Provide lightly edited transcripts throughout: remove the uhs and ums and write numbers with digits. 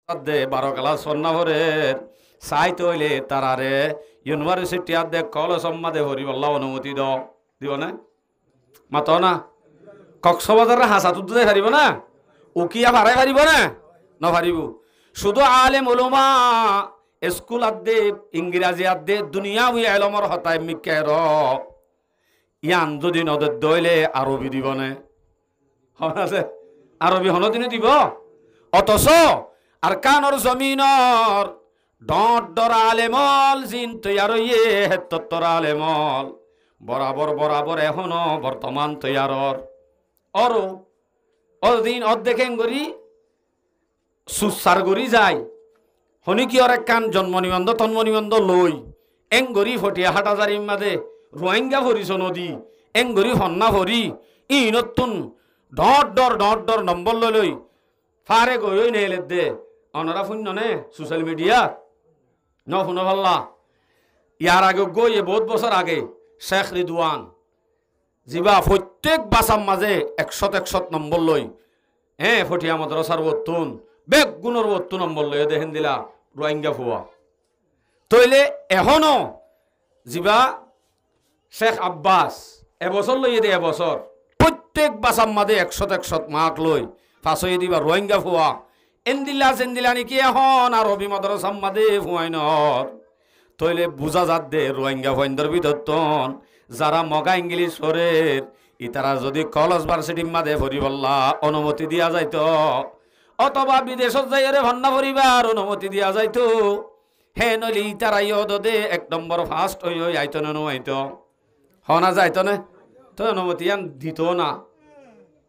দে 12 class সন্না ভরের চাইতে হইলে তারারে ইউনিভার্সিটি আদে কলেজ সম্মাদে হরিবল্লা অনুমতি দিব না মাত না কক্সবাজারের হাসাত উদ্দে পারিব না উকিয়া ভাড়াই পারিব না নপারিব শুধু আলেম উলমা স্কুল আদে ইংরাজি আদে দুনিয়া উই এলমর হতায় মিকের ইয়ান যদি নদের দইলে আরবি দিব না আছে আরবি হনদিনে দিব অথচ আর কানর জমিনর ডট ডর আলেমল জিন তৈয়ার ইয়ে হেত্তর আলেমল বরাবর বরাবর এখনো বর্তমান তৈয়ারর অরো অদিন অর্ধেকেন করি সুসার করি যায় হনি কি আর কান জন্ম নিবন্ধ তন্ম নিবন্ধ লই এংগরি ফটিয়া হাটাজারির মাঝে রোহিঙ্গা ভরিছ নদী এংগরি হন্না ভরি ই নতুন ডট ডর নম্বর লই ফারে গই নেলে দে অনরা শূন্য নে সোশ্যাল মিডিয়া ন শুনো ভাল্লা ইয়ার আগে গই বহুত বছর আগে শেখ রিদওয়ান জিবা প্রত্যেক বাসার মাঝে 100 নম্বর লই ফটিয়া মাদ্রাসার বর্তুন বেগ গুণর বর্তু নম্বর লই দেখেন দিলা রোহিঙ্গা ফুয়া তইলে এখনো জিবা শেখ আব্বাস এবছর লইয়ে দে এবছর প্রত্যেক বাসার মাঝে 100 মার্ক লই ফাঁসই দিবা রোহিঙ্গা ফুয়া এন্দিলা সেন্দিলা নাকি এখন আর রবি মাদ্রাসার মাঝে ফুয়াই নর তইলে বুঝা যাত দে রোহিঙ্গা ফুয়াইন্দর বিধত্তন যারা মগা ইংলিশ হরের ইতারা যদি কলেজ ভার্সিটির মাঝে ভরিবল্লা অনুমতি দিয়া যাইত অথবা বিদেশত যাইরে ভান্না ভরিবার অনুমতি দিয়া যাইত হে নইলে ইতারা ইয়দে 1 নম্বর ফার্স্ট হই আইত না আইত হনা যাইত না তো অনুমতি ইয়ান দিত না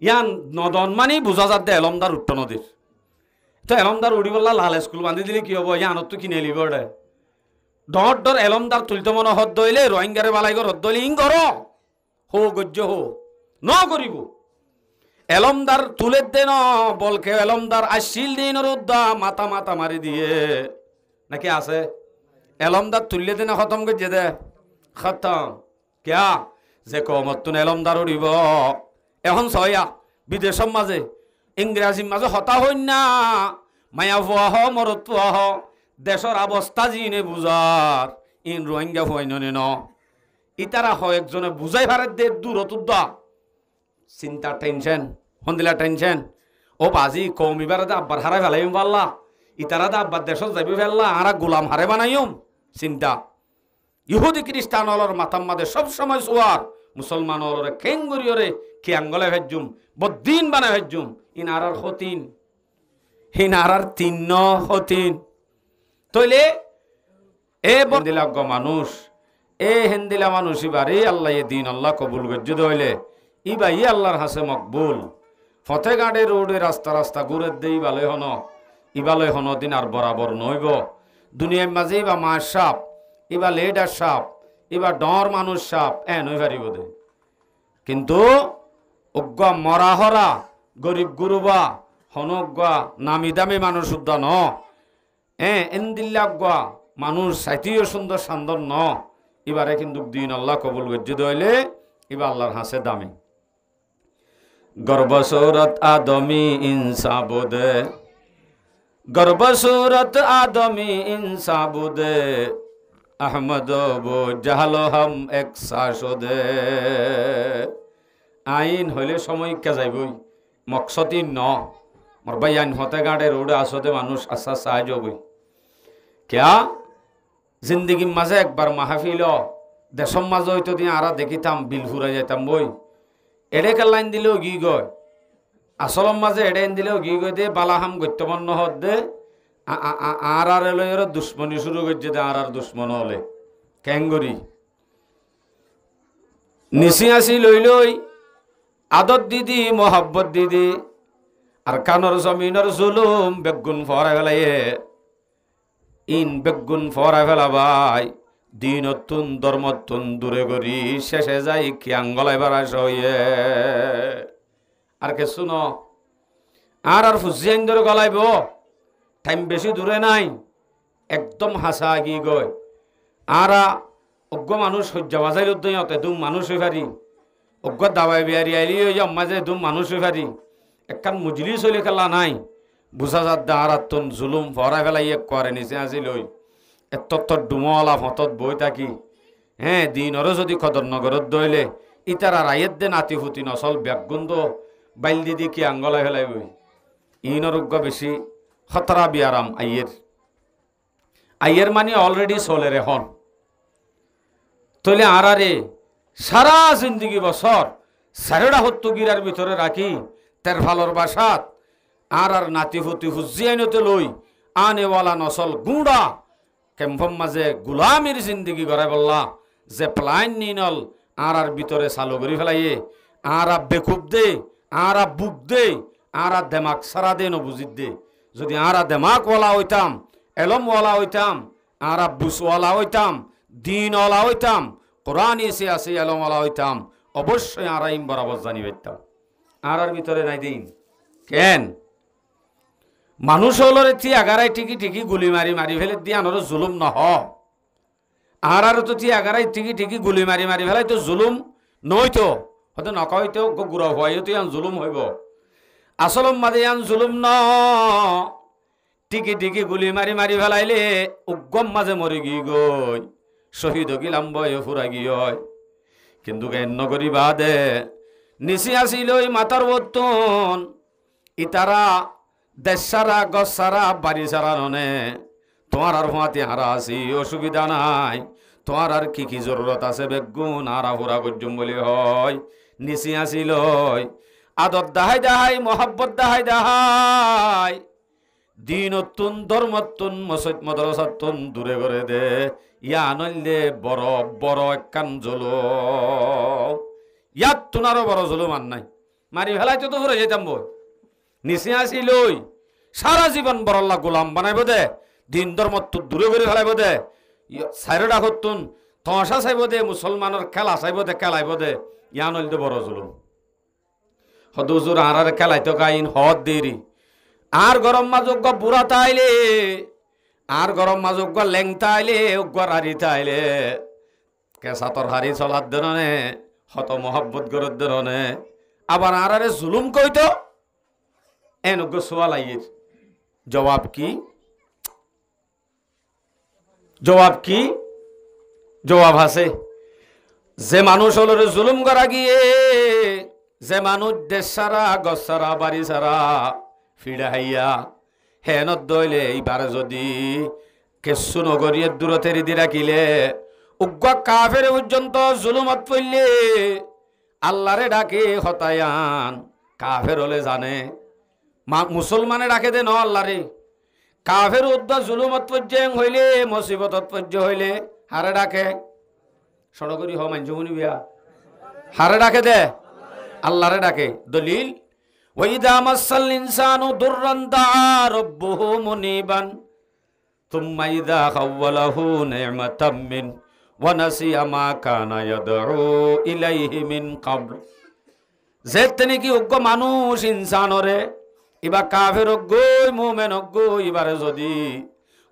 ইয়ান নদন মানে বুঝা যাত দে এলমদার উঠত নদীর তো এলমদার উড়িবল্লা লাল স্কুল বান্ধি দিলে কি হবো ইয়ানত তো কিনে লিব রে ডর ডর এলমদার তুলতে মনে হদ দইলে রোহিঙ্গারে বালাই গর হদ দইলে ইং কর হো গজ্য হো ন করিব এলমদার তুলে দে ন বলকে এলমদার আসিল দিন রোদ্দা মাথা মাথা মারি দিয়ে নাকি আছে এলমদার তুললে দে না খতম গজ্জে দে খতম ক্যা যে কমতুন এলমদার উড়িব এখন ছয়া বিদেশের মাঝে ইংরাজির মাঝে হতা হইন না মায়া ফুয়া হ মরত ফুয়া হ দেশের অবস্থা জিনে বুঝার ইন রোহিঙ্গা হইন ন ইতারা হয় একজনে বুঝাই ভারে দে দূরত চিন্তা টেনশন হন্দিলা টেনশন ও বাজি কমিবার আব্বার হারাই ফেলাইম পাল্লা ইতারা দা আব্বার দেশত যাবি ফেললা আর গোলাম হারে বানাইম চিন্তা ইহুদি খ্রিস্টান অলর মাথার মাঝে সবসময় সোয়ার মুসলমান অলরে খেঙ্গুরিয়রে কি আঙ্গলে ভেজুম বদিন বানাই ভেজুম ইন আর হতিন হিন আর 3 হতিন তইলে এ বন্দিলা গ মানুষ এ হেন্দিলা মানুষ ইবারে আল্লাহ এ দিন আল্লাহ কবুল গজ্জু দইলে ইবাই আল্লাহর হাসে মকবুল ফতেগাড়ে রোডে রাস্তা রাস্তা ঘুরে দেই বালে হন ইবালে হন দিন আর বরাবর নইব দুনিয়ার মাঝে বা মাছ সাপ ইবা লেডার সাপ ইবা ডর মানুষ সাপ নই পারিব দে কিন্তু অজ্ঞ মরা হরা গরিব গুরুবা হনজ্ঞা নামি দামি মানুষ উদ্যান এন্দিল্লা মানুষ সাইতিও সুন্দর সান্দর ন এবারে কিন্তু দিন আল্লাহ কবুল গজ্জে দইলে এবার আল্লাহর হাসে দামি গর্বসুরত আদমি ইনসাবুদে গর্বসুরত আদমি ইনসাবুদে আহমদ বো জাহালো হাম এক সাসদে আইন হইলে সময় কে যাইবই মকসতি ন মোর ভাই আইন হতে গাড়ে রোডে আসতে মানুষ আশা সাহায্য হবই ক্যা জিন্দগির মাঝে একবার মাহফিল দেশম মাঝে হইতো দিন আরা দেখিতাম বিল ফুরাই যাইতাম বই এড়ে লাইন দিলেও গি গয় আসলম মাঝে এড়ে দিলেও গি গই দে বালাহাম গত্যবন্ন হদ দে আর এলইর দুশ্মনী শুরু করছে দে আর দুশ্মন হলে ক্যাঙ্গরি নিশি আসি লই আদত দিদি মোহাব্বত দিদি আর কানর জমিনর জুলুম বেগুন ফরাই ফেলাইয়ে ইন বেগুন ফরাই ফেলাবাই দিনতুন ধর্মতুন দূরে করি শেষে যাই কি আঙ্গলাই বারাস হইয়ে আর কে শুনো আর ফুসিয়াইন ধরে গলাইব টাইম বেশি দূরে নাই একদম হাসা গি গয় আর অজ্ঞ মানুষ সহ্য বাজাইল দইতে দুম মানুষ হই পারি অজ্ঞ দাবাই বিয়ারি আইলি ওই মাঝে দুম মানুষ হই পারি একখান মুজলি চলি খেলা নাই বুঝা যাত আরাতুন জুলুম ভরা ফেলাই করে নিচে আসিল এত ডুমলা ফতত বই থাকি হ্যাঁ দিনরও যদি কদর নগরত দইলে ইতারা রায়ের দে নাতি ফুতি নসল ব্যাগুন্দ বাইল দিদি কি আঙ্গলা ফেলাই বই ইনরোগ্য বেশি খতরা বিয়ারাম আইয়ের মানে অলরেডি চলে রে হন তইলে আরে সারা জিন্দগি বছর সারেডা হত্তু গিরার ভিতরে রাখি তের ফালর বাসাত আর নাতি ফুতি হুজিয়াইনতে লই আনেওয়ালা নসল গুঁড়া কেম্ভম মাঝে গুলামির জিন্দগি গড়াই বললা যে প্লাইন নিনল আর ভিতরে চালু করি ফেলাইয়ে আর বেকুব দে আর বুক দে আর দেমাক সারা দে নবুজিত দে যদি আর দেমাকওয়ালা হইতাম এলমওয়ালা হইতাম আর বুসওয়ালা হইতাম দিনওয়ালা হইতাম কোরআন এসে আসে এলমওয়ালা হইতাম অবশ্যই আর ইম বরাবর জানি পাইতাম আর ভিতরে নাই দিন কেন মানুষ হলরে থি আগারাই টিকি গুলি মারি ফেলে দিয়ে আনর জুলুম নহ আর তো থি আগারাই টিকি গুলি মারি ফেলাই তো জুলুম নইতো হয়তো নকইতো গুড়া হওয়াই তো ইয়ান জুলুম হইব আসলম মাদে ইয়ান জুলুম ন টিকি গুলি মারি ফেলাইলে উগ্গম মাঝে মরি গই শহীদ গিলাম বয়ে ফুরা গিয় কিন্তু জ্ঞান নগরী বাদে নিচি আসিল মাতার বর্তন ইতারা দেশ সারা গছ সারা বাড়ি সারা ননে তোমার আর হুঁয়াতে হারা আছি অসুবিধা নাই তোমার আর কি জরুরত আছে বেগুন আরা ফুরা করজুম বলি হয় নিচি আসিল আদত দাহাই মহাব্বত দাহাই দিনতুন ধর্মতুন মসজিদ মাদ্রাসাতুন দূরে করে দে ইয়া আনলে বড় একখান জল ইয়াত তুনারও বড় জলুম আর নাই মারি ফেলাইতে তো ঘুরে যেতাম বই নিচে আসিল সারা জীবন বড়ল্লা গোলাম বানাইব দে দিন ধর্মতুন দূরে করে ফেলাইব দে সাইরডা করতুন তসা চাইব দে মুসলমানের খেলা চাইব দে খেলাইব দে ইয়া নইলে বড় জলুম হদুজুর আর খেলাইতো কাইন হদ দেরি আর গরম মাযোগ্য বুড়া তাইলে আর গরম মাযোগ্য লেংতা আইলে উগ্র হারি তাইলে কেঁচাতর হারি চলার ধরনে হত মহব্বত গরর ধরনে আবার আরে জুলুম কইতো এনগ্য সোয়াল আইয়ের জবাব কি জবাব আছে যে মানুষ হল জুলুম করা গিয়ে যে মানুষ দেশ সারা গছ সারা বাড়ি সারা ফিরা হাইয়া হেনত দইলে এইবার যদি কেসু নগরীর দূরতের দি রাখিলে উগ্র কাফের পর্যন্ত জুলুমত পড়লে আল্লাহরে ডাকে হতায়ান কাফের হলে জানে মুসলমানে ডাকে দে ন আল্লাহরে কাফের উদ্দ জুলুমত পর্যন্ত হইলে মুসিবতত পর্যন্ত হইলে হারে ডাকে সড়করি হ মাঞ্জুমনি বিয়া হারে ডাকে দে আল্লাহরে ডাকে দলিল ওয়াইদা মাসাল ইনসানু দুররান দাআ রাব্বুহু মুনিবান থুম্মা ইযা খাওয়ালাহু নি'মাতাম মিন ওয়া নাসিয়া মা কানা ইয়াদউ ইলাইহি মিন ক্বাবল যেতনে কি উগ্র মানুষ ইনসানরে ইবা কাফের গই মুমিন গই ইবারে যদি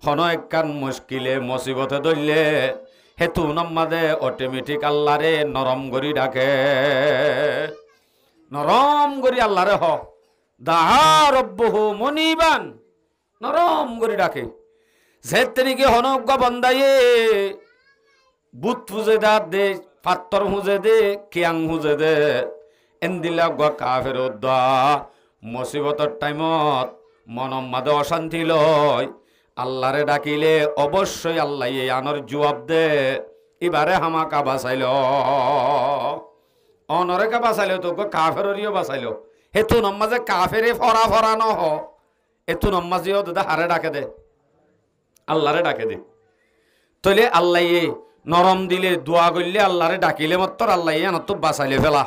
হন একখান মুশকিলে মুসিবতে দইলে হেতু নম্মাদে অটোমেটিক আল্লাহরে নরম করি ডাকে নরম করি আল্লাহরে হ দাহা রব্বহু মুনিবান নরম করি ডাকে যেতে কি হনজ্ঞ বন্দায়ে বুত ফুজে দে পাত্তর হুজে দে কিয়াং হুজে দে এন্দিলা গ কাফের দা মুসিবতর টাইমত মনম মাদে অশান্তি লয় আল্লাহরে ডাকিলে অবশ্যই আল্লাহ এই আনর জবাব দে এবারে হামাকা বাঁচাইল অনরেকা বাঁচাইল তো কাফেরিও বাঁচাইল হেতু নম্মাজে কাফেরে ফরা ন হ এতু নম্মাজিও দাদা হারে ডাকে দে আল্লাহরে ডাকে দে তইলে আল্লাহ নরম দিলে দোয়া করলে আল্লাহরে ডাকিলে মাত্র আল্লাহ আনত বাঁচাইলে ফেলা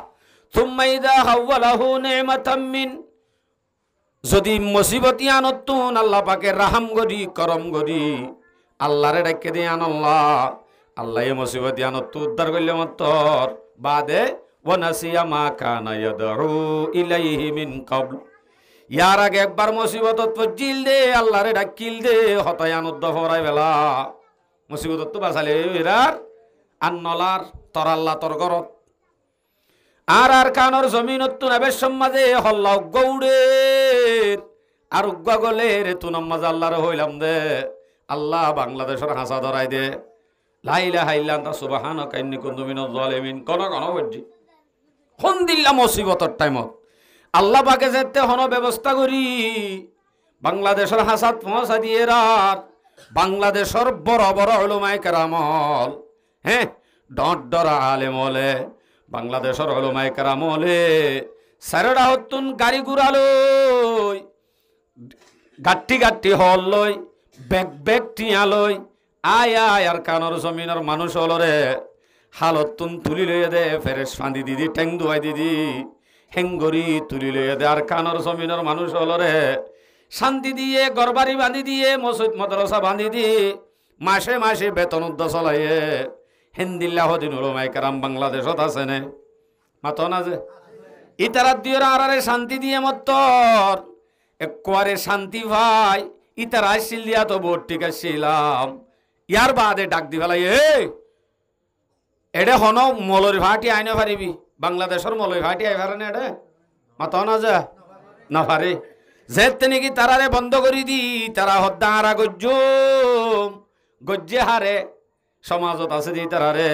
থুম্মা ইযা হাওয়ালাহু নি'মাতাম মিন যদি মুসিবত আনতুন আল্লাহ পাকে রাহাম গরি করম গরি আল্লাহরে ডাকে দে আল্লাহ মুসিবত আনত উদ্ধার করলে মাত্র বাদে ওয়া নাসিয়া মা কানা ইয়াদউ ইলাইহি মিন ক্বাবল ইয়ার আগে একবার মুসিবতত পজিল দে আল্লাহরে ডাকিল দে হতায়ানুদ্দ ফরাই বেলা মুসিবতত তো বাঁচালে এরার আর নলার তর আল্লাহ তর গরত আর কানর জমিনত নাবের সমাজে হল্লা গৌড়ের আর উগ্গা গলে রে তু নাম্মাজ আল্লাহর হইলাম দে আল্লাহ বাংলাদেশের হাসা ধরাই দে লা ইলাহা ইল্লা আনতা সুবহানাকা ইন্নী কুনতু মিনাজ জালিমিন কোন বলছি হন দিল্লা মুসিবতর টাইমত আল্লাহ পাকে যেতে হন ব্যবস্থা করি বাংলাদেশের হাসাত পৌঁছা দিয়ে রাত বাংলাদেশের বড় বড় উলামায়ে কেরামল হ্যাঁ ডট ডরা আলেম হলে বাংলাদেশের উলামায়ে কেরামলে সারডা হতুন গাড়ি ঘুরালই গাট্টি গাট্টি হল লই বেগ বেগ টিয়া লই আয় আয় আর কানর জমিনের মানুষ হলরে হালতুন তুলি লইয়ে দে ফেরেশ ফাঁদি দিদি ঠেং দুয়াই দিদি হেঙ্গরি তুলি লইয়ে দে আর কানর জমিনের মানুষ হলরে শান্তি দিয়ে গরবারি বাঁধি দিয়ে মসজিদ মাদ্রাসা বাঁধি দিয়ে মাসে মাসে বেতন উদ্দ চলাইয়ে হিন্দিল্লাহ দিন উলামায়ে কেরাম বাংলাদেশত আছে নে মাতো না যে ইতারাত দিয়ে আরারে শান্তি দিয়ে মত্তর একবারে শান্তি ভাই ইতারা আসছিল দিয়া তো বোর্ড ঠিক আসছিলাম ইয়ার বাদে ডাক দি ফেলাই এডে হন মলর ভাটি আইনে পারিবি বাংলাদেশের মলর ভাটি আই পারে না এডে মাতো না যে না পারে যেতে নাকি তারারে বন্ধ করে দি তারা হদ্দা হারা গজ্জে হারে সমাজত আছে দি তারারে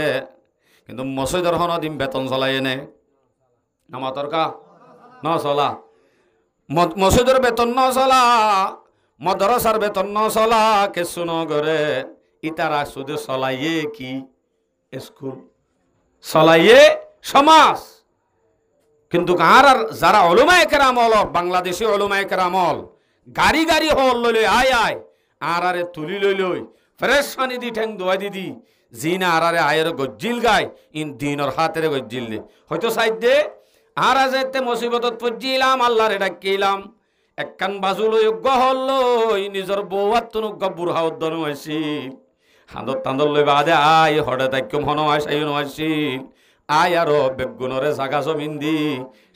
কিন্তু মসজিদের হন দিন বেতন চলাই এনে নামাতর কা ন চলা মসজিদের বেতন ন চলা মদরসার বেতন ন চলা কিছু নগরে ইতারা শুধু চলাইয়ে কি স্কুল চলাইয়ে সমাজ কিন্তু আর যারা উলামায়ে কেরাম হল বাংলাদেশি উলামায়ে কেরাম হল গাড়ি গাড়ি হল লইলে আয় আয় আরে তুলি লইলই ফ্রেশ পানি দি ঠেং দোয়া দিদি জিনা আরে আয়ের গজ্জিল গায় ইন দিনর হাতের গজ্জিল দে হয়তো সাইড দে আর আজতে মুসিবতত পজিলাম আল্লাহরে ডাকিলাম একখান বাজু লই গহল লই নিজর বউয়াতুন গব্বুর হাউদ্দন হইছিল হাঁদর তাঁদর লই বাদে আয় হঠাৎ একম হন আইসাইন হইছিল আয় আরো বেগুনরে জাগা জমিন দি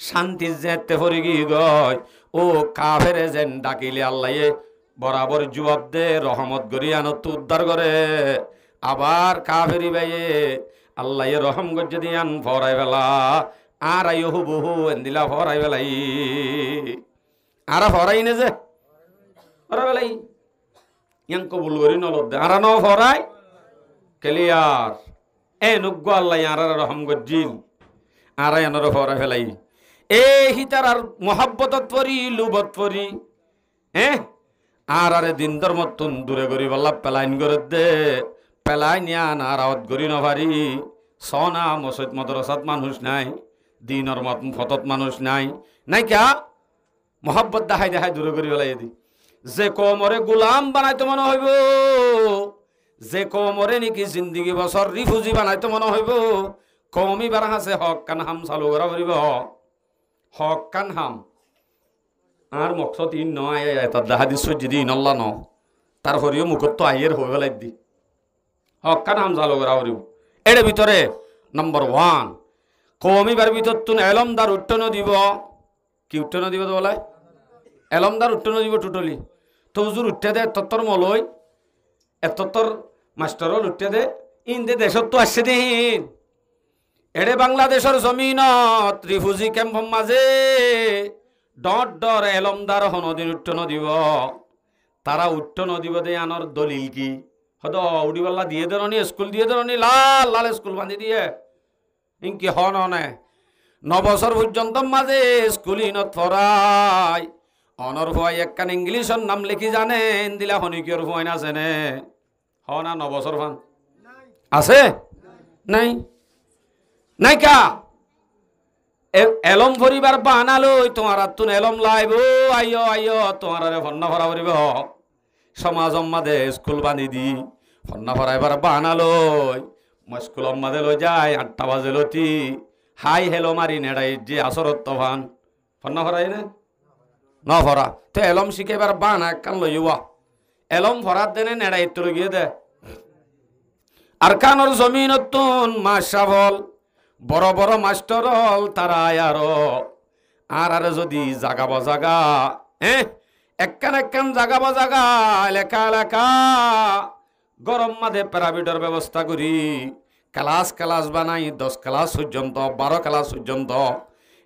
শান্তি যেতে ফরি গি গয় ও কাফেরে যেন ডাকিলে আল্লাহে বরাবর জবাব দে রহমত গরি আনত উদ্ধার করে আবার কাফেরি বাইয়ে আল্লাহে রহম গজ্জে দিয়ান ফরাই বেলা আর আইও বহু এন্দিলা ফরাই বেলাই আর ফরাই নে যে ফরাই বেলাই ইয়াং কবুল করি নলদ দে আর ন ফরাই ক্লিয়ার এ নুগ্গ আল্লাহ আর রহম গজ্জিল আর এনর ফরাই ফেলাই এ হিতার আর মোহাব্বতত পরি লুবত পরি হ্যাঁ আর আরে দিন ধর্মতুন দূরে করি বল্লা পেলাইন করে দে পেলাই নিয়া না রাওয়াত করি নভারি সনা মসজিদ মাদ্রাসাত মানুষ নাই দিনর মত ফতত মানুষ নাই নাই কা মোহাব্বত দেখাই দেখাই দূরে করি বেলাই দি যে কমরে গোলাম বানাইতে মনে হইব যে কমরে নাকি জিন্দগি বছর রিফুজি বানাইতে মনে হইব কমি বার আছে হক কান হাম চালু করা পারিব হক কান হাম আর মকসদ ইন নয় তার দেখা দিচ্ছ যদি ইনল্লা ন তার হরিও মুখত তো আইয়ের হয়ে পেলাই দি হক কান হাম চালু করা পারিব এর ভিতরে নম্বর 1 কমিবার ভিতর তুন এলমদার উঠ্টন দিব কি উঠ্টন দিব তো বলে এলমদার উঠ্টন দিব টোটালি তো হুজুর উঠতে দে তত্তর মলই এতত্তর মাস্টার উঠতে দে ইন দে দেশত তো আসছে দেহিন এড়ে বাংলাদেশের জমিনত রিফুজি ক্যাম্প মাঝে ডট ডর এলমদার হনদিন উঠ্টন দিব তারা উঠ্টন দিব দে আনর দলিল কি হদ উড়িবাল্লা দিয়ে দেরনি স্কুল দিয়ে দেরনি লাল লাল স্কুল বাঁধি দিয়ে ইনকি হন নে 9 বছর পর্যন্ত মাঝে স্কুল ইনত পড়াই অনর ভয় একখান ইংলিশের নাম লিখি জানেন দিলা হনিকিয়র ভয় না জেনে হ না 9 বছর ফান আছে নাই নাই কা এলম ভরিবার বানালই তোমার তুন এলম লাইব আইও আইও তোমার ফন্না ভরা ভরিব সমাজ মাদে স্কুল বাঁধি দি ফন্না ভরাইবার বানালই স্কুল মাদে লই যায় 8টা বাজে লতি হাই হেলো মারি নেড়াই যে আসরত তফান ফন্না ভরাই না ন ভরা তো এলম শিখাইবার বানা কান লইবা এলম ভরাত দেনে নেড়াই তোর গিয়ে দে আর কানর জমিনতুন মাসাবল বড় বড় মাস্টার হল তারা আর যদি জাগা বাজাগা একখান একখান জাগা বাজাগা এলাকা এলাকা গরম মাঝে প্রাইভেটের ব্যবস্থা করি ক্লাস বানাই 10 ক্লাস পর্যন্ত 12 ক্লাস পর্যন্ত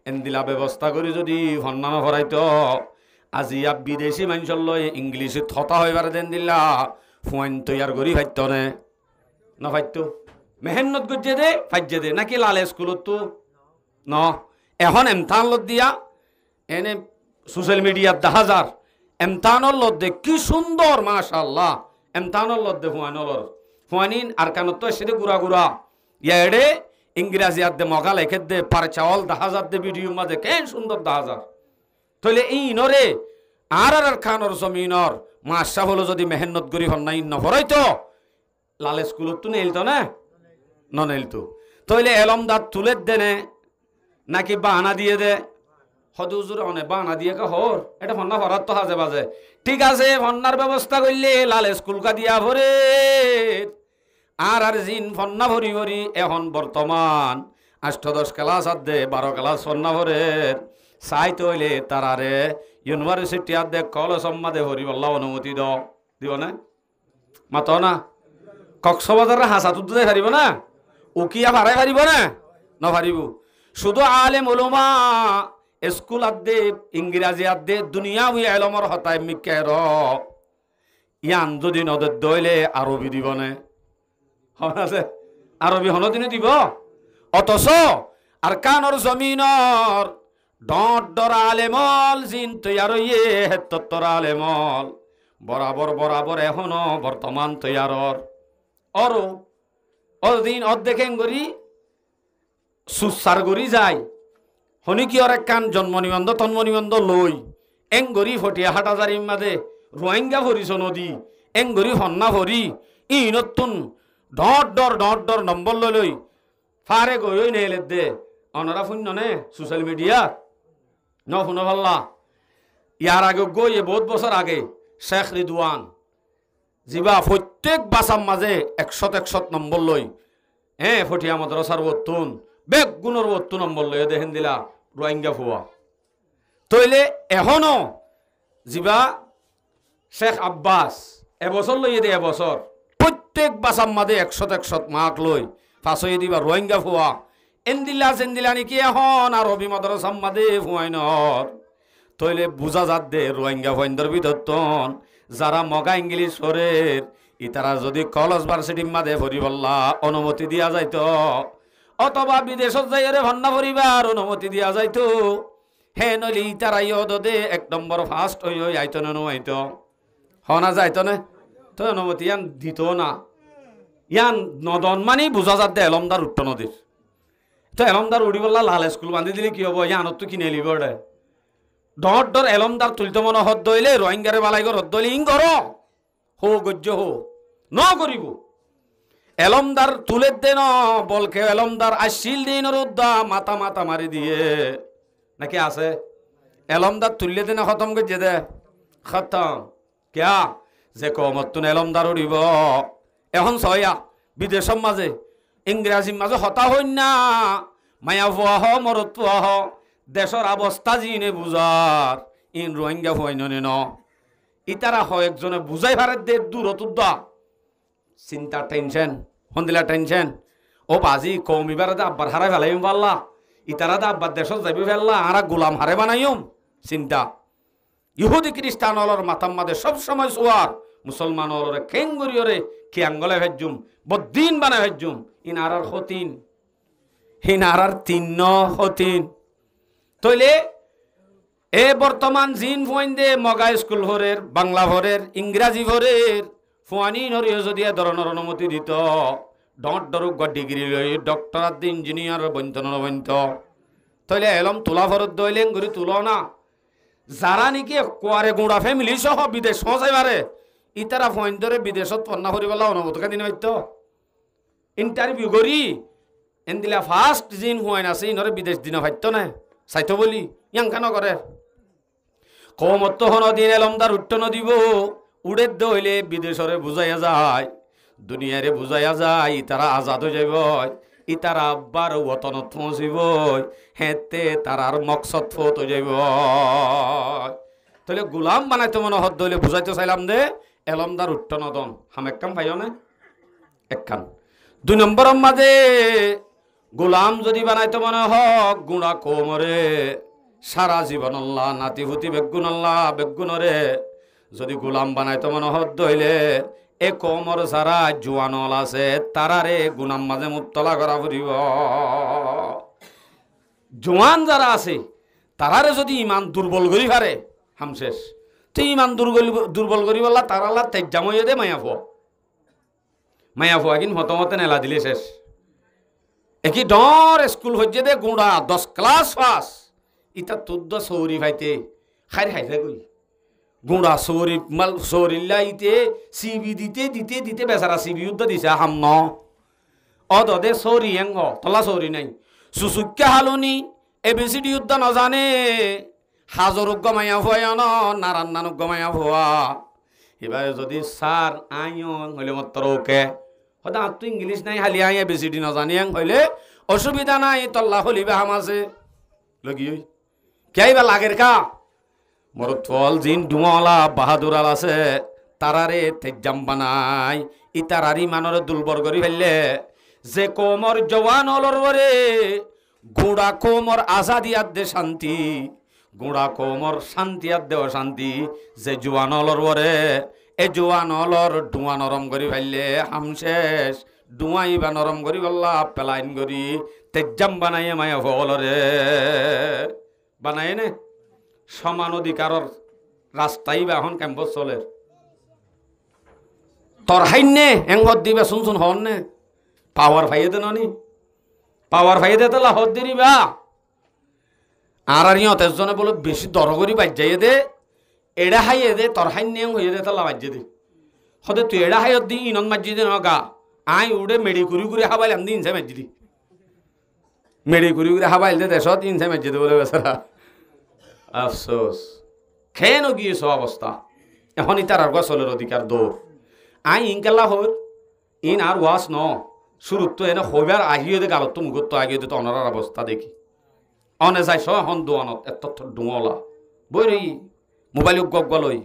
এন্দিলা ব্যবস্থা করি যদি ভন্নানো ভরাইতো আজিয়া বিদেশি মানুষের লয় ইংলিশে থতা হইবার দেন দিলা ফুয়াইন তৈয়ার করি ফাইত নে না ফাইত মেহেন্নত গজ্জে দে ফাইজে দে নাকি লাল স্কুলত তো ন এখন এমথান লত দিয়া এনে সোশ্যাল মিডিয়াত দেখা যার এমতানর লত দে কি সুন্দর মাশাআল্লাহ এমতানর লত দে ফুয়ানিন আর কানত তো সেটা গুড়া গুড়া ইয়াডে ইংরাজি আদ দে মগা লেখে দে পার চাওয়াল দেখা যার দে ভিডিও মাঝে কেন সুন্দর দেখা যার তাহলে এই নরে আর খানর জমিনর মাসা হলো যদি মেহনত করি হন্নাই নভরাই তো লাল স্কুলত তো নেইলতো না নেইলতো তাহলে এলমদার তুলে দেনে নাকি বাহানা দিয়ে দে হদুজুর অনে বাহানা দিয়ে হর এটা ফন্না ভরার তো হাজে বাজে ঠিক আছে ফন্নার ব্যবস্থা করলে লাল স্কুল কা দিয়া ভরে আর জিন ফন্না ভরি ভরি এখন বর্তমান 8-10 ক্লাস আর দে 12 ক্লাস ফন্না ভরের চাইতে হইলে তারারে ইউনিভার্সিটি আর দে কলেজ সম্মাদে ভরি বল্লা অনুমতি দিব না মাত না কক্সবাজারের হাসাত উদ্দে পারিব না উকিয়া ভাড়াই পারিব না নপারিব শুধু আলেম উলামা স্কুল আদে ইংরাজি আদে দুনিয়া উই এলমর হতাই মিকের ইয়ান যদি নদর দইলে আরবি দিব না আছে আরবি হনদিনে দিব অথচ আর কানর জমিনর ডট ডর আলেমল জিন তৈয়ার ইয়ে হেত্তর আলেমল বরাবর বরাবর এখনো বর্তমান তৈয়ারর অরো অদিন অর্ধেকেন গরি সুসার গরি যায় হনি কি আর কান জন্ম নিবন্ধ তন্ম নিবন্ধ লই এং গরি ফটিয়া হাটাজারির মাঝে রোহিঙ্গা ভরিস নদী এং গরি হন্না ভরি ই নতুন ডট ডর নম্বর লই ফারে গই নেলে দে অনরা শূন্য নে সোশ্যাল মিডিয়া ন শুনো ভাল্লা ইয়ার আগে গই বহুত বছর আগে শেখ রিদওয়ান জিবা প্রত্যেক বাসার মাঝে 100 নম্বর লই ফটিয়া মাদ্রাসার বর্তুন বেগ গুণর বর্তু নম্বর লই দেখেন দিলা রোহিঙ্গা ফুয়া তইলে এখনো জিবা শেখ আব্বাস এবছর লই দে এবছর প্রত্যেক বাসার মাঝে 100 মাক লই ফাঁসই দিবা রোহিঙ্গা ফুয়া এন্দিলা সেন্দিলা নাকি এখন আর রবি মাদ্রাসার মাঝে ফুয়াই নর তইলে বুঝা যাত দে রোহিঙ্গা ফয়েন্দর বিধত্তন যারা মগা ইংলিশ হরের ইতারা যদি কলেজ ভার্সিটির মাঝে ভরি বললা অনুমতি দিয়া যাইতো অথবা বিদেশত যাইরে ভান্না ভরিবার অনুমতি দিয়া যাইতো হে নলি ইতারা ইয়দে 1 নম্বর ফার্স্ট হই আইতো না আইতো হনা যাইতো না তো অনুমতি ইয়ান দিত না ইয়ান নদন মানে বুঝা যাত দে এলমদার উঠত নদীর তো এলমদার উড়ি বললা লাল স্কুল বান্ধি দিলে কি হবো ইয়ানত তো কিনে লিব রে ডর ডর এলমদার তুলিত মন হদ দইলে রোহিঙ্গারে বালাই হদ দইলে ইং ঘর হো গজ্য হো ন করিব এলমদার তুলে দে ন বলকে এলমদার আসিল দিন রোদ্দা মাথা মাথা মারি দিয়ে নাকি আছে এলমদার তুললে দিনে খতম গজ্জে দে খতম কেয়া যে কমতুন এলমদার উড়িব এখন ছয়া বিদেশের মাঝে ইংরাজির মাঝে হতা হই না মায়া ফুয়া হ মরত ফুয়া হ দেশের অবস্থা জিনে বুঝার ইন রোহিঙ্গা ফুয়াই ন ইতারা হয় একজনে বুঝাই ভারে দে দূরত চিন্তা টেনশন হন্দিলা টেনশন ও বাজি কমিবার আব্বার হারাই ফেলাইম পাল্লা ইতারা আব্বার দেশত যাবি ফেললা আর গোলাম হারে বানাইম চিন্তা ইহুদি খ্রিস্টানর মাথার মাঝে সবসময় সোয়ার মুসলমানরে খেঙ্গুরিয়রে কি আঙ্গলে ভেজুম বদিন বানাই ভেজুম ইন আর হতিন হিন আর 3 হতিন তইলে এ বর্তমান জিন ফুয়াইন্দে মগা স্কুল ভরের বাংলা ভরের ইংরাজি ভরের ফুয়ানি নরিও যদি এ ধরনের অনুমতি দিত ডট ডরুক ডিগ্রি লই ডক্টর আদি ইঞ্জিনিয়ার বন্তন বন্ত তইলে এলম তোলা ভরত দইলেন ঘুরি তুলো না যারা নাকি কোয়ারে গুঁড়া ফ্যামিলি সহ বিদেশ যাইবারে ইতারা ফুয়াইন্দরে বিদেশত পন্না করিবেলা অনুমতি দিন হইতো ইন্টারভিউ করি এন্দিলা ফার্স্ট জিন ফুয়াইন আছে ইনরে বিদেশ দিন হইতো না চাইতো বলি ইয়াংখা নগরে কমত হন দিন এলমদার উঠ্ট নদিব উড়ে দইলে বিদেশরে বুঝাইয়া যায় দুনিয়ারে বুঝাইয়া যায় ইতারা আজাদ হয়ে যাইব ইতারা আব্বার ওতনত পৌঁছিব হেতে তারার মকসদ ফত হয়ে যাইব তাহলে গোলাম বানাইতে মনে হদ দইলে বুঝাইতে চাইলাম দে এলমদার উঠ্ট নদন হাম একখান পাইও না একখান 2 নম্বরের মাঝে গোলাম যদি বানাইতে মনে হক গুণা কমরে সারা জীবন আল্লাহ নাতি হুতি বেগুন আল্লাহ বেগুনরে যদি গোলাম বানাইতো মনে হদ্দ হইলে এ কমর যারা জোয়ানল আছে তারারে গুনাম মাঝে মুবতলা করা ফুরিব। জোয়ান যারা আছে তারারে যদি ইমান দুর্বল করি পারে হামশেষ তুই ইমান দুর্বল করি বললা তার আল্লাহ তেজ্জাম হইয়ে দে মায়া ফুয়া কিন্তু মতমতে নেলা দিলে শেষ। একই ডর স্কুল হচ্ছে দে গুঁড়া 10 ক্লাস পাস ইটা তোর সৌরি ভাইতে খাই খাইছে কই গুঁড়া সৌরি মাল সৌরিল্লা ইতে সিবি দিতে দিতে দিতে বেচারা সিবি উদ্ধ দিছে হাম ন অদে সৌরি হেং তলা সৌরি নাই সুসুক্যা হালুনি এবিসিডি উদ্ধ নজানে হাজরুগ্য মায়া ফুয়া ন নারান্নানুগ্য মায়া ফুয়া এবারে যদি স্যার আইন হইলে মাত্র ওকে হয়তো আর তো ইংলিশ নাই হালি আই এবিসিডি নজানি হইলে অসুবিধা নাই তল্লা হলিবে হাম আছে লগি কে বা লাগের কা মোর থল জিন ডুমালা বাহাদুর আল আছে তারারে তেজ্জাম বানাই ইতারারি মানরে দুর্বল করি ফেললে যে কোমর জওয়ান অলরে গোড়া কোমর আজাদি আদে শান্তি গোড়া কোমর শান্তি আদে অশান্তি যে জোয়ান অলরে এ জোয়ান অলর ডুয়া নরম করি ফেললে হামশেষ ডুয়াই বা নরম করি বললা পেলাইন করি তেজ্জাম বানাইয়ে মায়া ফলরে বানায় নে সমান অধিকারর রাস্তাই বা এখন ক্যাম্পাস চলে তোর হাইনে এঙ্গত দিবে শুন হন নে পাওয়ার ফাইয়ে দে নি পাওয়ার ফাইয়ে দে তাহলে হদ দিবা আর ইয়তের জন্য বলে বেশি দর করি বাজ যাইয়ে দে এড়া হাইয়ে দে তোর হাইনে হইয়ে দে তাহলে বাজ্যে দে হতে তুই এড়া হাইয়ত দি ইনন মাজি দে নগা আই উড়ে মেডি কুড়ি কুড়ি হাবাইলাম দি ইনসে মাজি দি মেডি কুড়ি কুড়ি হাবাইল দে দেশত ইনসে মাজি দে বলে বেচারা আফসোস খেয়ে গিয়েছ অবস্থা এখন ইতার আর গছলের অধিকার দৌড় আই ইনকাল্লা হর ইন আর ওয়াস ন শুরু তো এনে হইবার আহিয়ে দে গালত তো মুখত তো আগিয়ে দে তো অনার অবস্থা দেখি অনে যাইছ এখন দোয়ানত এত ডুঙলা বই রে মোবাইল গলই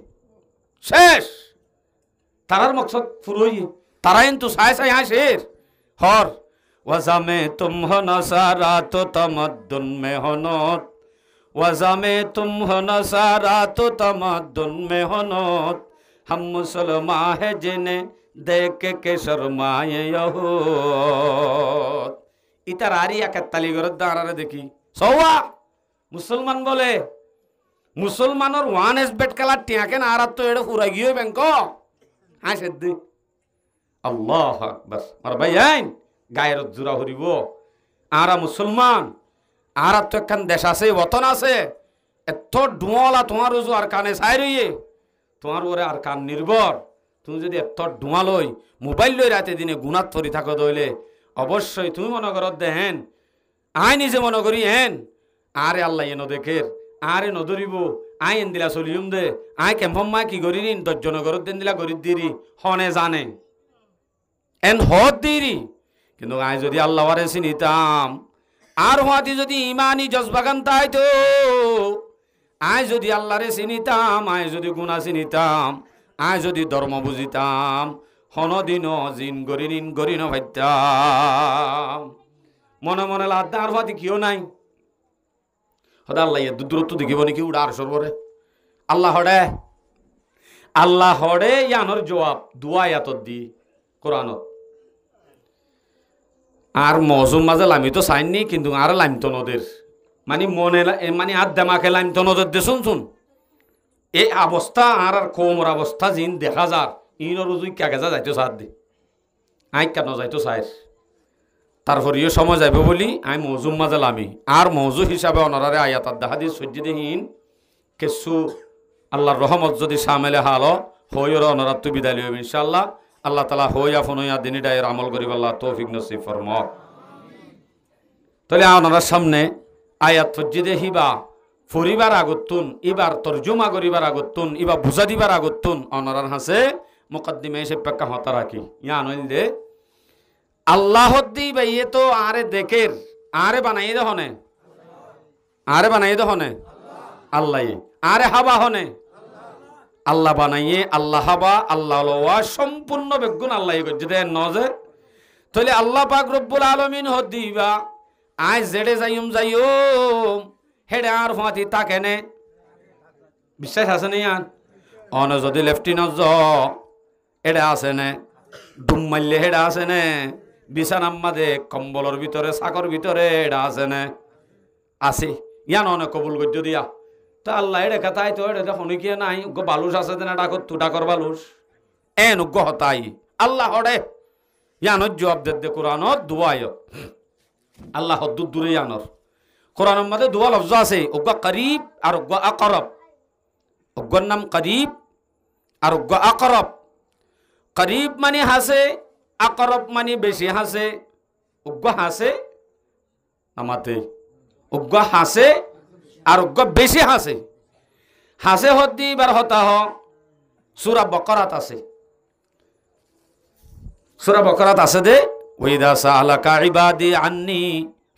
শেষ তারার মকসদ ফুরই তারা কিন্তু চাই চাই হাসের হর ওয়াজামে তুম হনসারা তো তমদ্দুন মে হনত वज़ा तुम हो नसारा तो तमद्दुन में होनोत हम मुसलमान है जिन्हें देख के शर्माए यहूद इतार आरिया के ताली गरद दारारे देखी सौवा मुसलमान बोले मुसलमान और वन एस बेट कला टियाके नारा तो एड़े पूरा गियो बैंको हाँ सिद्ध अल्लाह अकबर और भाई आइन गायर जुरा हुरीबो आरा मुसलमान আর তো একখান দেশ আছে বতন আছে এত ডুয়ালা তোমার রোজু আর কানে চাই রইয়ে তোমার ওরে আর কান নির্ভর তুমি যদি এত ডুয়া লই মোবাইল লই রাতে দিনে গুণাত ফরি থাকো দইলে অবশ্যই তুমি মনে করত দে হেন আই নিজে মনে করি হেন আরে আল্লাহ এনো দেখের আরে নদরিব আই এন দিলা চলিউম দে আই কেম্পম মা কি করি রিন 10 জন ঘরত দেন দিলা গরিব দিরি হনে জানে এন হদ দিরি কিন্তু আই যদি আল্লাহরে চিনিতাম আর হাতি যদি ইমানি জজবাগান তাইতো আয় যদি আল্লাহরে চিনিতাম আয় যদি গুণা চিনিতাম আয় যদি ধর্ম বুঝিতাম হনদিন জিন গরি নভাইতাম মনে মনে লাদ আর হাতি কিও নাই হদা আল্লাহ দূরত্ব দেখিব নাকি উড়ার সরবরে আল্লাহ হড়ে ইয়ানোর জবাব দুয়া আয়াতত দি কোরআনত আর মৌসুম মাঝে লামি তো চাইনি কিন্তু আর লামিত নদের মানে মনে মানে আর দেমাকে লামিত নদের দে শুন এই অবস্থা আর কোমর অবস্থা জিন দেখা যার ইনর উজুই কাগেজা যাইতো সার দি আই কেন যাইতো চাই তারপরেও সময় যাইব বলি আমি মৌজুম মাঝে লামি আর মৌজু হিসাবে অনারে আয়াত দেখা দি সহ্য দিহীন কিছু আল্লাহর রহমত যদি সামেলে হালো হইর অনারাত তুই বিদায় লইব ইনশাআল্লাহ আল্লাহ তালা হইয়া ফনইয়া দিনী ডায়ের আমল করিব আল্লাহ তৌফিক নসিব ফরমাও তাহলে আপনার সামনে আয়াত ফজ্জিদে হিবা ফরিবার আগতুন এবার তর্জমা করিবার আগতুন এবার বুঝা দিবার আগতুন অনারার হাসে মুকদ্দিমে এসে পেক্কা হতা রাখি ইয়া নইল দে আল্লাহ দি বাইয়ে তো আরে দেখের আরে বানাই দে হনে আল্লাহ আরে হাবা হনে আল্লাহ বানাইয়ে আল্লাহ হাবা আল্লাহ লওয়া সম্পূর্ণ বেগুন আল্লাহ করছে দেন নজে তাহলে আল্লাহ পাক রব্বুল আলামিন হদিবা আই জেডে যাইম হেডে আর ফাঁতি তাকে নে বিশ্বাস আছে নি আর অন যদি লেফটিনেন্ট জ এটা আছে নে ডুম মারলে হেডা আছে নে বিছানার মাঝে কম্বলের ভিতরে চাকর ভিতরে এটা আছে নে আছে ইয়ান অনেক কবুল করতে দিয়া তা আল্লাহ এটা কথাই তো এটা দেখুন কি নাই গো বালুস আছে না ডাকর তু ডাকর বালুস এন উগ্র হতাই আল্লাহ হরে ইয়ানোর জবাব দে কোরআনত দুয়ায় আল্লাহ হদ্দুর দূরে ইয়ানোর কোরআনের মধ্যে দুয়া লফজ আছে উগ্র করিব আর উগ্র আকরব উগ্রর নাম করিব আর উগ্র আকরব করিব মানে হাসে আকরব মানে বেশি হাসে উগ্র হাসে আমাতে উগ্র হাসে আর উগ্র বেশি হাসে হাসে হদ্দি বার হতা হ সূরা বকরাত আছে সূরা বকরাত আছে দে ওয়াইদা সালাকা ইবাদি আন্নী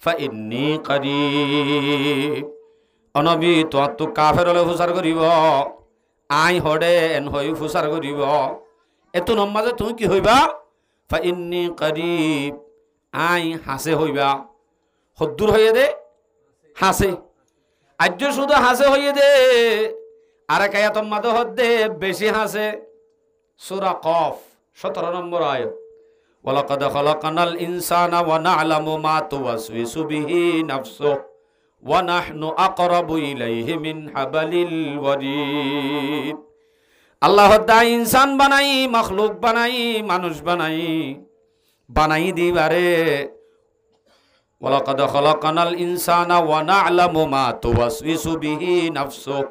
ফাইন্নী করিব অনবী তো কাফের হলে ফুসার করিব আই হডে এন হই ফুসার করিব এত নমাজে তুমি কি হইবা ফাইন্নী করিব আই হাসে হইবা হদ্দুর হইয়ে দে হাসে আজ শুধু হাসে হইয়ে দে আর এক আয়াত মাদে হদ্দে বেশি হাসে সূরা কফ 17 নম্বর আয়াত ওয়ালাকাদ খালাকনাল ইনসানা ওয়া না'লামু মা তুওয়াসওয়িসু বিহি নাফসুহু ওয়া নাহনু আকরাবু ইলাইহি মিন হাবালিল ওয়ারিদ আল্লাহ দা ইনসান বানাই মখলুক বানাই মানুষ বানাই দিবারে ওয়ালাকাদ খালাকনাল ইনসানা ওয়া না'লামু মা তুওয়াসওয়িসু বিহি নাফসুহু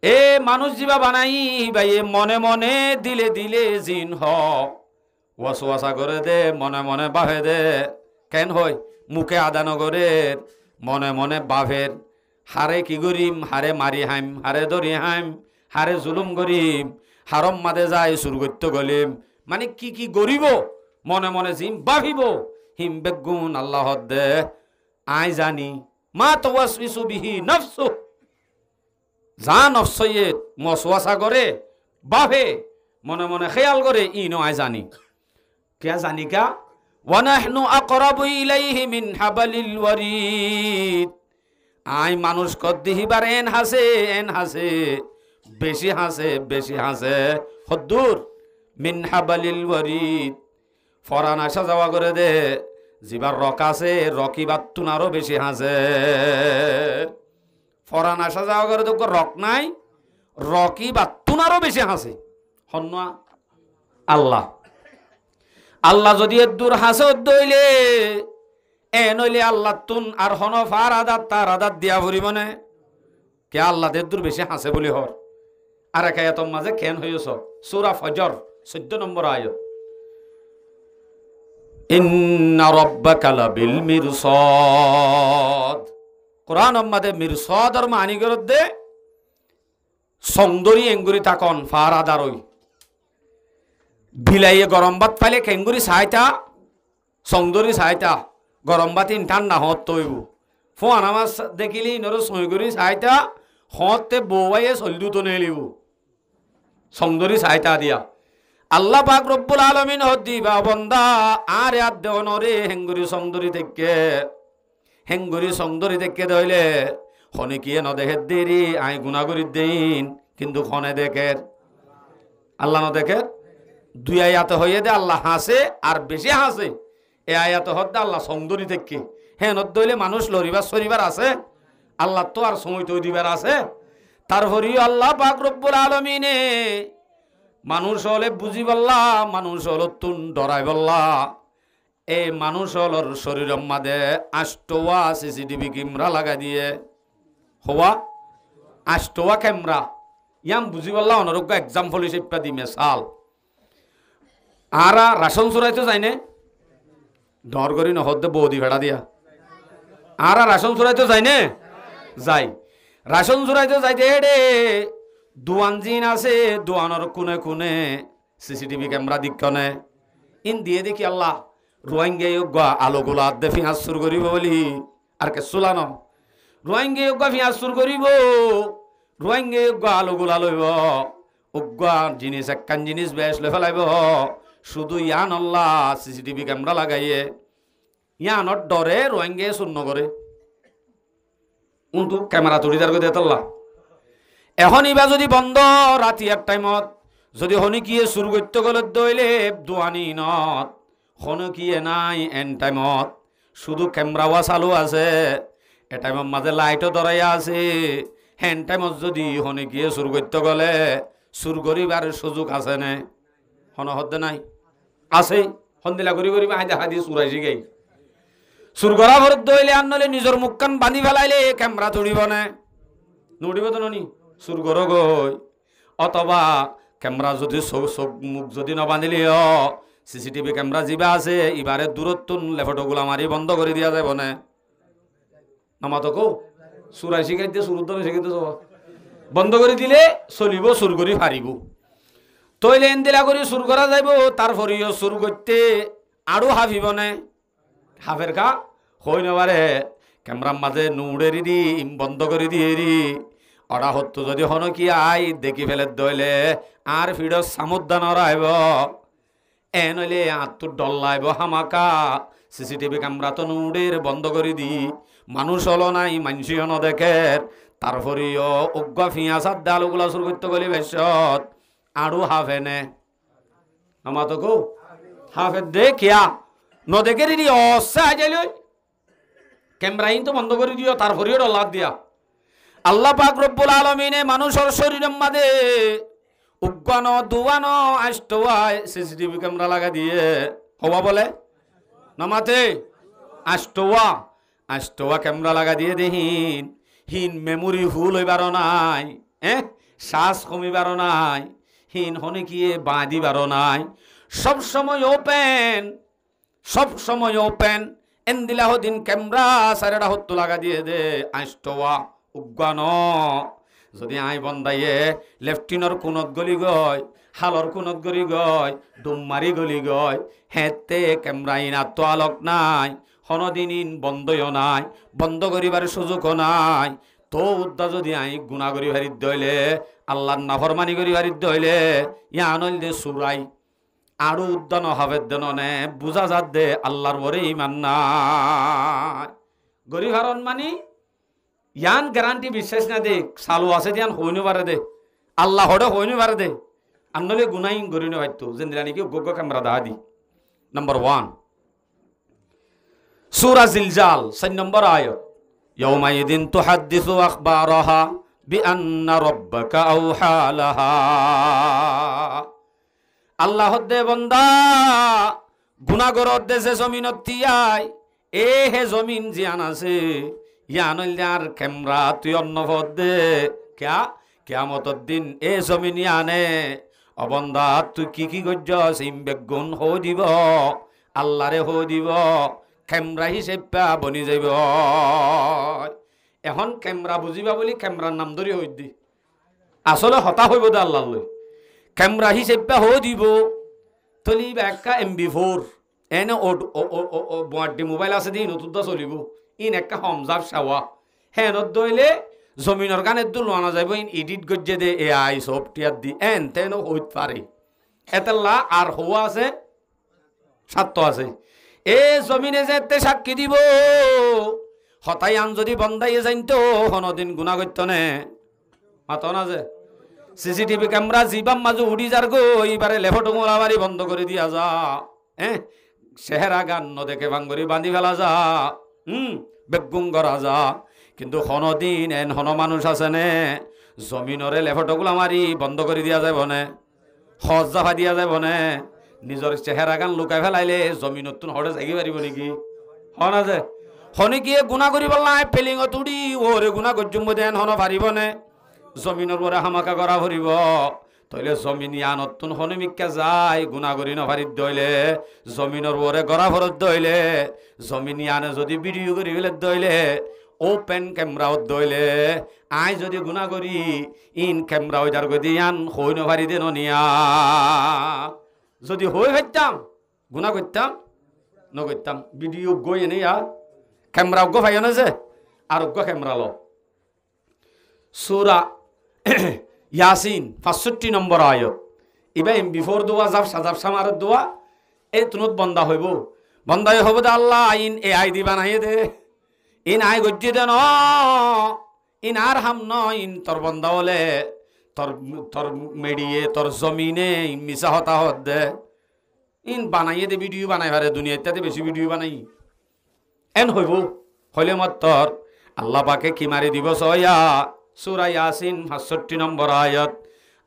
এ মানুষ জীবা বানাই ভাই মনে মনে দিলে দিলে জিন হ ওয়াসওয়াসা করে দে মনে মনে বাহে দে কেন হয় মুখে আদান করে মনে মনে বাভের হারে কি গরিম হারে মারি হাইম হারে ধরি হাইম হারে জুলুম গরিম হারম মাদে যায় সুরগত্য গলিম মানে কি গরিব মনে মনে জিম বাভিব হিম বেগুন আল্লাহ দে আই জানি মা তুওয়াসওয়িসু বিহি নাফসু যা নফসয়ে মসওয়াসা করে বাভে মনে মনে খেয়াল করে ইনো আই জানি क्या जानी क्या वनहनु अक़रबु इलैहि मिन हाबलिल वरीद आई मानुष को दिहिबार एन हासे बेशी हासे हद्दूर मिन हाबलिल वरीद फरान आशा जावा करे दे जिबार रक आछे रकी बात्तुन आरो बेशी हासे फरान आशा जावा करे तो रक नाई रकी बात्तुन आरो बेशी हासे हन्ना आल्लाह আল্লাহ যদি দূর হাসদ দইলে এ নইলে আল্লাহ তুন আর হনফার আদাত তার আদাত দিয়া ভরিবনে কে আল্লাহ দূর বেশি হাসে বলি হর আর এক আয়াতের মাঝে কেন হইছ সূরা ফজর 14 নম্বর আয়াত ইন্না রাব্বাকা লাবিল মিরসাদ কোরআন মধ্যে মিরসাদর মানি করে দে সৌন্দর্য এঙ্গুরি তাকন ফার আদারই বিলাইয়ে গরম ভাত পাইলে কেঙ্গুরি চাইতা সৌন্দর্য চাইতা গরম ভাত ঠান্ডা হত তৈব ফোন আমার দেখিলি নর সৈগুরি চাইতা হতে বৌবাইয়ে চলদু তো নেলিব সৌন্দর্য চাইতা দিয়া আল্লাহ পাক রব্বুল আলামিন হদ দিবা বন্দা আর ইয়াদ দেও নরে হেঙ্গুরি সৌন্দর্য দেখে দইলে খনে কিয়ে ন দেখে দেরি আই গুণাগুরি দিন কিন্তু খনে দেখে আল্লাহ ন দেখে দুই আয়াতে হইয়ে দে আল্লাহ হাসে আর বেশি হাসে এ আয়াতে হদ্দে আল্লাহ সৌন্দর্য থেকে হ্যাঁ নদইলে মানুষ লরিবার সরিবার আছে আল্লাহ তো আর সময় তৈ দিবার আছে তারপরে আল্লাহ পাক রব্বুল আলামিনে মানুষ হলে বুঝি বললা মানুষ হলো তুন ডরাই বললা এ মানুষ হলর শরীরের মাঝে 8টা সিসিটিভি ক্যামেরা লাগা দিয়ে হওয়া 8টা ক্যামেরা ইয়াম বুঝি বললা অনরোগ্য এক্সাম্পল হিসেবে দি মেসাল আরা রাশন চুরাইতে যায়নে ডর করি নহদে বৌদি ভেড়া দিয়া আরা রাশন চুরাইতে যায়নে যাই রাশন চুরাইতে যাইতে হেডে দোয়ান জিন আছে দোয়ানোর কোনে কোনে সিসিটিভি ক্যামেরা দিকনে ইন দিয়ে দেখি আল্লাহ রোহিঙ্গে আলো গোলা দে ফিঁয়াজ চুর করিব বলি আর কে চুলানো রোহিঙ্গে ফিঁয়াজ চুর করিব রোহিঙ্গে আলো গোলা লইব উগ্গা জিনিস একখান জিনিস বেশ লে ফেলাইব শুধু ইয়ান আল্লাহ সিসিটিভি ক্যামেরা লাগাইয়ে ইয়ানোর ডরে রোহিঙ্গে শূন্য করে কিন্তু ক্যামেরা তুলি যার গতি তল্লা এখন ইবা যদি বন্ধ রাতি এক টাইমত যদি হনিকিয়ে শুরু করতে গেলে দইলে দোয়ানি নত হনিকিয়ে নাই এন টাইমত শুধু ক্যামেরাও চালু আছে এ টাইমের মাঝে লাইটও ধরাইয়া আছে হ্যান টাইমত যদি হনিকিয়ে শুরু করতে গেলে সুর করিবার সুযোগ আছে নে হন হতে নাই আছে সন্দিলা করি করি দেখা দিয়ে চুরাইছি গাই সুর করা ভরত দইলে আনলে নিজের মুখ কান বান্ধি ফেলাইলে ক্যামেরা তুলিব নে নুড়িব তো নি সুর কর গই অথবা ক্যামেরা যদি চোখ মুখ যদি নবান্ধিলি সিসিটিভি ক্যামেরা যা আছে এবারে দূরত্ব লেফটোগুলা মারি বন্ধ করে দিয়া যাব নে নামাতো কো চুরাই শিখাই দিয়ে সুর উদ্ধার শিখাইতে যাব বন্ধ করে দিলে চলিব সুর করি ফারিব তৈলে এনদিলা করে সুর করা যাইব তারপরেও সুর করতে আরো হাফিব নে হাফের কা হই নবারে ক্যামেরার মাঝে নুড়েরি দি বন্ধ করে দিয়ে রি অরা হতো যদি হন কি আই দেখি ফেলে দইলে আর ফিড সামুদ্দান আইব এ নইলে আত্মর ডল্লাইব হামাকা সিসিটিভি ক্যামেরা তো নুড়ের বন্ধ করে দি মানুষ হলো নাই মানসিও নদেখে তারপরেও অজ্ঞা ফিয়া সাত ডালুগুলা শুরু করতে গেলে বেশত আরো হাফে নে আমাতো কো হাফে দেখিয়া নদেখে রি অসা যাইল ক্যামেরাইন তো বন্ধ করে দিও তারপরেও ডল্লা দিয়া আল্লাহ পাক রব্বুল আলামিনে মানুষের শরীরের মাঝে উজ্ঞানো দুয়ানো আষ্টওয়ায় সিসিটিভি ক্যামেরা লাগা দিয়ে হওয়া বলে নামাতে আষ্টওয়া ক্যামেরা লাগা দিয়ে দেহিন হিন মেমোরি ফুল হইবার নাই শ্বাস কমিবার নাই হিন হনে কিয়ে বাঁধিবার নাই সব সময় ওপেন এন্দিলা হদিন ক্যামেরা সারেটা হত্তু লাগা দিয়ে দে আষ্টওয়া উজ্ঞান যদি আই বন্দাইয়ে লেফটিনর কোনত গলি গয় হালর কোনত গলি গয় ডুমমারি গলি গয় হেতে ক্যামেরাইন আত্ম আলোক নাই হনদিন ইন বন্ধও নাই বন্ধ করিবার সুযোগও নাই তো উদ্দা যদি আই গুণা করি ভারিত দইলে আল্লাহর নাফরমানি করি ভারিত দইলে ইয়া আনল দে সুরাই আরো উদ্যান হবে দেননে বুঝা যাত দে আল্লাহর বরে ইমান নাই গরিব হারন মানি ইয়ান গ্যারান্টি বিশ্বাস না দে চালু আছে দিয়ান হইনো পারে দে আল্লাহ হড়ে হইনো পারে দে আনলে গুনাই গরিনো হয়তো যেন নাকি গোগ ক্যামেরা দা দি নম্বর 1 সূরা জিলজাল 6 নম্বর আয়াত ইয়াউমাইদিন তুহাদ্দিসু আখবারাহা বিআন্না রাব্বাকা আওহা লাহা আল্লাহ দে বান্দা গুনাহগর দেশে জমিনত তিয়াই এ হে জমিন জিয়ান আছে ইয়ানল ক্যামেরা তুই অন্য পদ দে কিয়ামতর দিন এ জমিন ইয়ানে অবন্ধা তুই কি গজ্জ বেগুন হো দিব আল্লাহরে হো দিব ক্যামেরা হিসেবে বনি যাইব এখন ক্যামেরা বুঝিবা বলি ক্যামেরার নাম ধরে হই দি আসলে হতা হইব দে আল্লাহ লই ক্যামেরা হিসেবে হো দিব তলি একটা MB4 এনে বড় মোবাইল আছে দি নতুন চলিব ইন একটা হমজাব সাওয়া হেন দইলে জমিনের গানে দুল আনা যাইব ইন এডিট গজ্জে দে AI সফটওয়্যার দি এন তেন হইত পারে এতলা আর হওয়া আছে সাত্য আছে এ জমিনে যেতে সাক্ষী দিব হতাই আন যদি বন্ধাইয়ে যাইতো হনদিন গুণা করত নে মাতো না যে সিসিটিভি ক্যামেরা জিবাম মাজু উড়ি যার গো এবারে লেফটো মোলাবারি বন্ধ করে দিয়া যা চেহারা গান নদেখে ভাঙ্গরি বান্ধি ফেলা যা বেগুং করা যা কিন্তু হনদিন এন হন মানুষ আছে নে জমিনরে লেফটোগুলা মারি বন্ধ করে দিয়া যাব নে হজ জাফা দিয়া যাব নে নিজের চেহারা গান লুকাই ফেলাইলে জমিনত হরে জাগি পারিব নাকি হনা যে হনে গিয়ে গুণা করি বললাই পেলিং তুড়ি ওরে গুণা গজ্জুম দেন হন পারিব নে জমিনের পরে হামাকা করা ভরিব তইলে জমিন ইয়ানতুন হনুমিকা যায় গুণা করি নভারিত দইলে জমিনের পরে গড়া ভরত দইলে জমিন ইয়ানে যদি ভিডিও করি ফেলে দইলে ওপেন ক্যামেরাও দইলে আই যদি গুণা করি ইন ক্যামেরা ওইটার গদি ইয়ান হই নভারি দেন নিয়া যদি হই হইতাম গুণা করতাম নকরতাম ভিডিও গই এনে ক্যামেরা গো ভাই না যে আর গো ক্যামেরা লো সূরা ইয়াসিন 65 নম্বর আয়াত ইবা MB4 দোয়া যাব সাজাব সামার দোয়া এই তুনত বন্দা হইব বন্দাই হব দে আল্লাহ আইন AI দি বানাই they in I গজ্জি then inner হাম নয় ইন তোর বন্ধা হলে তোর তোর মেডিয়ে তোর জমিনে মিশা হতাহত দে ইন বানাইয়ে দে ভিডিও বানাই পারে দুনিয়া ইত্যাদি বেশি ভিডিও বানাই এন হইব হইলে মাত্র আল্লাহ পাকে কি মারি দিব সয়া সূরা ইয়াসিন 65 নম্বর আয়াত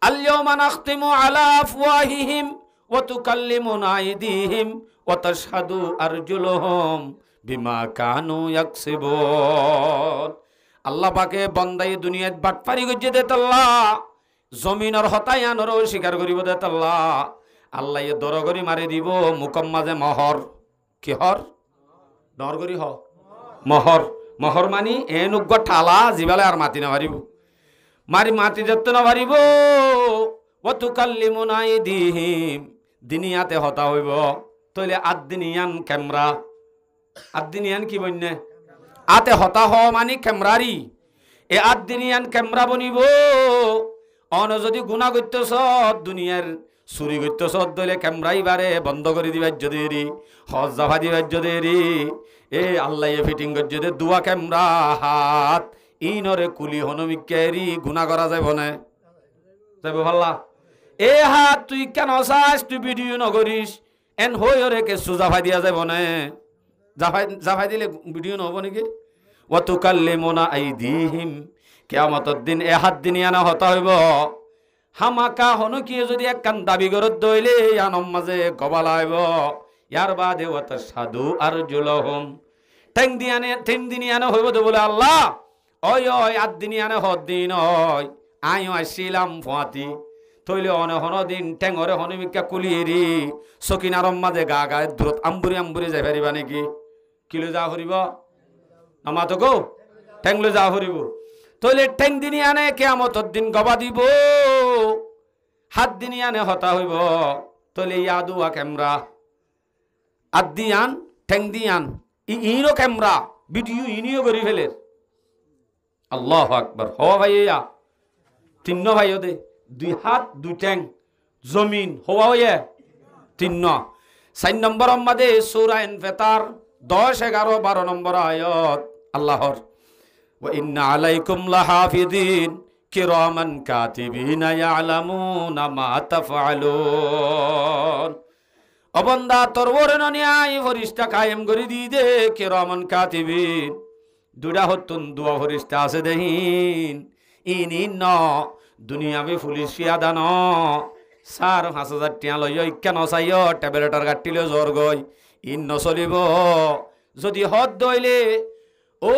আল-ইয়াওমা নাখতিমু আলা আফওয়াহিহিম ওয়া তুকাল্লিমুনা আইদিহিম ওয়া তাশহাদু আরজুলুহুম বিমা কানু ইয়াকসিবুন আল্লাহ পাকে বান্দাই দুনিয়াত বাটপারি গজ্জে দে আল্লাহ জমিনের হতায়ানর স্বীকার করিব দে আল্লাহ আল্লাহ এ দরগরি মারি দিব মুকম মাঝে মহর কি হর দরগরি হ মহর মহর মানি এনুগ্গ ঠালা জিবালে আর মাতি না পারিব মারি মাতি যেতে না পারিব ও তুকাল্লিমুনা আইদিহিম দুনিয়াতে হতা হইব তইলে আদিনিয়ান ক্যামেরা আদিনিয়ান কি বন্যে আতে হতা হ মানি ক্যামেরারি এ আদিনিয়ান ক্যামেরা বনিব অন যদি গুণা করতেছ দুনিয়ার চুরি করতেছ দইলে ক্যামেরাই বারে বন্ধ করে দিবার যদি হজ জাফা দিবার যদি এ আল্লাহ ফিটিং করে যদি দুয়া ক্যামেরা হাত ইনরে কুলি হনমিকেরি গুণা করা যাব না যাবে ভাল্লা এ হাত তুই কেন চাস তুই ভিডিও নকরিস এন হই রে কেসু জাফা দিয়া যাব না জাফাই দিলে ভিডিও নহব নাকি ওয়া তুকাল্লিমুনা আইদিহিম কিয়ামতের দিন এ হাত দিনিয়ানা হতা হইব হামাকা হনকিয়ে যদি এক কান দাবি করত দইলে আনম মাঝে গবালাইব ইয়ার বাদে ওয়া তাশহাদু আরজুলুহুম ঠেং দিনিয়ানা হইব দে বলে আল্লাহ ওই ওই আদ দিনিয়ানা হদ দিন ওই আইও আসিলাম ফুয়াতি তইলে অনে হন দিন ঠেঙরে হনমিকা কুলিয়েরি সকিনারম মাঝে গা গায়ে দ্রুত আম্বুরি আম্বুরি যাই পারিবা নাকি কিলো যা হরিব আমাতো গো ঠেংলে যা হরিব তইলে ঠেং দিনি আনে কিয়ামতের দিন গবা দিব হাত দিনি আনে হতা হইব তইলে ইয়াদুয়া ক্যামেরা আদিয়ান ঠেং দিয়ান ইনো ক্যামেরা ভিডিও ইনিও করি ফেলে আল্লাহু আকবার হ ভাইয়া তিন্ন ভাইও দে দুই হাত দুই ঠেং জমিন হওয়া হইয়া তিন্ন 4 নম্বর আমাদের সূরা ইনফিতার 10 11 12 নম্বর আয়াত আল্লাহর ওয়া ইন্না আলাইকুম লাহাফিযিন কিরামান কাতিবিনা ইয়ালামুনা মা তাফআলুন অবন্দা তোর ওরে নিয়াই ফরিস্তা কায়েম করি দি দে কিরামান কাতিবিন দুডা হতুন দুয়া ফরিস্তা আছে দেহিন ইন ন দুনিয়া মে পুলিশ ফিয়াদান সার 5000 টিয়া লইয় কেন চাইয় ট্যাবলেটর গাটিলে জ্বর গই ইন নচলিব যদি হদ দইলে ও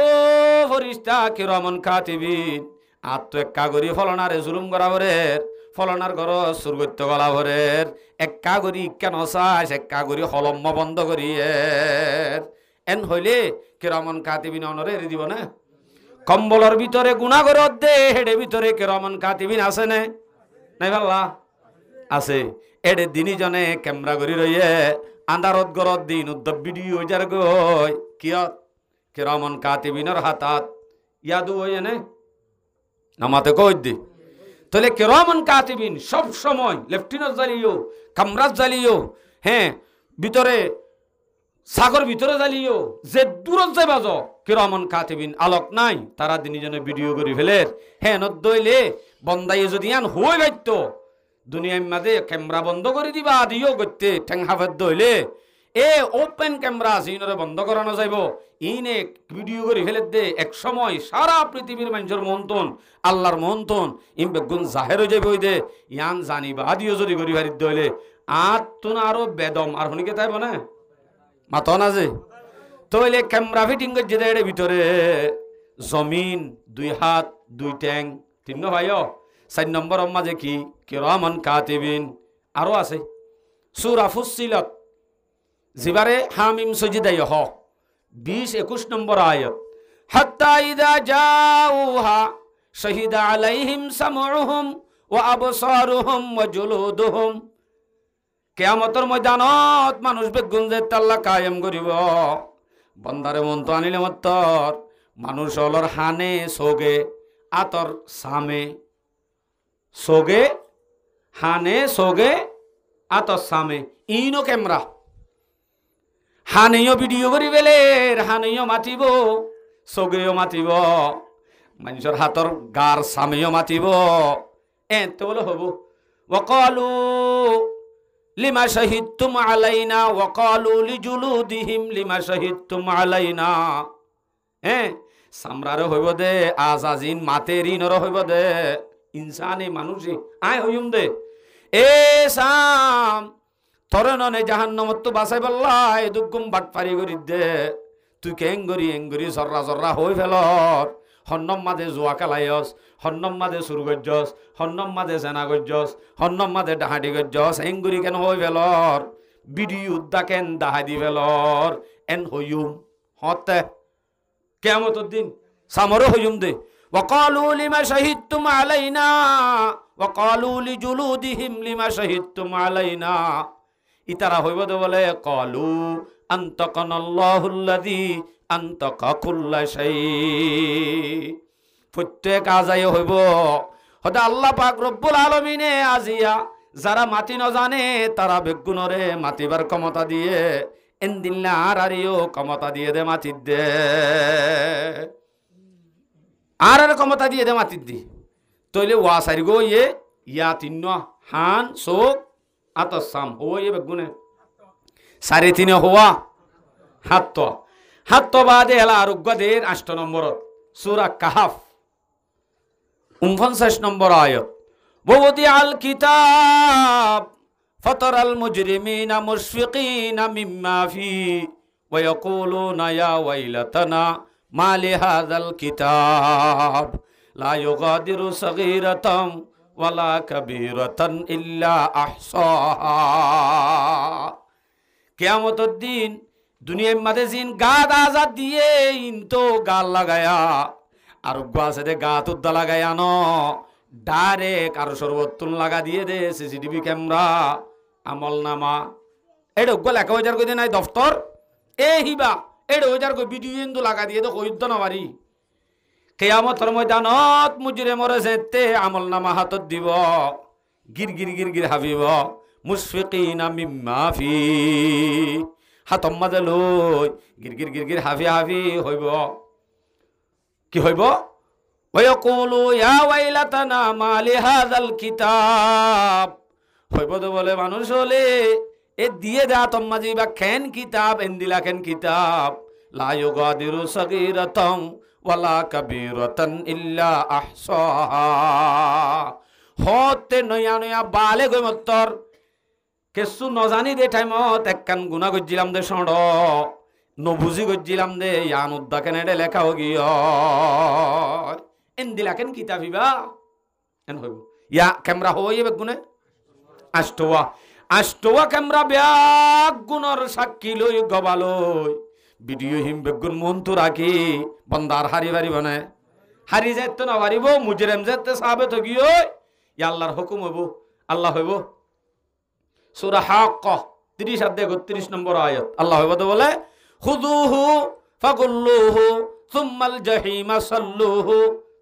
ফরিস্তা কিরামান কাতিবিন আত্ম এক্কা করি ফলনারে জুলুম করা ভরের ফলনার ঘর সুরগত্য গলা ভরের এক্কা করি কেন চাইস এক্কা করি হলম্ম বন্ধ করি এন হইলে কিরামান কাতিবিন অনরে এরি দিব না কম্বলের ভিতরে গুণা করে দে হেডে ভিতরে কিরামান কাতিবিন আছে না নাই ভাল্লা আছে এডে দিনই জনে ক্যামেরা করি রইয়ে আন্ধারত গরত দিন উদ্যোগ ভিডিও যার গই কিয়ত কিরামান কাতিবিনের হাতাত ইয়াদু হইয়ে নে নামাতে কই দি তাহলে কিরামান কাতিবিন সব সময় লেফটেন্যান্ট জ্বালিও কামরাত জ্বালিও হ্যাঁ ভিতরে সাগর ভিতরে জ্বালিও যে দূরত যাই বাজ কিরামান কাতিবিন আলোক নাই তারা দিনজনে ভিডিও করে ফেলে হ্যাঁ নদইলে বন্দাইয়ে যদি আন হই বাইত দুনিয়ার মাঝে ক্যামেরা বন্ধ করে দিবা দিও করতে ঠেং হাফের দইলে এ ওপেন ক্যামেরা সিনরে বন্ধ করানো যাইব ইনে ভিডিও করে ফেলে দে এক সময় সারা পৃথিবীর মানুষের মন্তন আল্লাহর মন্তন ইম বেগুন জাহের হয়ে যাবে ওই দে ইয়ান জানিবা আদিও যদি করি ভারি দইলে আতুন আরো বেদম আর হনিকে তাইব না মাতো না যে তইলে ক্যামেরা ফিটিং করে যেতে এর ভিতরে জমিন দুই হাত দুই ট্যাং তিন ভাইও 4 নম্বর মাঝে কি কিরামান কাতিবিন আরো আছে সূরা ফুসসিলাত জিবারে হামিম সজিদাই হ 20-21 নম্বর আয়াত হাত্তা ইযা জাউহা শাহিদা আলাইহিম সামউহুম ওয়া আবসারুহুম ওয়া জুলুদুহুম কিয়ামতের ময়দানত মানুষ বেগুন যে আল্লাহ কায়েম করিব বন্দারে মন তো আনিলে মত্তর মানুষ হলর হানে সোগে আতর সামে সোগে হানে সোগে আতর সামে ইনো ক্যামেরা হানেও ভিডিও করি বেলে হানেও মাতিব সোগেও মাতিব মানুষের হাতর গার সামিও মাতিব এতে বলে হব ওয়াকালু লিমা শাহিদতুম আলাইনা ওয়াকালু লিজুলুদিহিম লিমা শাহিদতুম আলাইনা সামরারে হইব দে আজাজিন মাতে ঋণর হইব দে ইনসানে মানুষে আয় হইম দে এ সাম তরে ননে জাহান্নামত তো বাঁচাই বললাই দুগুম বাট পারি করি দে তুই কে এঙ্গরি জর্রা জর্রা হই ফেলর হন্নম মাদে জোয়া কালাইয়স হন্নম মাদে সুর গজ্জস হন্নম মাদে জেনা গজ্জস হন্নম মাদে ডাহাডি গজ্জস এঙ্গুরি কেন হই ফেলর বিডি উদ্দা কেন দাহাদি ফেলর এন হইম হতে কিয়ামতের দিন সামরে হইম দে ওয়াকালু লিমা শাহিদতুম আলাইনা ওয়াকালু লিজুলুদিহিম লিমা শাহিদতুম আলাইনা ইতারা হইব দে বলে কালু আনতাকানাল্লাহুল্লাযী আনতাকা কুল্লা শাই প্রত্যেক আজাই হইব হতে আল্লাহ পাক রব্বুল আলামিনে আজিয়া যারা মাতি ন জানে তারা বেগুনরে মাতিবার ক্ষমতা দিয়ে এনদিল্লা আরিও ক্ষমতা দিয়ে দে মাতি দে আর ক্ষমতা দিয়ে দে মাতি দি তইলে ওয়া সারি গো ইয়া তিন্ন হান সোক আতসাম হয়ে বেগুনে সাড়ে তিনে হওয়া হাত বাদে এলা আরোগ্যদের ৮ নম্বরত সূরা কাহাফ ৪৯ নম্বর আয়াত ওয়াদি আল কিতাব ফাতারাল মুজরিমিনা মুশফিকিনা মিম্মা ফি ওয়া ইয়াকুলুনা ইয়া ওয়াইলাতানা মা লিহাযাল কিতাব লা ইউগাদিরু সাগীরাতান ওয়ালা কাবীরাতান ইল্লা আহসাহা কিয়ামতের দিন দুনিয়ার মাঝে জিন গাদ আজাদ দিয়ে ইনতো গাল লাগায়া আর গাছে দে গা তুদ্দা লাগায়া ন ডাইরেক্ট আর সর্বত্তুন লাগা দিয়ে দে সিসিটিভি ক্যামেরা আমল নামা এটা লেখা হয়ে যার কই নাই দফতর এ হিবা এটা হয়ে যার কই ভিডিও ইন্দু লাগা দিয়ে তো কইদ্দ না পারি কিয়ামতের ময়দানত মুজরে মরে যেতে আমল নামা হাতত দিব গির গির গির গির হাবিব মুশফিকিনা মিম্মা ফি হাতম মাঝে লই গির গির গির গির হাফি হাফি হইব কি হইব ওয়ায়াকুলু ইয়া ওয়াইলাতানা মা লিহাযাল কিতাব হইব তো বলে মানুষ হলে এ দিয়ে দে হাতম মাঝে বা কেন কিতাব এন্দিলা কেন কিতাব লা ইউগাদিরু সাগীরাতান ওয়ালা কাবীরাতান ইল্লা আহসাহা হতে নয়া নয়া বালে গমত্তর কেসু নজানি দে টাইমত একখান গুণা গজ্জিলাম দে সড় নবুজি গজ্জিলাম দে ইয়ান উদ্দা কেনেডে লেখা হগিয় এন দিলা কেন কিতাবিবা এন হইব ইয়া ক্যামেরা হইবে গুনে আষ্টওয়া ক্যামেরা ব্যাগ গুণর সাক্ষী লই গবালই ভিডিও হিম বেগুন মন্তু রাখি বন্দার হারি বাড়ি বনে হারি যাইতে না পারিব মুজরেম যাইতে সাবেত হগিয় ইয়া আল্লাহর হুকুম হইব আল্লাহ হইব সূরা হাক্কা 30 অধ্যায় 32 নম্বর আয়াত আল্লাহ বলে খুযুহু ফাগুল্লুহু সুম্মাল জাহিমা সাল্লুহু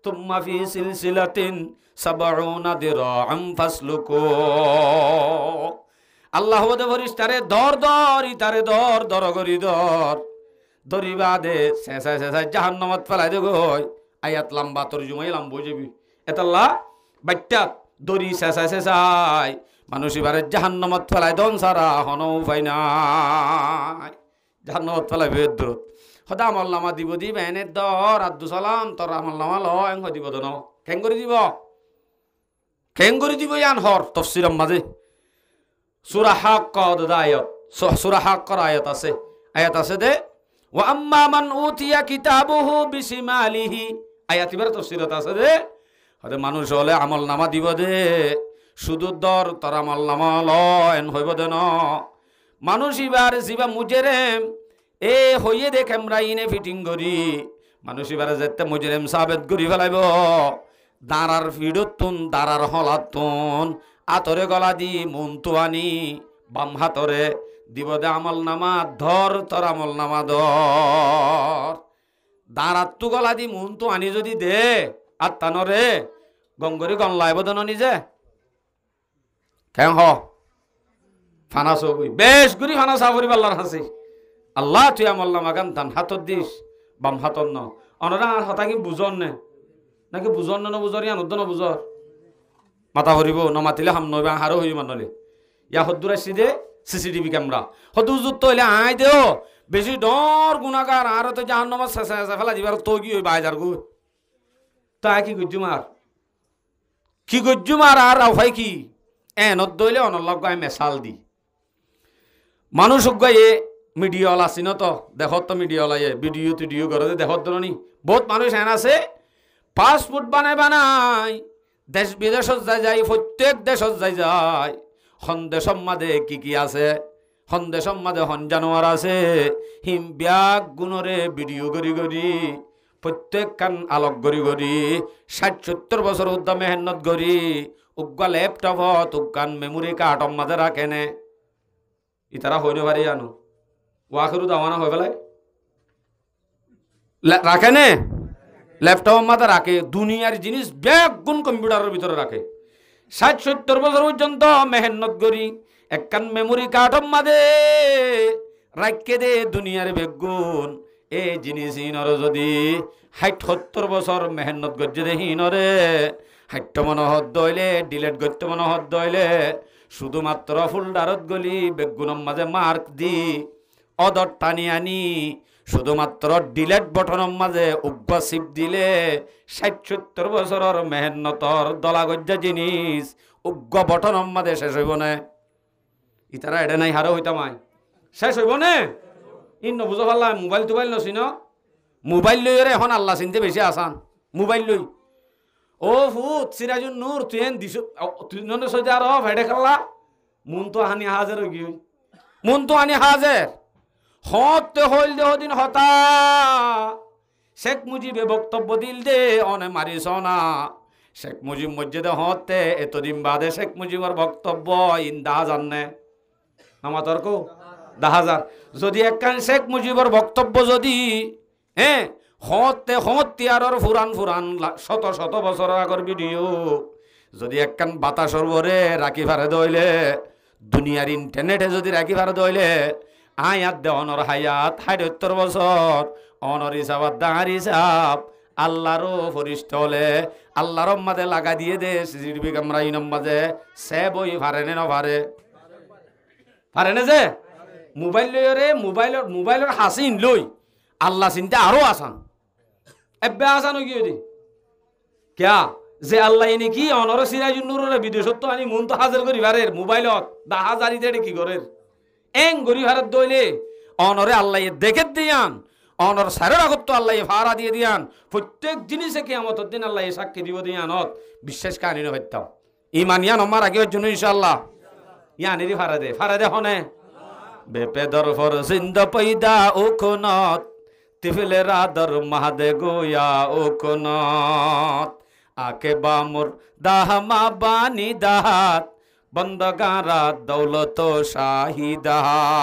সুম্মা ফি সিলসিলাতিন ৭০ দিরাআম ফাসলুকু আল্লাহ বলে ফেরেশতারে ধর ইতারে ধর করি ধরিবা দে শেষা জাহান্নামত ফেলাই দে গই আয়াত লম্বা তরজুমাই লম্বা বুঝবি এতাল্লা বাইটাত দরি শেষাই মানুষ এবারে জাহান্নামত ফেলাই দন সারা হন উপায় নাই জাহান্নামত ফেলাই বেদ্র সদা আমল নামা দিব এনে দর আদু সালাম তোর আমল নামা লং দিব দন কেং করে দিব ইয়ান হর তফসিরম মাঝে সূরা হাক্কা আয়াত সূরা হাক্কার আয়াত আছে দে ওয়া আম্মা মান উতিয়া কিতাবুহু বিশিমালিহি আয়াত ইবার তফসিরত আছে দে হদে মানুষ হলে আমল নামা দিব দে শুধু দর তোর আমল নামা লন হইব দেন মানুষ এবার জিবা মুজরেম এ হইয়ে দে ক্যামেরা ইনে ফিটিং করি মানুষ এবারে যেতে মুজরেম সাবেত করি ফেলাইব দাঁড়ার ফিডতুন দাঁড়ার হলাতুন আতরে গলা দি মন্তু আনি বাম হাতরে দিব দে আমল নামা ধর তোর আমল নামা ধর দাঁড়ার তু গলা দি মন্তু আনি যদি দে আর তানরে গঙ্গরি গন লাইব দেন নিজে কেন হ ফানাস হবি বেশ গুরি ফানাস আবরি আল্লাহর হাসি আল্লাহ তুই আমল নামা গান ধান হাতত দিস বাম হাতত ন অনরা আর হতা কি বুঝন নে নাকি বুঝর না বুঝর ইয়ান উদ্দ বুঝর মাথা ভরিব নমাতিলে হাম নইবা হারো হই মানলে ইয়া হদ্দুর আসছি দে সিসিটিভি ক্যামেরা হদ্দুর যুক্ত হইলে আয় দেও বেশি ডর গুণাগার আর তো জাহান নামাজ শেষে ফেলা দিবার তো কি হই বাইজার গু তা কি গজ্জু মার কি গজ্জু মার আর ভাই কি এনত দইলে অনলগ গায় মেশাল দি মানুষ গায়ে মিডিয়াওয়ালা আছিন তো দেখত তো মিডিয়াওয়ালা ভিডিও টিডিও করে দেখত নি বহুত মানুষ এন আছে পাসপোর্ট বানাই দেশ বিদেশত যায় প্রত্যেক দেশত যায় সন্দেশম মাদে কি আছে সন্দেশম মাদে হন জানোয়ার আছে হিম ব্যাগ গুণরে ভিডিও করি প্রত্যেক কান আলোক গড়ি ৬০-৭০ বছর উদ্যম মেহনত করি উগ্গা ল্যাপটপত উগ্গান মেমোরি কার্ডম মাঝে রাখেনে ইতারা হইতে পারি জানো ওয়াকেরও দাওয়ানা হয়ে পেলায় রাখে নে ল্যাপটপ মাথা রাখে দুনিয়ার জিনিস ব্যাগ গুণ কম্পিউটারের ভিতরে রাখে ৬০-৭০ বছর পর্যন্ত মেহনত করি একখান মেমোরি কার্ডম মাঝে রাখে দে দুনিয়ার বেগুন এই জিনিস হিনর যদি ৬০-৭০ বছর মেহনত করছে দে হিনরে ৬০ মনোহত দইলে ডিলেট করতে মনোহত দইলে শুধুমাত্র ফুলডারত গলি বেগুনের মাঝে মার্ক দি অদর টানি আনি শুধুমাত্র ডিলেট বটনের মাঝে উগ্র চিপ দিলে ৬০-৭০ বছরের মেহনতর দলা গজ্জা জিনিস উগ্র বটনের মাঝে শেষ হইব না ইতারা এটা নাই হারো হইতামাই শেষ হইব না ই নবুঝো পারলাম মোবাইল টোবাইল নছি ন মোবাইল লই এখন আল্লাহ চিনতে বেশি আসান মোবাইল লই ও ফুত সিরাজুন নূর তুই দিছ তুই ননে সজা আর ভেড়ে খেলা মন তো হানি হাজার কি মন তো হানি হাজার হতে হইল দেহ দিন হতা শেখ মুজিবে বক্তব্য দিল দে অনে মারিস না শেখ মুজিব মসজিদে হতে এতদিন বাদে শেখ মুজিবর বক্তব্য ইন্দা জানে আমার তর্ক ১০,০০০ যদি একখান শেখ মুজিবর বক্তব্য যদি হতিয়ারর ফুরান শত বছর আগর ভিডিও যদি একখান বাতাসর ভরে রাখি ফারে দইলে দুনিয়ার ইন্টারনেটে যদি রাখি ফারে দইলে আয়াত দে অনর হায়াত ৭০ বছর অনর হিসাব দাঁড় হিসাব আল্লাহরও ফরিষ্ঠ হলে আল্লাহর মাঝে লাগা দিয়ে দে সিসিটিভি ক্যামেরা ইনম মাঝে সে বই ফারে নে নভারে পারে না যে মোবাইল লইরে মোবাইলের হাসিন লই আল্লাহ চিন্তা আরো আসান এবে আসান কি দি ক্যা যে আল্লাহ এনে কি অনর সিরাজুন নূরের বিদেশত আনি মন তো হাজার করি ভারের মোবাইলত ১০,০০০ কি করের এং গরি ভারত দইলে অনরে আল্লাহ দেখে দিয়ান অনর সারের আগত তো আল্লাহ ভাড়া দিয়ে দিয়ান প্রত্যেক জিনিসে কিয়ামতের দিন আল্লাহ সাক্ষী দিব দিয়ানত বিশ্বাস কাহিনী হইতাম ইমান ইয়ান আমার আগে জন্য ইনশাআল্লাহ ইয়ানেরই ফারা দে হনে বেপেদর ফর জিন্দ পয়দা ও কোনত তিফিলে রাদর মাহাদে গোয়া ও কোনত আকে বামুর দাহমা বানি দাহাত বন্দগারা দৌলত শাহিদাত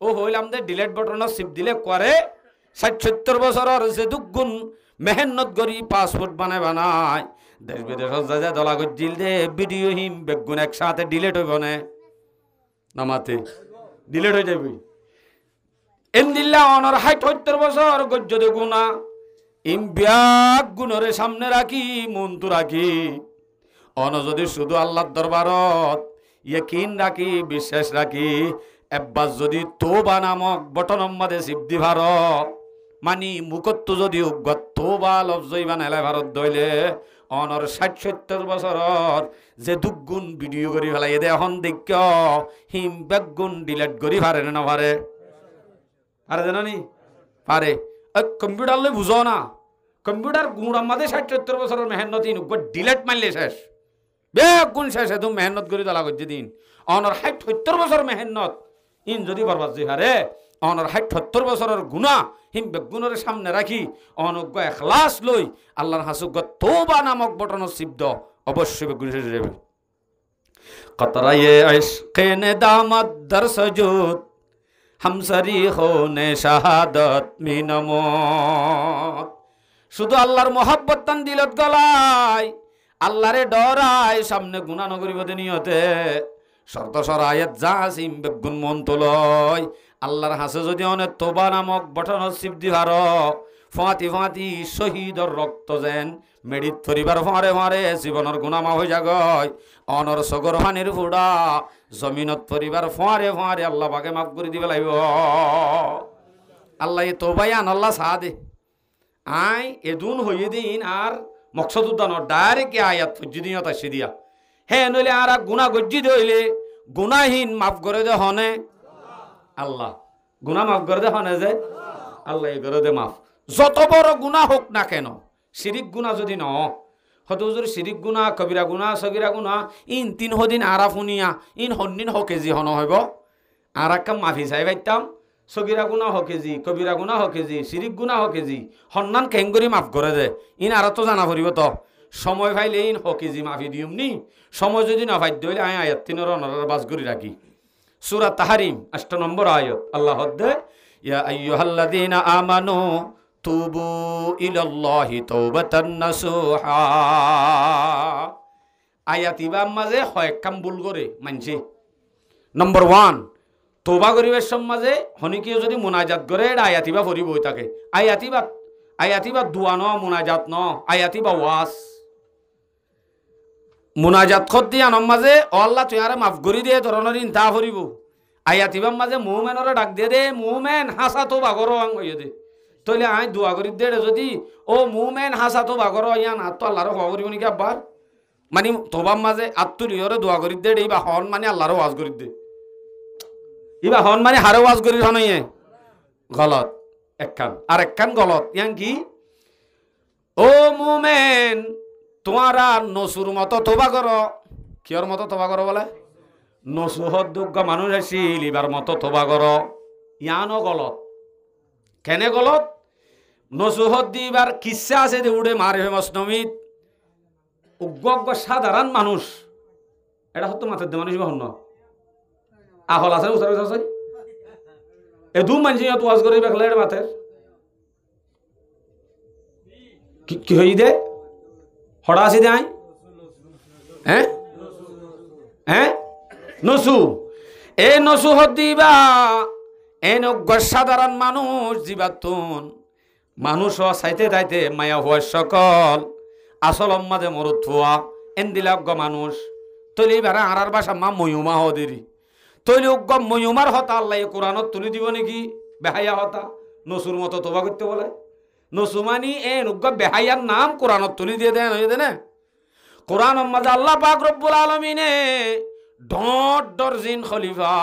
ও হইলাম দে ডিলেট বটন চিপ দিলে করে ৬০-৭০ বছরের যে দুগুণ মেহনত করি পাসপোর্ট বানায় দেশ বিদেশত যায় দলা গজ্জিল দে ভিডিও হিম বেগুন একসাথে ডিলেট হইব না নামাতে ডিলেট হয়ে যাবি এন্দিল্লা অনর ৬০-৭০ বছর গজ্জ দে গুণা ইম ব্যাগ গুণরে সামনে রাখি মন্তু রাখি অন যদি শুধু আল্লাহর দরবারত ইয়কিন রাখি বিশ্বাস রাখি একবার যদি তোবা নামক বটনম মাদে সিদ্ধি ভার মানি মুখত্ব যদি উগ্গত তোবা লফজইবান এলাই ভারত দইলে অনর ৬০-৭০ বছরর যে দুগুণ ভিডিও করি ফেলাই দে এখন দেখ হিম বেগুণ ডিলেট করি পারে না পারে পারে জানি পারে কম্পিউটার লই বুঝো না কম্পিউটার গুণ আমাদের ৬০-৭০ বছরের মেহনত ইন ডিলেট মারলে শেষ বেগুণ শেষ তুমি মেহনত করি দলা করছে দিন অনর ৬০-৭০ বছর মেহনত ইন যদি বরবাদ যে হারে অনর ৬০-৭০ বছরের গুণা হিম বেগুণের সামনে রাখি অনজ্ঞ এখলাস লই আল্লাহর হাসুজ্ঞ তোবা নামক বটন শব্দ অবশ্যই বেগুন শেষ যাবে কতরায়ে ইশকে নে দামত দর সজুদ হামসরি হোনে শাহাদত মিনমত শুধু আল্লাহর মোহাব্বত তান দিলত গলায় আল্লাহরে ডরায় সামনে গুনাহ নগরী বদে নিয়তে শর্ত সরায়াত জাসিম বেগুন মন তোলয় আল্লাহর হাসে যদি অনেক তোবা নামক বটন শিব দিভার ফাঁতি ফাঁতি শহীদর রক্ত যেন মেডিত পরিবার ফাঁড়ে ফাঁড়ে জীবনের গুণামা হয়ে যাগয় অনর সগর হানির ফুড়া জমিনত পরিবার ফাঁড়ে ফাঁড়ে আল্লাহ পাকে মাফ করে দিবে লাগব আল্লাহ এ তোবাই আন আল্লাহ সাহ দে আই এদুন হইয়ে দিন আর মকসদ উদ্দান ডাইরেক্ট আয়াত ফজ্জি দিন তাসি দিয়া হে নইলে আর গুণা গজ্জি দইলে গুণাহীন মাফ করে দে হনে আল্লাহ গুণা মাফ করে দে হনে যে আল্লাহ এ করে দে মাফ যত বড় গুণা হোক না কেন শিরিক গুণা যদি ন হয়তো যদি শিরিক গুণা কবিরা গুণা সগিরা গুণা ইন 3 দিন আরা ফুনিয়া ইন হন্দিন হ কেজি হন হইব আর একটা মাফি চাই পাইতাম সগিরা গুণা হ কেজি কবিরা গুণা হ কেজি শিরিক গুণা হ কেজি সন্ধান কেঙ্গরি মাফ করে দে ইন আর তো জানা পড়িব তো সময় পাইলে ইন হ কেজি মাফি দিম নি সময় যদি না পাই দিলে আয় আয়াত 3 অনার বাস করি রাখি সূরা তাহরিম 8 নম্বর আয়াত আল্লাহ হদ্দে ইয়া আইয়ুহাল্লাযীনা আমানু তুবু ইলাল্লাহি তাওবাতান নাসুহা আয়াত ইবাম মাঝে হয় কাম ভুল করে মানছে নম্বর 1 তওবা করিবার সমাজে হনিকে যদি মুনাজাত করে এটা আয়াতিবা পড়িব থাকে আয়াতিবা দুয়া ন মুনাজাত ন আয়াতিবা ওয়াজ মুনাজাত খত দিয়া নমাজে ও আল্লাহ তুই আরে মাফ করি দে ধরনের ইনতা পড়িব আয়াতিবার মাঝে মুমিনরে ডাক দে দে মুমিন হাসা তওবা করো আং হইয়ে দে তইলে আই দোয়া করি দে যদি ও মুমিন হাসা তওবা করো ইয়ান আত তো আল্লাহর হওয়া করিব নাকি আবার মানে তওবার মাঝে আত্তুলিয়রে দোয়া করি দে এইবা হন মানে আল্লাহর ওয়াজ করি দে ইবা হন মানে হারে ওয়াজ করি হনইয়ে গলত একখান আর একখান গলত ইয়ান কি ও মুমিন তোমারা নসুর মতো তওবা করো কিয়র মতো তওবা করো বলে নসুহত যোগ্য মানুষ আছিল এবার মতো তওবা করো ইয়ানো গলত কেনে গলত নসুহত দিবার কিচ্ছা আছে যে উড়ে মারে মসনমিত উগ্র সাধারণ মানুষ এটা হতো মাথার দে মানুষ হন আহল আছে উচার আছে এ দু মানুষ ইয়াত ওয়াজ করে বেখলে এর মাথার কি হই দে হড়া আছে দে আই হ্যাঁ হ্যাঁ নসু এ নসুহত দিবা এন সাধারণ মানুষ জীবাতুন মানুষ চাইতে চাইতে মায়া হওয়ার সকল আসল মাঝে মরুত থুয়া এন দিলে অজ্ঞ মানুষ তৈলি বেড়া আড়ার বাসা মা ময়ুমা হদেরি তৈলি অজ্ঞ ময়ুমার হতা আল্লাহ কোরআনত তুলি দিব নাকি বেহাইয়া হতা নসুর মতো তোবা করতে বলে নসু মানি এন অজ্ঞ বেহাইয়ার নাম কোরআনত তুলি দিয়ে দেন হয়ে দেনে কোরআন মাঝে আল্লাহ পাক রব্বুল আলমিনে ডট ডরজিন খলিফা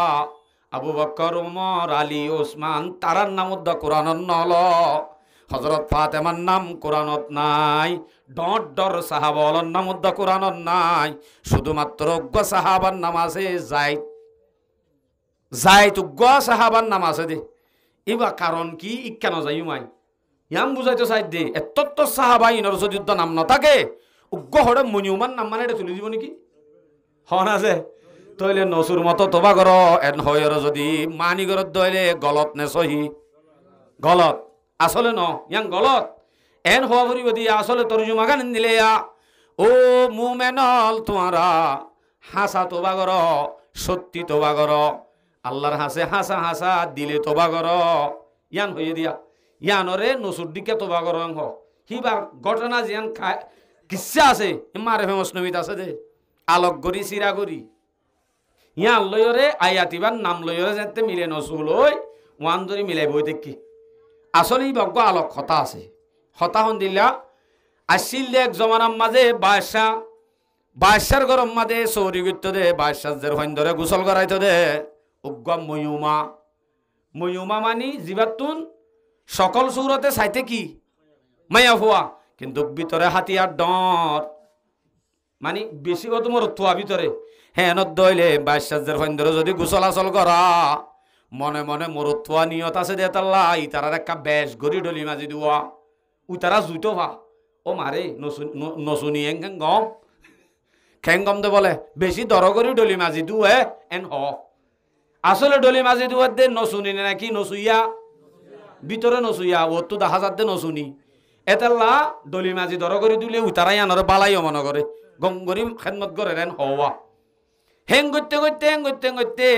আবু বকর উমর আলী ওসমান তারার নাম উদ্দা কোরআনত নল হজরত ফাতেমার নাম কোরআনত নাই ডট ডর সাহাবলর নাম উদ্দা কোরআনত নাই শুধুমাত্র অজ্ঞ সাহাবার নাম আছে যাইত অজ্ঞ সাহাবার নাম আছে দে এবার কারণ কি ইক্কা নজাই মাই ইয়াম বুঝাইতো চাই দে এত সাহাবা ইনর যদি নাম নথাকে অজ্ঞ হরে মনিউমান নাম মানে এটা তুলি দিব নাকি হন আছে তইলে নসুর মতো তোবা কর এন হয়র যদি মানি করত দইলে গলত নে সহি গলত আসলে ন ইয়াং গলত এন হওয়া ভরিব দিয়া আসলে তরজুমা গান দিলে ও মুমেনল তোমারা হাসা তোবা কর সত্যি তোবা কর আল্লাহর হাসে হাসা হাসা দিলে তোবা কর ইয়ান হইয়ে দিয়া ইয়ানরে নসুর দিকে তোবা কর হিবা ঘটনা জিয়ান কিচ্ছা আছে মারে ফেমস নবীত আছে দে আলোক গরি চিরা গরি ইয়ান লয়রে আয়াতিবার নাম লয়রে যাতে মিলে নসুল ওই ওয়ান ধরে মিলাই বই দেখি আসলে এই বজ্ঞ আলোক হতা আছে হতা হন দিলা আসিল এক জমানার মাঝে বাদশার গরম মাঝে চৌরি করত দে বাদশার হইন ধরে গোসল করাইতো দে উগ্গ ময়ুমা মানি জীবাতুন সকল সুরতে চাইতে কি মায়া হওয়া কিন্তু ভিতরে হাতিয়ার ডর মানে বেশি কত মোর থোয়া ভিতরে হ্যাঁ দইলে বাদশার হইন ধরে যদি গোসল আসল করা মনে মনে মোর থোয়া নিয়ত আছে দে তাল্লা ইতারার একটা বেশ গড়ি ডলি মাঝি দুয়া উতারা জুইতো ভা ও মারে নসুনি গম খেং গম দে বলে বেশি দর করি ডলি মাঝি দু এন হ আসলে ডলি মাঝি দুয়া দে নসুনি নাকি নসুইয়া ভিতরে নসুইয়া ও তো দেখা যাত দে নসুনি এতাল্লা ডলি মাঝি দর করি দিলে উতারাই আনরে বালাইও মনে করে গঙ্গরি খেদমত করে রেন হওয়া হেং করতে করতে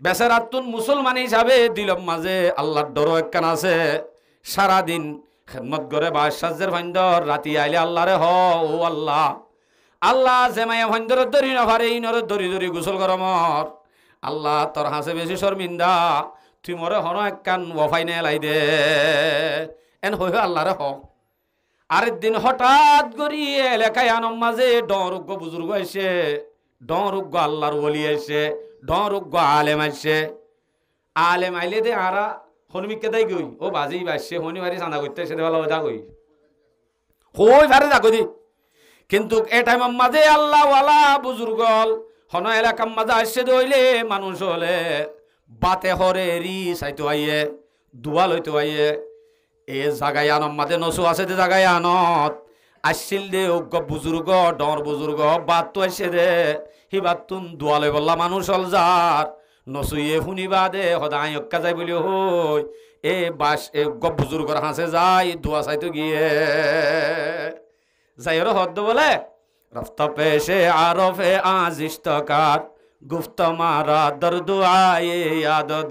বেচারাতুন মুসলমান হিসাবে দিলম মাঝে আল্লাহর ডর একখান আছে সারাদিন খেদমত করে বাদশাহের ভাইন্দর রাতি আইলে আল্লাহরে হ ও আল্লাহ আল্লাহ যে মায়া ভাইন্দর দরি নভারে ইনর দরি দরি গোসল গরমর আল্লাহ তোর হাসে বেশি শর্মিন্দা তুই মরে হন এক কান ওফাই নে লাই দে এন হই আল্লাহরে হ। আরেক দিন হঠাৎ করি এলাকায় আনম মাঝে ডরুগ্য বুজুর্গ আইসে, ডরুগ্য আল্লাহর ওলি আইসে, ডরুগ্য আলেম আইসে। আলেম আইলে দে আরা হনুমিককে দেয় গই ও বাজি বাসছে হনি বাড়ি চাঁদা করতে এসে ভালো যা গই হই ভারে যা গই। কিন্তু এ টাইম মাঝে আল্লাহ ওয়ালা বুজুর্গ হন এলাকার মাঝে আসছে দইলে মানুষ হলে বাতে হরে রি চাইতো আইয়ে দুয়া লইতো আইয়ে এ জাগায় আনম মাঝে নসু আছে দে জাগায় আনত আসছিল দে অজ্ঞ বুজুর্গ ডর বুজুর্গ বাত তো আসছে দে হি বাত তুন দুয়া লই বললা মানুষ হল যার নসুইয়ে শুনিবা দে সদায় অক্কা যাই বলি হই এ বাস এ গপ বুজুর্গর হাসে যাই দুয়া চাইতো গিয়ে যাই হদ্দ বলে রফত পেশে আরফে আজিস্তকার গুফত মারা দর্দু আয়ে ইয়াদদার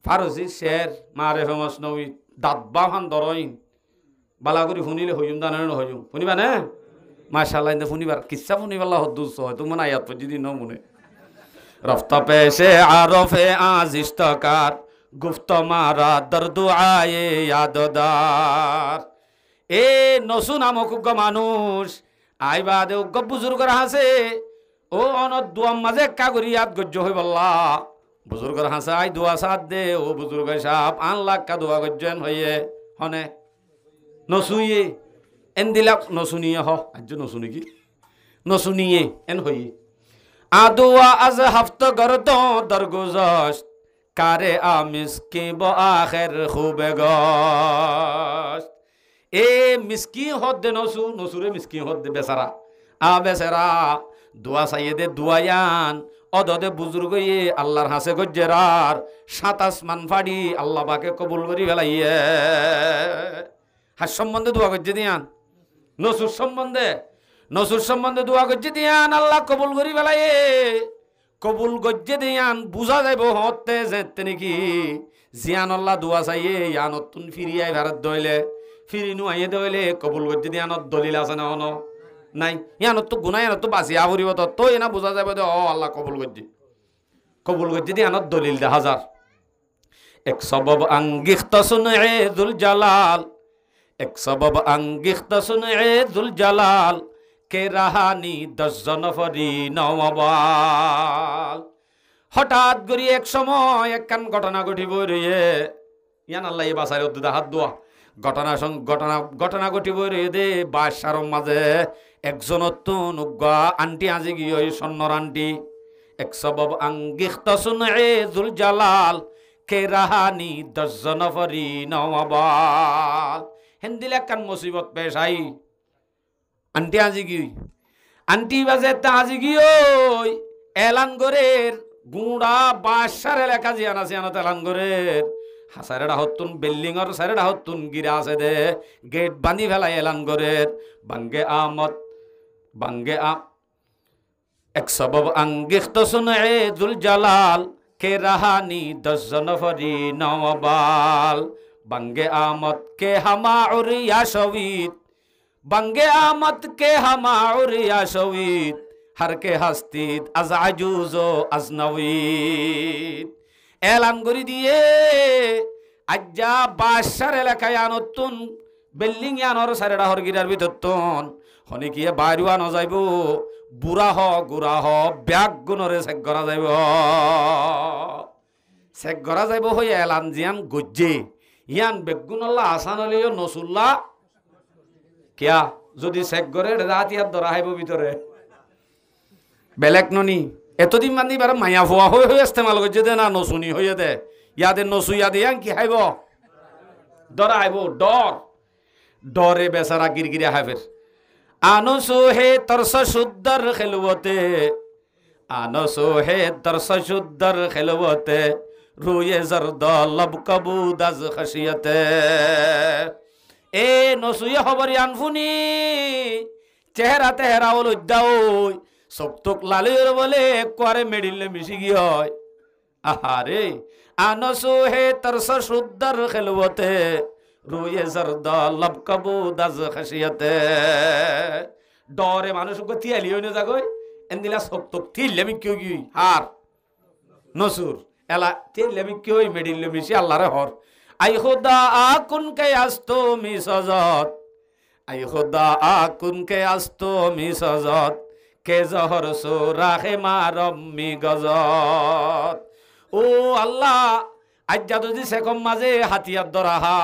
ফারসি শের মারে ফেমাস নবী দাঁতবা ফান দরইন বালা করে শুনিলে হইম দানের হইম শুনিবা না মাশাআল্লাহ ইন্দে শুনিবার কিচ্ছা শুনিবাল্লা হদ্দুস হয় তুমি না আয়াত যদি ন মনে রফত পেশে আরফে আজিস্তকার গুফত মারা দর্দু আয়ে ইয়াদদার এ নসু নামক উগ্র মানুষ আইবা দে উগ্র বুজুর্গর হাসে ও অনত দুয়াম মাঝে কাগরি ইয়াদ গজ্য হই বললা বুজুর্গর হাসে আই দুয়া সাত দে ও বুজুর্গ সাপ আন লাখ কা দুয়া গজ্জেন হইয়ে হনে নসুইয়ে এন দিলাক নসুনিয়ে হ আজ নসুনি কি নসুনিয়ে এন হইয়ে আদুয়া আজ হাফত গরত দরগুজস কারে আমিসকি ব আখের খুবে গস এ মিসকি হদ দে নসু নসুরে মিসকি হদ দে বেচারা আ বেচারা দোয়া চাইয়ে দে দোয়ায়ান অদদে বুজুর্গ ইয়ে আল্লাহর হাসে গজ্জেরার 27 মান ফাড়ি আল্লাহ বাকে কবুল করি ফেলাইয়ে হাস সম্বন্ধে দোয়া গজ্জে দিয়ান নসুর সম্বন্ধে দোয়া গজ্জে দিয়ান আল্লাহ কবুল করি ফেলাইয়ে কবুল গজ্জে দিয়ান বুঝা যাইব হতে যেতে নাকি জিয়ান আল্লাহ দোয়া চাইয়ে ইয়ানতুন ফিরিয়াই ভারত দইলে ফিরিনু আইয়ে দইলে কবুল গজ্জে দিয়ানত দলিল আছে না অন নাই ইয়ানত তো গুনাহ ইয়ানত তো বাঁচিয়া ভরিব তো এনা বুঝা যাবে দে ও আল্লাহ কবুল গজ্জে দিয়ানত দলিল দে হাজার এক সবব আঙ্গিখত সুনএ যুল জালাল এক সবব আঙ্গিখত সুনএ যুল জালাল কে রাহানি 10 জনফরি নওয়াবাল হঠাৎ করি এক সময় একখান ঘটনা ঘটিব রে ইয়ান আল্লাহ এই বাসায় উদ্দা হাত দোয়া ঘটনা ঘটিব রে দে বাসার মাঝে একজন নুগা আন্টি আজি গিয়ে স্বর্ণর আন্টি এক সবব আঙ্গিখত সুনএ যুল জালাল কে রাহানি 10 জনফরি নওয়াবাল হেন্দিল একখান মুসিবত পেশ আই আন্টি আজি গিয়ে আন্টি বাজে তা আজি গিয়ে এলান গরের গুড়া বাসার এলাকা জিয়ানা জিয়ানত এলান গরের হাসারেডা হতুন বিল্ডিংর সারেডা হতুন গিরা আছে দে গেট বান্ধি ফেলাই এলান গরের বাঙ্গে এক সবব আঙ্গিখত সুনএ যুল জালাল কে রাহানি 10 জনফরি নওয়াবাল বাঙ্গে আমত কে হামাউর ইয়া শহীদ বাঙ্গে আমত কে হামাউর ইয়া শহীদ হর কে হস্তিদ আজ আজুজ ও আজনবীদ এলান করি দিয়ে আজ্জা বাসার এলাকায় আনতুন বিল্ডিং আনর সারেডা হরগিরার ভিতর তন হনে কি বাইরুয়া ন যাইব বুড়া হ গুড়া হ ব্যাগ গুণরে চেক করা যাইব হই এলান জিয়ান গজ্জে ইয়ান বেগুনল্লা আসান হলিও নসুল্লা কিয়া যদি চেক করে রাত ইয়াত ধরা হাইব ভিতরে বেলেগ ননি এতদিন মানি বার মায়া ভুয়া হয়ে ইস্তেমাল করছে দে না নসুনি হয়ে দে ইয়াদে নসু ইয়াদে ইয়ান কি হাইব ধরা হাইব ডরে বেচারা গিরগিরা হাইবের আনসু হে তরস শুদ্ধর খেলবতে আনসু হে তরস শুদ্ধর খেলবতে রুয়ে জর্দ লব কবুদ আজ খসিয়তে এ নসুয়ে খবরি আনফুনি চেহারা তেহারা ওল উদ্দাও সবতক লালির বলে কোয়ারে মেডিলে মিশি গিয়ে হয় আহারে আনসু হে তরস শুদ্ধর খেলবতে রুয়ে জর্দা লব কবুদাজ খাসিয়াতে ডরে মানুষ তিয়ালি হইনে যাগই এন্দিলা সক্তক থিললেমি কিউ কি হার নসুর এলা থিললেমি কিউ মেডিলে মিশি আল্লাহরে হর আই খুদা আকুন কে আস্তো মি সজত আই খুদা আকুন কে আস্তো মি সজত কে জহর সো রাখে মারম্মি গজত ও আল্লাহ আজ্জা যদি সেকম মাঝে হাতিয়ার দরাহা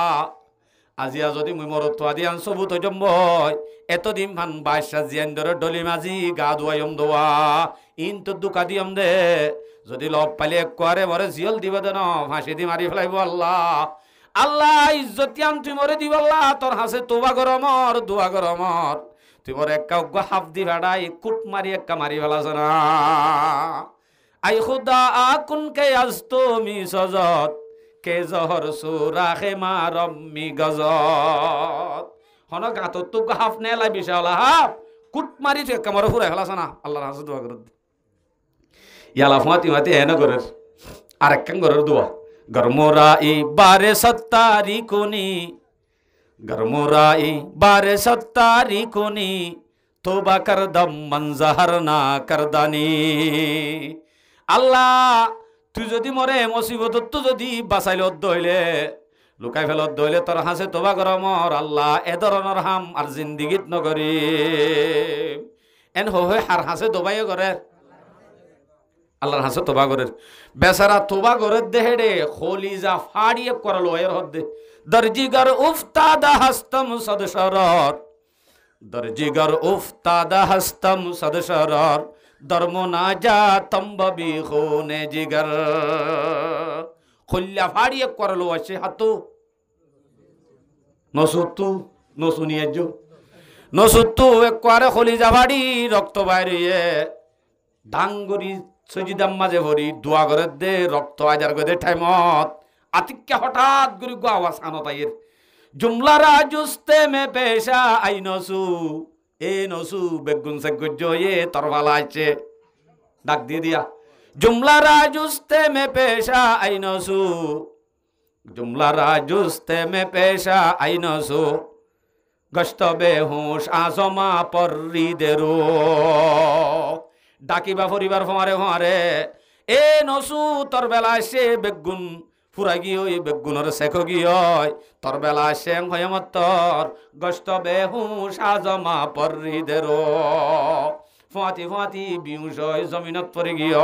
আজিয়া যদি মুই মরত আদি আন সবুত জম্বয় এতদিন মান বাইশা জিয়ান ধরে ডলি মাঝি গা ধুয়াইম দোয়া ইন তো দুকা দিয়ম দে যদি লব পাইলে কোয়ারে মরে জিয়ল দিব দে ন ফাঁসি দি মারি ফেলাইব আল্লাহ আল্লাহ ইজ্জতিয়ান তুই মরে দিব আল্লাহ তোর হাসে তোবা গরমর দোয়া গরমর তুই মরে একা হাফ দি ভাড়াই কুট মারি একা মারি ফেলাছ না আই খুদা আকুন কে আস্তো মি সজত কে জহর সুরাখে মারম্মি গজত হন গাতত তো হাফ নেলাই বিশালা হাফ কুট মারি তুই একা মরে ফুরাই ফেলাছ না আল্লাহর হাসে দোয়া করত ইয়ালা ফাতি মাতি হেন করের আর একখান করের দোয়া গরমোরাই বারে সত্তারি কোনি গরমোরাই বারে সত্তারি কোনি তোবা করদম মনজাহার না করদানি আল্লাহ তুই যদি মরে মুসিবত তো যদি বাঁচাইল দইলে লুকাই ফেলত দইলে তোর হাসে তোবা গরমর আল্লাহ এ ধরনের হাম আর জিন্দিগিত নগরি এন হয় হার হাসে দোবাই করে আল্লাহর হাসে তোবা করে বেচারা তোবা করে দেহে রে খলিজা ফাড়িয়ে করালো এর হদ্দে দরজিগর উফতাদা হস্তম সদসরর দরজিগর উফতাদা হস্তম সদসরর ধর্ম না যা তম্ববি খুনে জিগর খল্লা ফাড়িয়ে করালো আছে হাতু নসুতু নসুনিয়াজু নসুতু একবারে খলিজা ফাড়ি রক্ত বাইরিয়ে ডাঙ্গুরি সজিদাম মাঝে ভরি দোয়া করে দে রক্ত আজার করে দে ঠাইমত আতিক্যা হঠাৎ করে আওয়াজ আনো তাইয়ের জুমলারা জুস্তে মে পেশা আই নসু এ নসু বেগুন সেগুজ্জ এ তরবালা আছে ডাক দিয়ে দিয়া জুমলারা জুস্তে মে পেশা আই নসু জুমলারা জুস্তে মে পেশা আই নসু গস্ত বেহুশ আজমা পর্রি দেরো ডাকিবা পরিবার ফমারে এ নসু তোর বেলা সে বেগুন ফুরা গিয়ে বেগুনের শেখ গিয়ে তোর বেলা সে হয়মতর গস্ত বেহুশ আজমা পর্রি দেরো ফাঁতি ফাঁতি বিউষ জমিনত পরে গিয়ে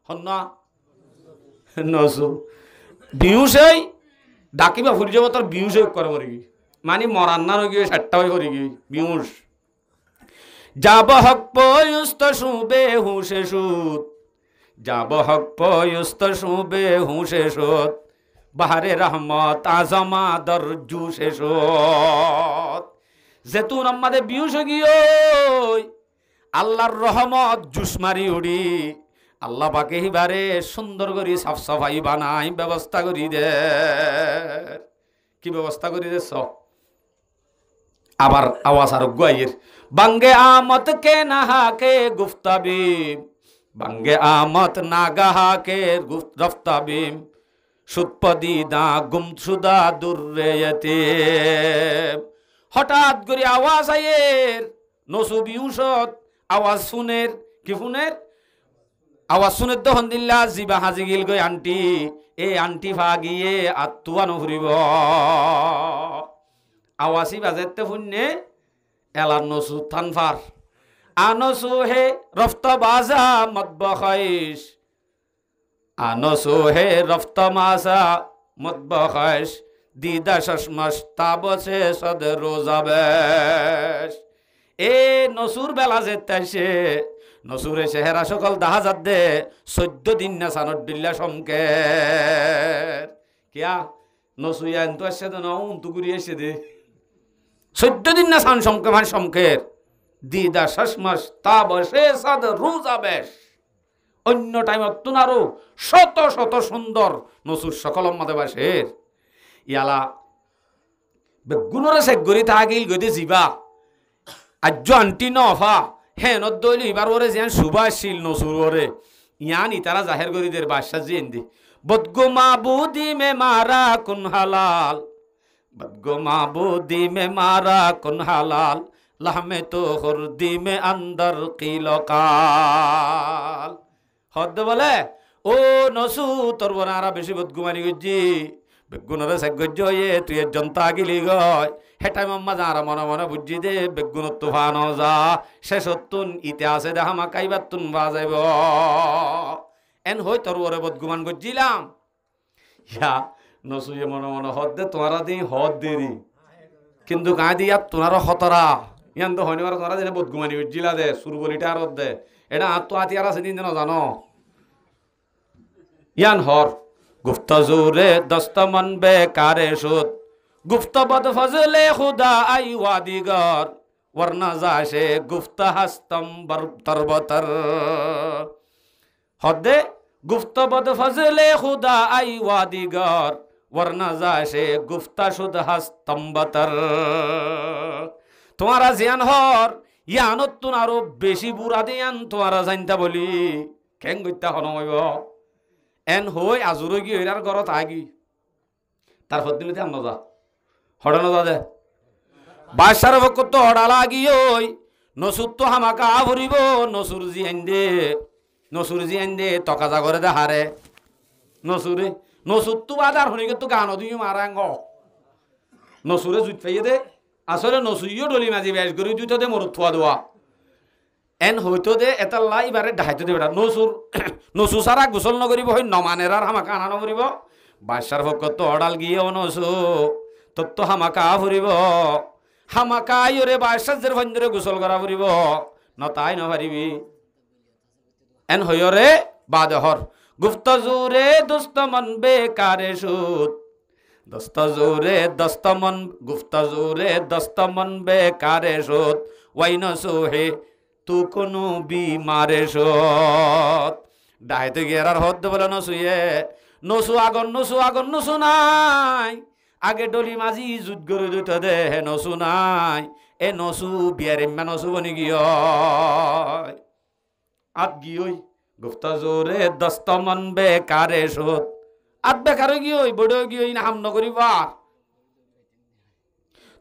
হন্না নসু বিউষই ডাকিবা ফুরি যাব তোর বিউষ করে মরি মানে মরান্না গিয়ে 60টা হয়ে করি গিয়ে বিউষ যাব হক পয়ুস্ত শুবে হুঁশে সুত যাব হক পয়ুস্ত শুবে হুঁশে সুত বাহারে রহমত আজমা দরজু সে সুত যেতুন আমাদের বিউষ গিয়ে আল্লাহর রহমত জুস মারি উড়ি আল্লাহ পাকে হিবারে সুন্দর করি সাফ সাফাই বানাই ব্যবস্থা করি দে কি ব্যবস্থা করি দে সব আবার আওয়াজ আর গাইয়ের বাঙ্গে আমত কে নাহা কে গুফতাবিম বাঙ্গে আমত নাগাহা কে রফতাবিম সুৎপদি দা গুমসুদা দুর্রেয়তে হঠাৎ করে আওয়াজ আয়ের নসুবি উষত আওয়াজ শুনের কি শুনের আওয়াজ শুনে তো হন্দিল্লা জিবা হাজি গিল গই আন্টি এ আন্টি ভাগিয়ে আত্মুয়া নফুরিব আওয়াসি বাজেতে শুনে এলার নসু থানফার আনসু হে রফত বাজা মতবখাইশ আনসু হে রফত মাসা মতবখাইশ দিদা শশমশ তাবসে সদ রোজাবেশ এ নসুর বেলা যেতে সে নসুরে চেহারা সকল দেখা যাত দে 14 দিন না সানত দিল্লা সমকে কিয়া নসুয়া এন্ত আসছে তো নন্তু ঘুরি এসে দে 14 দিন না সান সমকে মানে সমকের দিদা শশমশ তাবসে সদ রোজাবেশ অন্য টাইমত তুনারো শত শত সুন্দর নসুর সকল মধ্যে বাসের ইয়ালা বেগুনরে সে গরি থাকিল গদি জিবা আজ আন্টি নফা হ্যাঁ নদলি এবার ওরে যেন সুবাসিল নসুর ওরে ইয়ানি তারা জাহের গরিদের বাদশা জিন্দি বদগো মাবুদি মে মারা কুন হালাল বদগো মাবুদি মে মারা কুন হালাল লাহমে তো হুরদি মে আন্দর কিলকাল হদ বলে ও নসু তোর বনারা বেশি বদগুমানি গজ্জি বেগুনরে সাগজ্জ এ তুই জনতা গিলি গয় হেটাই মাম্মা যারা মনে মনে বুঝছি দে বেগুন তুফান যা শেষতুন ইতিহাসে দেখা মাকাইবাতুন বাজাইব এন হই তোর ওরে বদগুমান গজ্জিলাম ইয়া নসুয়ে মনে মনে হদ দে তোমারা দিন হদ দেরি কিন্তু গাঁ দিয়া তোমারও হতরা ইয়ান তো হইনি তোমরা দিনে বদগুমানি গজ্জিলা দে সুরবলিটা আর দে এটা আত্ম হাতিয়ার আছে দিন জানো ইয়ান হর গুফতাজুরে দস্তমন বেকারে সুদ গুফতা বদ ফজলে খুদা আই ওয়াদিগর ওয়ারনা জাশে গুফতা হাস্তম তরবতর হদে গুফতা বদ ফজলে খুদা আই ওয়াদিগর ওয়ারনা জাশে গুফতা শুদ হাস্তম বতর তোমারা জিয়ান হর ইয়ানতুন আরো বেশি বুড়া দিয়ান তোমারা জানতা বলি কেন গইতা হনমইব এন হই আজুরো গিয়ে এরার ঘরত আগি তার হদ্দিলিতে আম নজা হড়া নজা দে বাদশার ভক্ত তো হড়ালা গিয়ে নসুর তো হামাকা ভরিব নসুর জি আইন্দে তকা জাগরে দে হারে নসুর তো বাদার হনিকে তো গান দিয়ে মারাঙ্গ নসুরে জুত পাইয়ে দে আসলে নসুইও ডলি মাঝি বেশ করে দুইটা দে মরুত থোয়া দেওয়া এন হইতো দে এটা লাই বারে ঢাইতো দে বেটা নসু সারা গোসল নকরিব হই নমানের আর হামাকা আনা নকরিব বাদশার ভক্ত তো অডাল গিয়ে নসু তোর তো হামাকা ফুরিব হামাকা ইরে বাদশার ভঞ্জরে গোসল করা ফুরিব ন তাই নপারিবি এন হইরে বাদহর গুফতাজুরে দুস্তমন বেকারে সুদ দস্তজুরে দস্তমন গুফতাজুরে দস্তমন বেকারে সুদ ওয়াইন সুহে তু কোনো বিমারে সত ডাইতে গেরার হদ বলে নসু আগন নসু নাই আগে ডলি মাঝি জুত গরু দুট দে হে নসু নাই এ নসু বিয়ারে নসু বনি গিয় আত গিয়ই গুফতা জোরে দস্তমন বেকারে সত আত বেকারে গিয়ই বড় গিয়ই না হাম নকরিবা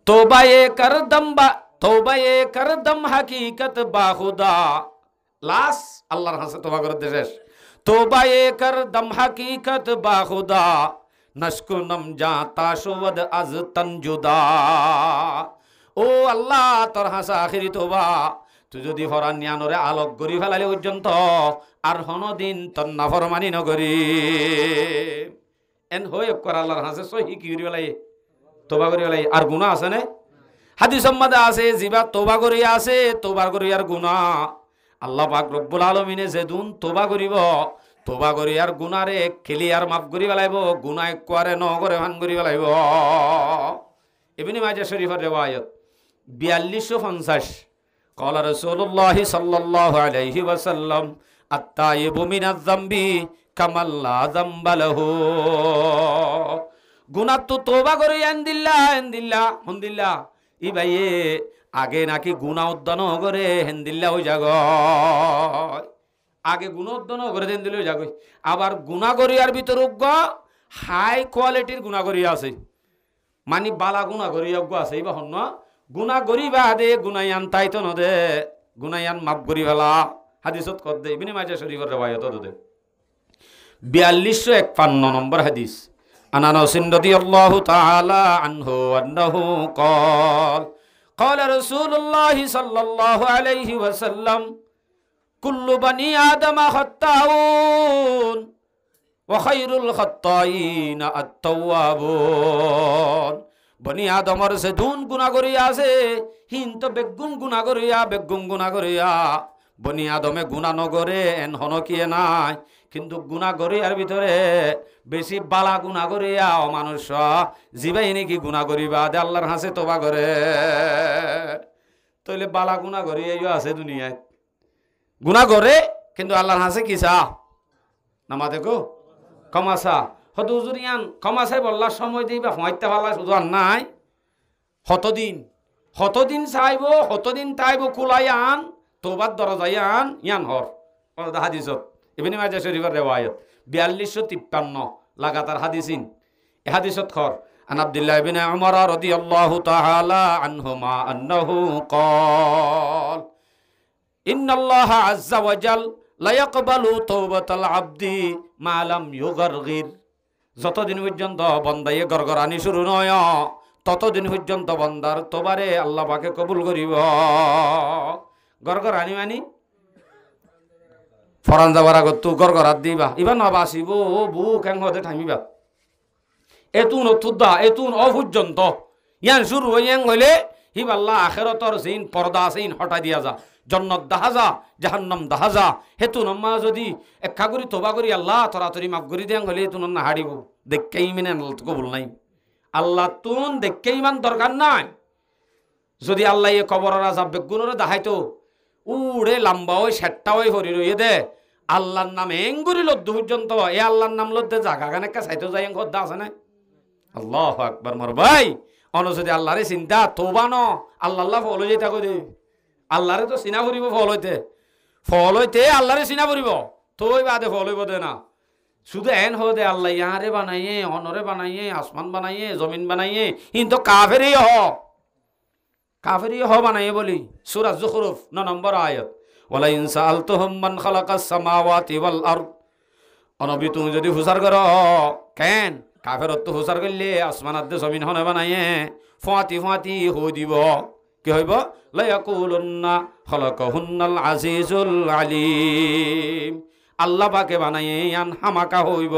তোবায়ে কর দম্বা তৌবায়ে করদম হাকিকত বাখুদা লাস আল্লাহর হাসে তওবা করে দেশ তৌবায়ে করদম হাকিকত বাখুদা নশকুনম জাতা শুবদ আজ তনজুদা ও আল্লাহ তোর হাসা আখিরি তওবা তুই যদি ফরান নিয়ানরে আলোক গরি ফেলালে পর্যন্ত আর হনদিন তোর নাফরমানি নগরি এন হই কর আল্লাহর হাসে সহি কি করি ফেলাই তওবা করি ফেলাই আর গুনাহ আছে না হাদিস সম্মাদে আছে জিবা তোবা করি আছে তোবার করি আর গুনাহ আল্লাহ পাক রব্বুল আলামিনে যেদুন তোবা করিব তোবা করি আর গুনারে ক্লিয়ার মাফ করি ফেলাইব গুনাহ একবারে ন করে ভান করি ফেলাইব ইবনে মাজাহ শরীফের রিওয়ায়াত 4250 قال رسول الله صلى الله عليه وسلم التائب من الذنب كما لا ذنب له গুনাহ তো তোবা করি আনদিল্লা ই ভাইয়ে আগে নাকি গুণা উদ্যান করে হেন্দিল্লা হয়ে যাগ আগে গুণ উদ্যান করে হেন্দিল হয়ে যাগ আবার গুণা করিয়ার ভিতর হাই কোয়ালিটির গুণা করিয়া আছে মানে বালা গুণা করিয়া আছে এইবা হন গুণা করিবা দে গুনাইয়ান তাই তো নদে গুনাইয়ান মাফ করি ফেলা হাদিসত কর দে ইবনে মাজাহ শরীফের রিওয়ায়াত দে 4251 নম্বর হাদিস عن انس رضي الله تعالى عنه انه قال قال رسول الله صلى الله عليه وسلم كل بني آدم خطاؤون وخير الخطائين التوابون বনি আদমর সে ধুন গুনাহ করিয়া আছে হিন তো বেগুন গুনাহ করিয়া বনি আদমে গুনাহ নগরে এন হন কিয়ে নাই কিন্তু গুনাহ করিয়ার ভিতরে বেশি বালা গুনাহ করিয়া অমানুষ জিবাই নাকি গুনাহ করিবা দে আল্লাহর হাসে তোবা করে তইলে বালা গুনাহ করিয়াও আছে দুনিয়ায় গুনাহ করে কিন্তু আল্লাহর হাসে কি চা নামা দেখো কমাসা হত হুজুরিয়ান কমাসাই বললার সময় দিবা হইতে পারলা শুধু আর নাই হতদিন চাইব হতদিন তাইব কুলাই আন তোবার দরজাই আন ইয়ান হর হাদিসত ইবনে মাজাহ শরীফের রিওয়ায়াত 4253 লাগাতার হাদিসিন এ হাদিসত খর আন আব্দুল্লাহ ইবনে উমর রাদিয়াল্লাহু তাআলা আনহুমা আন্নাহু ক্বাল ইন্নাল্লাহা আযজা ওয়া জাল লা ইয়াকবালু তাওবাতাল আবদি মা লাম ইউগারগির। যতদিন পর্যন্ত বন্দায়ে গরগরানি শুরু নয় ততদিন পর্যন্ত বন্দার তোবারে আল্লাহ পাকে কবুল করিব। গরগরানি মানে ফরান যাবার আগত তো গরগরাত দিবা ইবা নবাসিব বুক হ্যাং হতে থামিবা এতুন অথুদা এতুন অপর্যন্ত ইয়ান শুরু হইয়াং হইলে হিবাল্লাহ আখেরতর জিন পর্দা সিন হটাই দিয়া যা জন্নত দাহাজা জাহান্নাম দাহাজা হেতু নম্মা যদি একা করি তোবা করি আল্লাহ তরাতরি মাফ করি দিয়াং হলে তুন না হারিব দেখকেই মানে কবুল নাই আল্লাহ তুন দেখকে ইমান দরকার নাই। যদি আল্লাহ এ কবরের আযাব বেগুনরে দেখাইতো উড়ে লম্বা ওই সেটটা ওই হরি রইয়ে দে আল্লাহর নাম এঙ্গুরি লদ্দু পর্যন্ত এ আল্লাহর নাম লদ্দে জাগা গানে কা সাইতো যাই খদ্দা আছে না। আল্লাহু আকবার মোর ভাই অন যদি আল্লাহরে চিন্তা তোবা ন আল্লাহ ফল হয়ে যেতে দে আল্লাহরে তো চিনা করিব ফল হইতে আল্লাহরে চিনা করিব তোই বাদে ফল হইব দে না শুধু এন হো দে আল্লাহ ইয়ারে বানাইয়ে অনরে বানাইয়ে আসমান বানাইয়ে জমিন বানাইয়ে কিন্তু কাফেরি হ বানাইয়ে বলি সূরা যুখরুফ 9 নম্বর আয়াত ওয়ালা ইন সাআলতুহুম মান খালাকাস সামাওয়াতি ওয়াল আরদ অনবী তুমি যদি হুসার করো কেন কাফেরত তো হুসার করলে আসমান আদে জমিন হনে বানাইয়ে ফাতি হই দিব কি হইব লা ইয়াকুলুন্না খালাকাহুন্নাল আজিজুল আলিম আল্লাহ পাকে বানাইয়ে ইয়ান হামাকা হইব।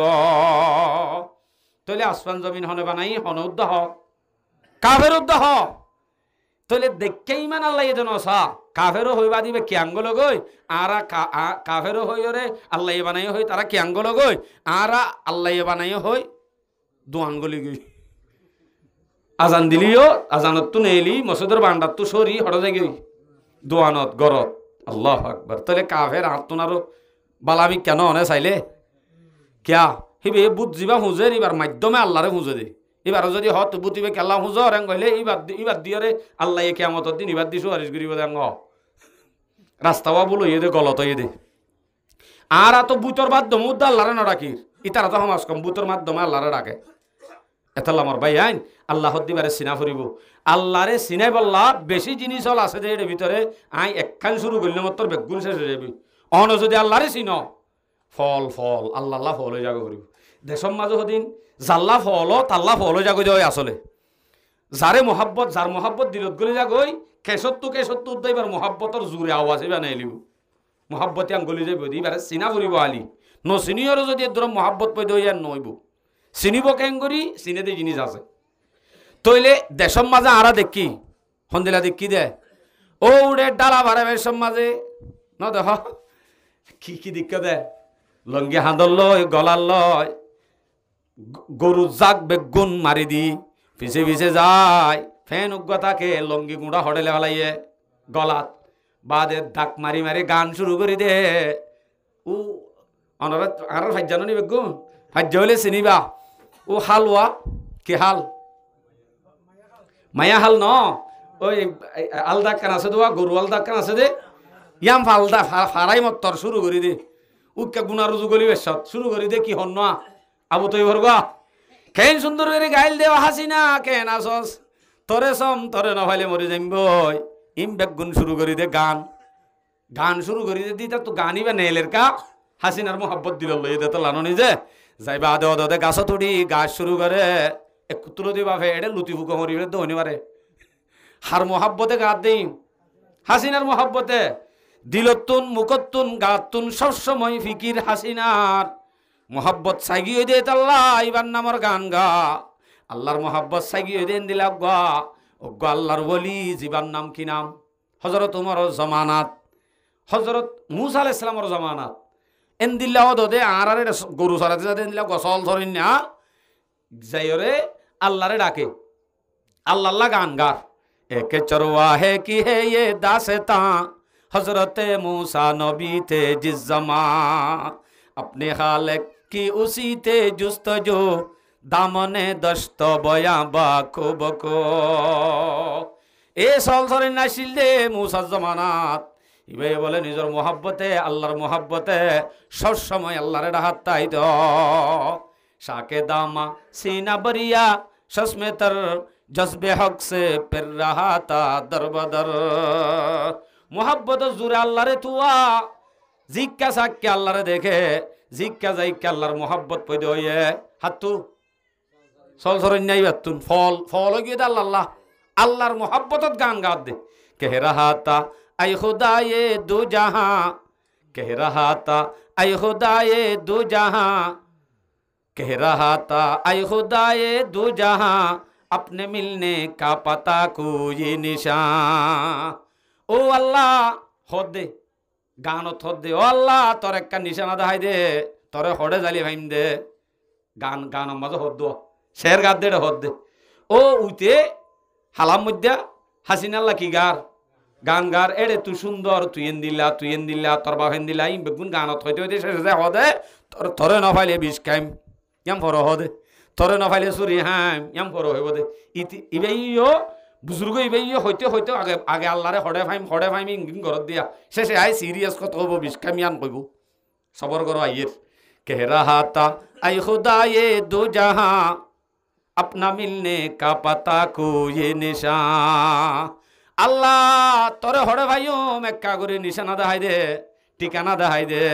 তাহলে আসমান জমিন হনে বানাই হন উদ্দাহ কাফের উদ্দাহ তাহলে দেখে ইমান আল্লাহ যেন সা কাফেরও হইবা দিবে কিয়াঙ্গল গই আর কাফেরও হইরে আল্লাহ বানাই হই তারা কিয়াঙ্গল গই আর আল্লাহ বানাই হই দোয়ানগলি গই আজান দিলিও আজানত তো নেলি মসজিদের বান্ডার তো সরি হড় যাই গই দোয়ানত গরত আল্লাহু আকবার। তাহলে কাফের আত্মনারও বালামি কেন অনে চাইলে কিয়া হিবে বুধ যাবা হুঁজের এবার মাধ্যমে আল্লাহরে হুঁজে দে এবার যদি হত বুতিবে কেলা হুঁজর এং কইলে ইবার দিয়রে আল্লাহ কিয়ামতর দিন ইবার দি সুয়ারিশ করিব দেং রাস্তাও বলো ইয়ে দে গলত ইয়ে দে আর তো বুতর মাধ্যমে উদ্দা আল্লাহরে না ডাকির ইতারা তো সমাজ কম বুতর মাধ্যমে আল্লাহরে ডাকে এতাল আমার ভাই আইন আল্লাহ দিবারে চিনা ফুরিব আল্লাহরে চিনাই বললা বেশি জিনিস হল আছে যে এর ভিতরে আই একখান শুরু করলে মত তোর বেগুন শেষ হয়ে যাবি অন যদি আল্লাহরে চিন ফল আল্লাহ ফল হয়ে যাগ করিব দেশম মাঝে সদিন জাল্লা ফল তাল্লা ফল হয়ে যাগ দেয় আসলে যারে মহাব্বত যার মহাব্বত দিলত গলে যাগই কেশত্তু উদ্দাইবার মহাব্বতর জোরে আওয়াজ এবার নাইলিব মহাব্বতে আঙ্গলি যাইব দিবারে চিনা ফুরিব আলি ন চিনিয়রও যদি এর ধর মহাব্বত পৈ দই আর নইব চিনিব কেং করি চিনেতে জিনিস আছে তইলে দেশম মাঝে আরা দেখি সন্দিলা দেখি দে ও উড়ে ডালা ভাড়া বেশম মাঝে ন দেখ কি দিক্কা দে লঙ্গি হাঁদর লয় গলার লয় গরু জাক বেগুন মারি দি পিছে যায় ফেন উগ্রতাকে লঙ্গি গুঁড়া হড়েলে হলাইয়ে গলাত বাদে ডাক মারি গান শুরু করি দে ও অনরা আর ফাইজানো নি বেগুন ফাইজ হইলে চিনিবা ও হালুয়া কি হাল মায়া হাল ন ওই আলদা কান আছে দোয়া গরু আলদা কান আছে দে ইয়াম ফালদা ফারাই মত্তর শুরু করি দে উকে গুনা রুজু গলি বেশত শুরু করি দে কি হন না আবু তৈ ভরগা কেন সুন্দর করে গাইল দেওয়া হাসিনা কেন আসস তরে সম তরে নভাইলে মরে যাইম বই ইম বেগুন শুরু করি দে গান শুরু করি দে দিতা তো গানই বা নেলের কা হাসিনার মোহাব্বত দিল লই দে তো লানো নিজে যাইবা দে গাছ তুড়ি গাছ শুরু করে এক তুলো দিবা ফে এডে লুতি ফুকো মরিবে দোনি মারে হার মোহাব্বতে গাত দেই হাসিনার মোহাব্বতে দিলতুন মুকতুন গাতুন সবসময় ফিকির হাসিনার মোহাব্বত সাইগিয়ে দে আল্লাহ ইবার নামর গান গা আল্লাহর মোহাব্বত সাইগিয়ে দেন দিলা গা ও গো আল্লাহর বলি জীবার নাম কি নাম হযরত উমর জামানাত হযরত মুসা আলাইহিস সালামের জামানাত এন দিল্লা দে আর গরু সরাতে যাতে দিলা গসল ধরিন না যাইরে আল্লাহরে ডাকে আল্লাহ গান গার একে চরওয়া হে কি হে ये दास्तां हजरत मूसा नबी थे जिस ज़मां अपने खालिक की उसी थे जुस्तजो दामने दश्त बया बाको बको ए सल धरे नासिल दे मूसा जमानात ইবে বলে নিজের মোহাব্বতে আল্লাহর মোহাব্বতে সবসময় আল্লাহরে ডাহাত তাইত শাকে দামা সিনা বরিয়া সসমে তর জজবে হক সে পের রাহা তা দরবদর মোহাব্বত জুড়ে আল্লাহরে তুয়া জিজ্ঞা সাক্কে আল্লাহরে দেখে জিজ্ঞা যাইকে আল্লাহর মোহাব্বত পয়দে হইয়ে হাতু চল সরন্যাই বাতুন ফল ফল গিয়ে দে আল্লাহ আল্লাহর মোহাব্বতত গান গাত দে কহ রাহা তা আই খুদায়ে দু জাহাঁ কহ রাহা তা আই খুদায়ে দু জাহাঁ कह रहा था ऐ खुदाए दो जहां अपने मिलने का पता कोई निशान ओ अल्लाह होद दे गानत होद दे ओ अल्लाह तोर एक निशाना दहाई दे तोरे होड़े जाली भाईम दे गान गान मजा होद दो शेर गाद दे होद दे ओ उते हालाम मुद्दा हासिन अल्लाह की गान गार एड़े तू सुंदर तू एंदिल्ला तोर बाहें दिला इम बेगुन गानत होते होते शेर होदे तोरे न फाइले बिस काइम याम फरो होदे तोरे न फाइले सुरी हाम याम फरो हो दे इति इबेयो बुजुर्ग इबेयो होते होते आगे आगे अल्लाह रे हडे फाइम इंगिन करत दिया शेषे आइ सीरियस कत होबो बिस काइम यान कइबो सबर करो आइर कह रहा था ऐ खुदा ये दो जहां अपना मिलने का पता को ये निशान अल्लाह तोरे हड़े भाइयों मैं क्या करे निशाना दहाई दे ठिकाना दहाई दे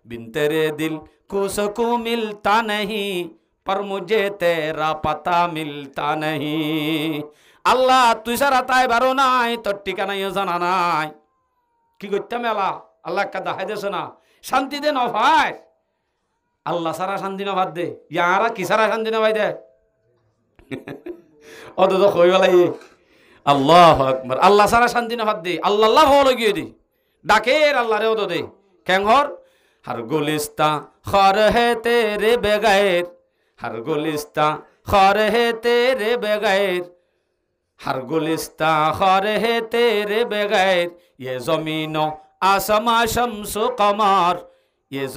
बिन तेरे दिल को सकूं मिलता नहीं पर मुझे तेरा पता मिलता नहीं अल्लाह तुई सारा ताई बारो नाई तो ठिकाना यो जाना नाई की करते मेला अल्लाह का दहाई दे सुना शांति दे न भाई अल्लाह सारा शांति न भाद दे यारा की सारा शांति न भाई दे ओ तो खोई वाला ये अल्लाह अकबर अल्लाह सारा शांति न भाद दे अल्लाह अल्लाह हो लगी दी डाकेर अल्लाह रे ओ दे कैंगोर हर गुलिस्ता खर है तेरे बगैर हर गुलिस्ता खर है तेरे बगैर हर गुलिस्ता खर है तेरे बगैर ये ज़मीनो आसमां शम्सो कमर ये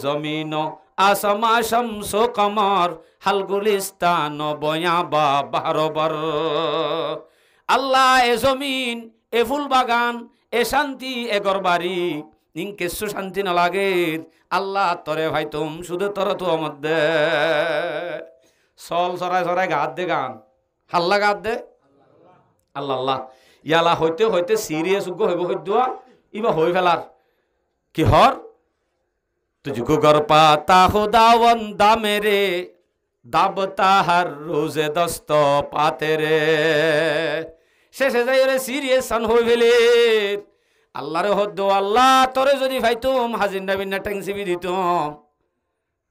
ज़मीनो आसमां शम्सो कमर हल गुलिस्तानो बया बारोबर अल्लाह ए जमीन ए फुल बागान ए शांति ए गरबारी इनके शांति न लागे अल्लाह तोरे भाई तुम शुद्ध तोर तो मध्य सल सराय सराय गाद दे गान हल्ला गाद दे अल्लाह अल्लाह याला होते होते सीरियस उगो होइबो हद्दुआ इबा होई फेलार कि हर तुझको गर पाता खुदावन दा मेरे दाबता हर रोजे दस्तो पाते रे शेषे जाई रे सीरियस सन होई फेले अल्लाह रे हद्दो अल्लाह तोरे जदि भाईतुम हाजिन्ना बिन्ना टेंसिबि दितुम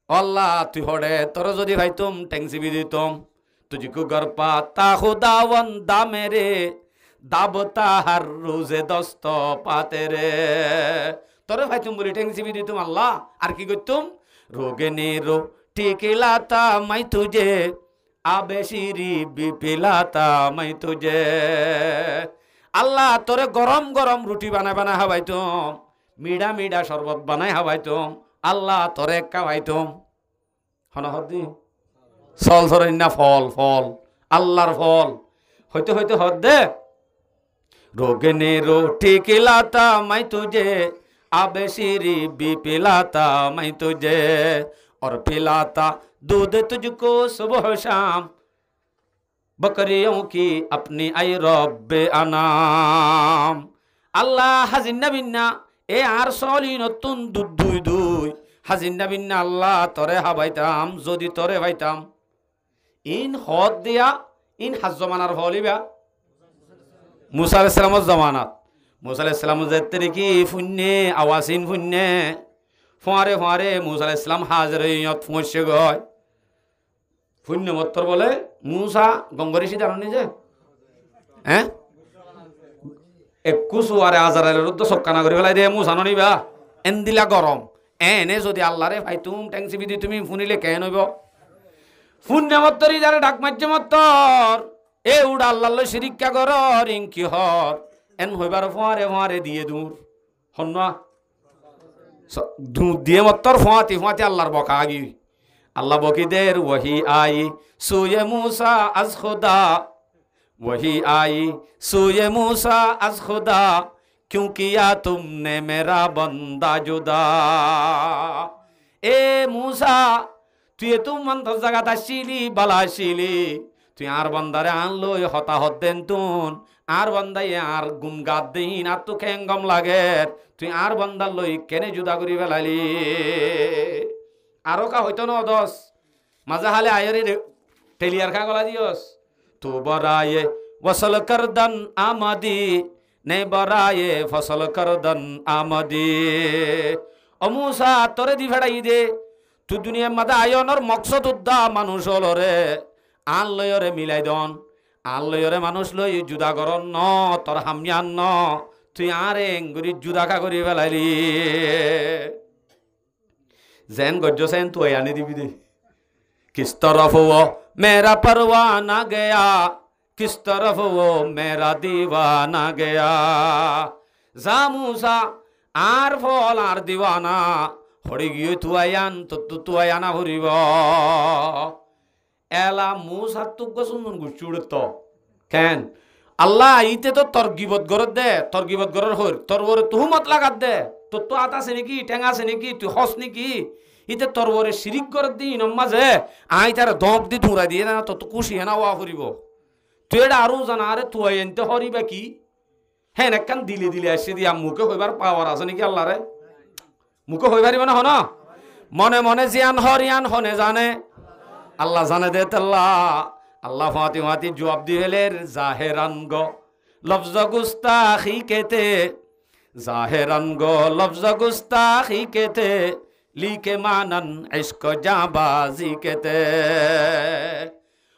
अल्लाह तुई हडे तोरे जदि भाईतुम टेंसिबि दितुम तुझको गर पाता खुदावन दा मेरे दाबता हर रोजे दस्तो पाते रे तोरे भाईतुम बोली टेंसिबि दितुम अल्लाह आर की करतुम रोगे नेरो टिकिलाता मैं तुझे आबेशिरी बिपिलाता मैं तुझे अल्लाह तोरे गरम गरम रुटी बनाए बनाए हवाइतुम मीडा मीडा शरबत बनाए हवाइतुम अल्लाह तोरे खावाइतुम हना हद्दी सल सरिन्ना फल फल अल्लाहर फल होते होते हद्दे रोगे ने रोटी खिलाता मैं तुझे आबेशिरी भी पिलाता मैं तुझे और पिलाता दूध तुझको सुबह शाम बकरियों की अपनी आई रब्बे अनाम अल्लाह हाजिन्ना बिन्ना ए आर सली नतुन दूध दुई दुई हाजिन्ना बिन्ना अल्लाह तोरे हाबाइताम जदि तोरे भाइताम इन हद दिया इन हाज जमानार फलिबा मूसा अलैहिस सालामर जमानात मूसा अलैहिस सालाम जेत्तरी की फुन्ने आवासिन फुन्ने फुआरे फुआरे मूसा अलैहिस सालाम हाजर यत फुंसे गय फुन्ने मत्तर बोले मूसा गंगरिशी জানেন যে হ্যাঁ 21 ওয়ারে আজারের রুদ্দ সক্কানা করে ফেলাই দে মুসা ননিবা এন্দিলা গরম এনে যদি আল্লাহরে ভাই তুমি ট্যাঙ্কসি বিদি তুমি ফুনিলে কেন হইব ফুন্নে মত্তরি যারে ডাক মাজ্জে মত্তর এ উড়া আল্লাহর শিরিক কা কর রিং কি হর এন হইবার ফোয়ারে ফোয়ারে দিয়ে দূর হন্না দিয়ে মত্তর ফোয়াতি ফোয়াতি আল্লাহর বকা আগি अल्लाह बोकी देर वही आई सूये मूसा अज खुदा वही आई सूये मूसा अज खुदा क्यों किया तुमने मेरा बंदा जुदा। এ মুসা তুই তো মন্তর জায়গাত আসছিলি বালা আসছিলি, তুই আর বান্দারে আনলো হতাহত দেন তুন, আর বান্দাই আর গুন গাত দিন আর তো খেঙ্গম লাগে, তুই আর বান্দার লই কেনে জুদা করি ফেলালি। আরো কা হইতো না দশ মাজা হালে আয়রে টেলিয়ার খা গলা দিয়স। তু বরায়ে ওসল করদন আমাদি নে বরায়ে ফসল করদন আমাদি। ও মুসা তোরে দি ফেড়াই দে, তুই দুনিয়ার মাঝে আয়নর মকসদ উদ্দা মানুষ হল রে, আন লয়রে মিলাই দন, আন লয়রে মানুষ লই জুদা করন ন তোর হামিয়ান ন, তুই আরে এঙ্গুরি জুদা কা করি ফেলাইলি। যেন গজ্জ সেন তুই আনি দিবি দে। किस तरफ वो मेरा परवाना गया, किस तरफ वो मेरा दीवाना गया। जा मूसा आर फल आर दीवाना हरि गিয়ে তুয়ায়ান তো তুয়ায়ানা হরিব। এলা মুসা তুগ সুন্দর গুচুড়ত কেন আল্লাহ ইতে তো তরগিবত গরত দে, তরগিবত গরর হর তোর ওরে তুহমত লাগাত দে, তোর তো আত আছে নাকি ঠেঙ্গা আছে নাকি তুই হস নাকি, ইতে তোর ওরে শিরিক গরত দি নমাজে আই তার দপ দি ধুরা দিয়ে না তো খুশি হেনা ওয়া করিব। তুই এটা আরো জানা আরে তুই এনতে হরিবা কি হ্যাঁ একখান দিলে দিলে আসে দিয়া মুখে হইবার পাওয়ার আছে নাকি আল্লাহ রে, মুখে হই পারিব না হন মনে মনে জিয়ান হরিয়ান হনে জানে আল্লাহ জানে দে তেল্লা। আল্লাহ ফাতি ফাতি জবাব দিলের জাহেরান গো লফজ গুস্তাখি কেতে, জাহেরান গো লফজ গুস্তাখি কেতে লিকে মানন ইশক জাবাজি কেতে।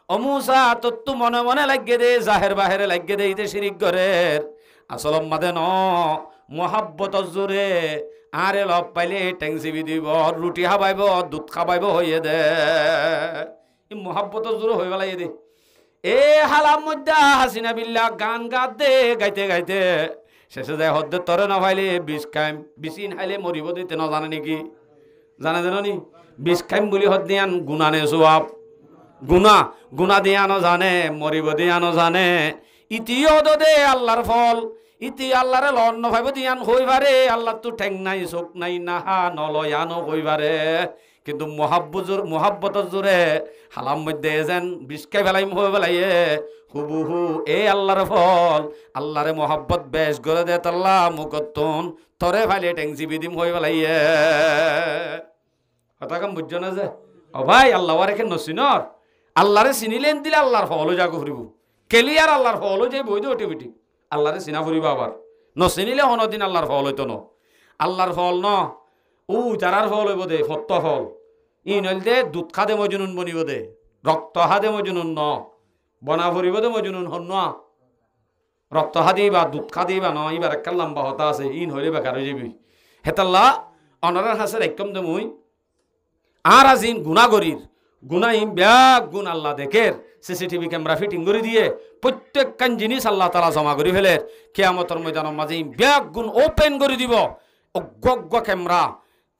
ও মুসা তো মনে মনে লাগে দে জাহের বাহেরে লাগে দে ইতে শিরিক গরের আসল মাদে ন মোহাব্বত জোরে আরে লব পাইলে টেংসিবি দিব, রুটি খাবাইব দুধ খাবাইব হইয়ে দে, এই মোহাব্বত জোরে হয়ে গেলাই দে। এ হালাম মধ্যে হাসিনা বিল্লাহ গান গাত দে গাইতে গাইতে শেষে যায় হদ্দে তরে না পাইলে বিষ খাইম, বিচিন খাইলে মরিব দিতে ন জানে নাকি, জানে জানো নি বিষ খাইম বুলি হদ দিয়ান গুণানে সোয়াব, গুণা গুণা দিয়ানো জানে মরিব দিয়ানো জানে, ইতিও দে আল্লাহর ফল, ইতি আল্লাহরে লন্ন ভাইব দিয়ান হই পারে, আল্লাহ তো ঠেং নাই চোখ নাই নাহা নলয়ানো হই পারে, কিন্তু মোহাব্বতর জোরে হালাম মধ্যে যেন বিষকাই ফেলাই হয়ে ফেলাইয়ে হুবহু এ আল্লাহর ফল, আল্লাহরে মোহাব্বত বেশ করে দে তাল্লা মুকত্তন তরে ফাইলে টেংসি বিদিম হয়ে ফেলাইয়ে। কথা কাম বুঝছো না যে ও ভাই আল্লাহ রেখে নসিনর আল্লাহরে চিনিলেন দিলে আল্লাহর ফলও জাগো ফুরিব, কেলিয়ার আল্লাহর ফলও যাই বই দে অটোমেটিক আল্লাহরে চিনা ফুরিব, আবার নচিনিলে হনদিন আল্লাহর ফল হইতো ন, আল্লাহর ফল ন ও যারার ফল হইব দে ফত্ত ফল, ই নইল দে দুধ খাদে মজুনুন বনিব দে, রক্ত হাদে মজুনুন ন বনা ফুরিব দে মজুনুন হন ন, রক্ত হাদি বা দুধ খাদি বা ন ইবার একটা লম্বা হতা আছে, ইন হইলে বেকার হয়ে যাবি। হেতাল্লা অনারার হাসের একদম দে মুই আর আজিন গুণাগরির গুনাইম ব্যাগ গুণ আল্লাহ দেখের সিসিটিভি ক্যামেরা ফিটিং করে দিয়ে প্রত্যেকখান জিনিস আল্লাহ তালা জমা করে ফেলের, কেয়ামতের ময়দানের মাঝে ব্যাগ গুণ ওপেন করে দিব, অজ্ঞ ক্যামেরা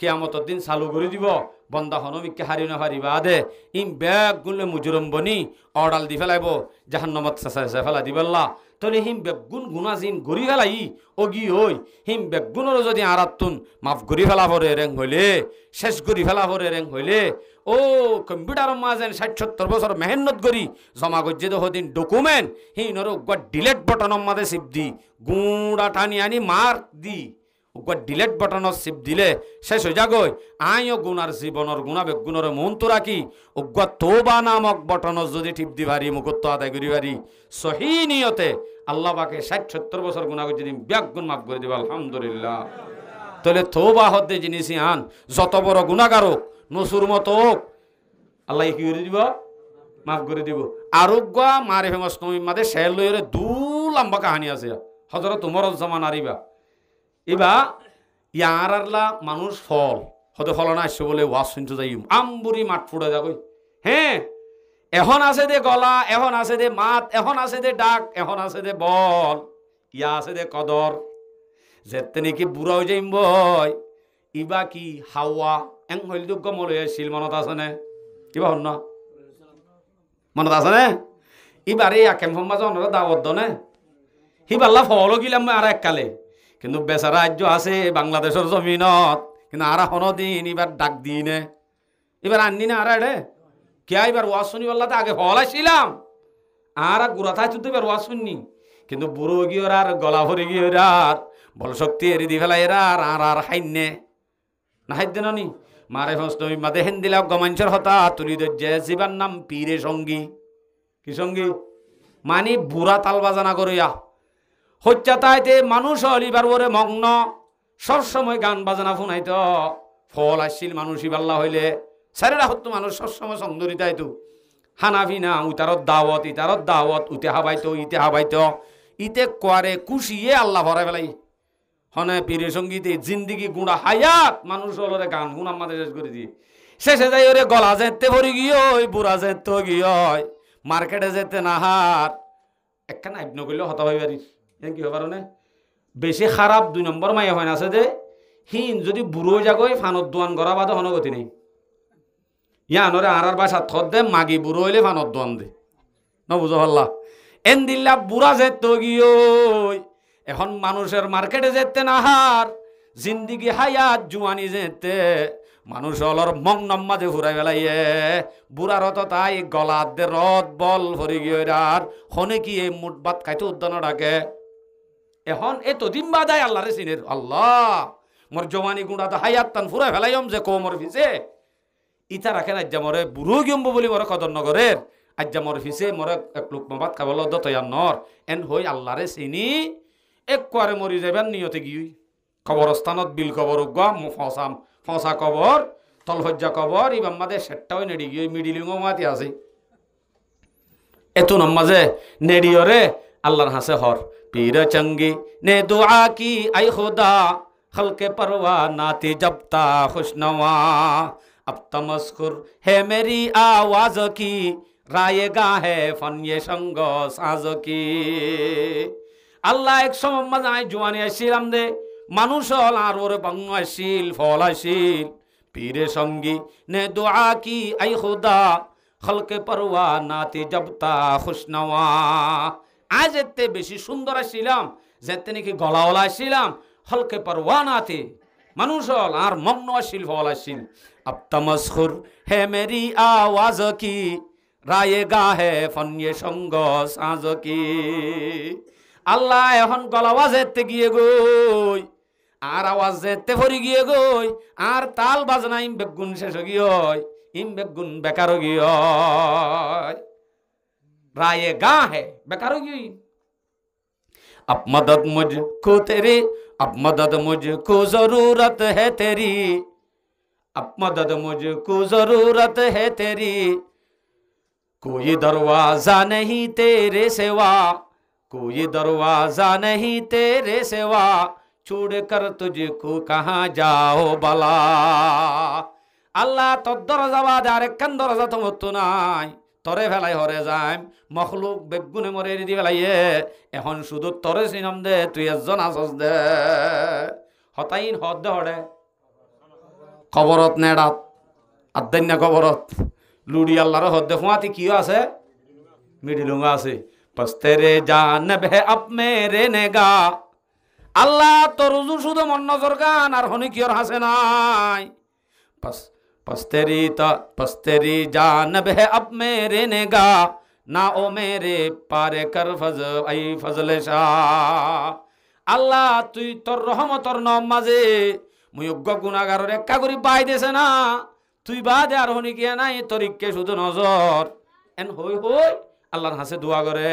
কেয়ামতের দিন চালু করে দিব, বন্দা হনমিককে হারি না হারিবা দে ইম ব্যাগ গুণলে মুজুরম বনি অর্ডাল দি ফেলাইব জাহান্নামত চেঁচা ফেলা দিবেল্লা, তাহলে হিম বেগুন গুণা জিন গড়ি ফেলাই অগি হই হিম বেগুনেরও যদি আরাতুন মাফ গড়ি ফেলা পরে রেং হইলে শেষ গড়ি ফেলা পরে রেং হইলে ও কম্পিউটারের মাঝে 60-70 বছর মেহনত করি জমা করছে তো হদিন ডকুমেন্ট হিনর ডিলেট বটনের মাঝে চিপ দি গুঁড়া টানি আনি মার্ক দি ডিলেট বটনের চিপ দিলে শেষ হয়ে যাগই আইও গুণার জীবনের গুণা বেগুনের মনটো রাখি উগ্র তোবা নামক বটনের যদি টিপ দি পারি মুকুত্ব আদায় করি পারি সহি নিয়তে আল্লাহ পাকে 60-70 বছর গুণা করছে দিন ব্যাগ গুণ মাফ করে দিব আলহামদুলিল্লাহ। তাহলে তোবা হতে জিনিস আন যত বড় গুণাগারক নসুর মতো হোক আল্লাহ কি করে দিব মাফ করে দিব। আরোগ্য মারে ফেমাস নবী মাদে শের লইরে দু লম্বা কাহানি আছে হযরত উমর জামান আরিবা এবা ইয়ার আল্লাহ মানুষ ফল হতে ফল না আসছে বলে ওয়াজ শুনতে যাই আমবুরি মাঠ ফুটে যাগই হ্যাঁ এখন আছে দে গলা এখন আছে দে মাত এখন আছে দে ডাক এখন আছে দে বল ইয়া আছে দে কদর যেতে নাকি বুড়া হয়ে যাইম বই ইবা কি হাওয়া এং হইল দুগ্গ মলে শিল মনত আছে নে কিবা হন না মনত আছে নে ইবারে আকেম সম্মাজ অনরা দাওয়াত দনে হিবাল্লা ফলো গিলাম আর এককালে কিন্তু বেচারা রাজ্য আছে বাংলাদেশের জমিনত, কিন্তু আর দিন এবার ডাক দিই নে, এবার আননি না আর রে কে এবার ওয়াজ শুনি বললাতে আগে ফল আসছিলাম আর গুড়া থাই তুই এবার ওয়াজ শুননি, কিন্তু বুড়ো গিয়ে আর গলা ভরে গিয়ে আর বল শক্তি এরি দি ফেলা এরা আর হাইনে না হাইতে নি মারে ফস্তমি মাদে হেন দিলা গমাঞ্চর হতা তুলি দে জীবার নাম পীরে সঙ্গী, কি সঙ্গী মানে বুড়া তাল বাজানা করিয়া হত্যা তাইতে মানুষ হলিবার ওরে মগ্ন সবসময় গান বাজানা শুনাইত ফল আসছিল মানুষ ইবাল্লা হইলে সারেরা হতো মানুষ সবসময় সুন্দরী তাইতো হানাফি না উতারত দাওয়াত উতে হাবাইতো ইতে হাবাইতো ইতে কোয়ারে কুশিয়ে আল্লাহ ভরাই ফেলাই হনে পীরের সঙ্গীতে জিন্দিগি গুঁড়া হায়াত মানুষ হলরে গান গুণ আমাদের শেষ করে দিয়ে শেষে যাই ওরে গলা যেতে ভরি গিয়ে বুড়া যেতে গিয়ে মার্কেটে যেতে নাহার একখানা আইব নগরলেও হতা হয়ে পারিস কি হবার না বেশি খারাপ 2 নম্বর মাইয়া হয় আছে যে হিন যদি বুড়ো জাগয় ফানত দোয়ান করা বাদে হনগতি নেই ইয়ানরে আর বাসা থর দে মাগি বুড়ো হইলে ফানত দোয়ান দে ন বুঝো পাল্লা এন দিল্লা বুড়া যেত গিয়ে এখন মানুষের মার্কেটে যেতে নাহার জিন্দিগি হায়াত জুয়ানি যেতে মানুষ হলর মং নম্মাদে ঘুরাই বেলাইয়ে বুড়ার তো তাই গলাত দে রদ বল ভরি গিয়ে আর হনে কি এই মুঠ বাত খাইতে উদ্যান ডাকে এখন এ তো দিন বাদায় আল্লাহ রে চিনের আল্লাহ মোর জওয়ানি গুঁড়া তো হায়াত টান ফুরাই ফেলাইম যে কোমর ভিজে ইটা রাখেন আজ্জা মরে বুড়ো গিয়ম্ব বলি মরে কদর নগরের আজ্জা মর ভিজে মরে এক লোক মাবাত খাবল দতয়ার নর এন হই আল্লাহ রে চিনি এক কোয়ারে মরি যাবেন নিয়তে গিয়ে কবরস্থানত বিল কবর উগা ফসা কবর তলহজ্জা কবর ইবাম মাদে সেটটাও নেড়ি গিয়ে মিডিলিংও মাতি আছে এতো নমাজে নেড়িয়রে আল্লাহর হাসে হর পীর চঙ্গি নে দুআ কি আই খুদা খলকে পরওয়া নাতি জবতা খুশনওয়া अब तमस्कुर है मेरी आवाज की रायगा है फन ये संगो साज की আল্লাহ এক সময় মাঝায় জোয়ানি আসছিলাম দে মানুষ হল আর ওরে বাংলা আসিল ফল আসিল পীরে সঙ্গী নে দোয়া কি আই খুদা খলকে পরওয়া নাতি জবতা খুশনওয়া আজ এতে বেশি সুন্দর আসছিলাম যেতে নাকি গলাওয়ালা আসছিলাম হলকে পরওয়া নাতে মানুষ হল আর মগ্ন আসিল ফল আসিল अब तमस्खुर है मेरी आवाज की रायगा है फन ये संगो साज की আল্লাহ এখন গলা বাজেতে গিয়ে গই আর আওয়াজ যেতে ভরি গিয়ে গই আর তাল বাজনা ইম বেগুন শেষ গিয়ে ইম বেগুন বেকার গিয়ে রায়ে গা হে বেকার গিয়ে अब मदद मुझको तेरी अब मदद मुझको जरूरत है तेरी अब मदद मुझको जरूरत है तेरी कोई दरवाजा नहीं तेरे सिवा कोई दरवाजा नहीं तेरे सिवा छोड़ कर तुझको कहाँ जाओ बला আল্লাহ তোর দরজা বাদে আরেকখান দরজা তো মতো নাই তরে ফেলাই হরে যাইম মখলুক বেগুনে মরে দি ফেলাইয়ে এখন শুধু তরে চিনাম দে তুই একজন আসস দে হতাইন হদ দে হরে খবরত নেড়াত আদান্য খবরত লুড়ি আল্লাহর হদ্দে ফুয়াতি কিও আছে মিডিলুঙ্গা আছে পস্তেরে জানব হে আপ মেরে নেগা আল্লাহ তোর রুজু শুধু মন নজর গান আর হনি কিওর হাসে নাই পস্তেরি জানব হে আপ মেরে নেগা না ও মেরে পারে কর ফজ আই ফজলে শাহ আল্লাহ তুই তোর রহমতর নাম মাঝে মুই অজ্ঞ গুণাগারের একা করি পাই দেছে না তুই বাদে আর হনি কিয়া নাই তরিককে শুধু নজর এন হই হই আল্লাহর হাসে দোয়া করে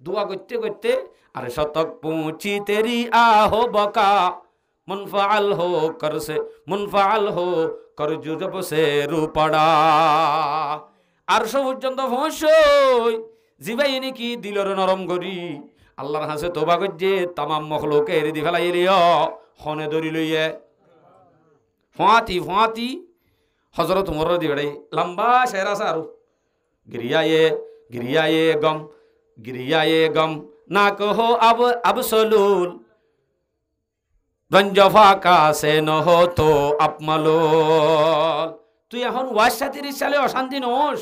দোয়া করতে করতে আরে শতক পৌঁছি তেরি আহো বকা মুনফাল হো করসে মুনফাল হো কর জুজব সে রূপড়া আর সব পর্যন্ত পৌঁছই জিবাই নাকি দিলর নরম করি আল্লাহর হাসে তোবা করছে তামাম মখলুকে এরি দি ফেলাই লিও হনে ধরি লইয়ে ফাঁতি হজরত উমর দি বেড়াই লম্বা শের আছে আরো गिरियाए गम ना कहो अब सलूल गंजफा का से न हो तो अपमलोल তুই এখন ওয়াসাতির সালে অশান্তি নোস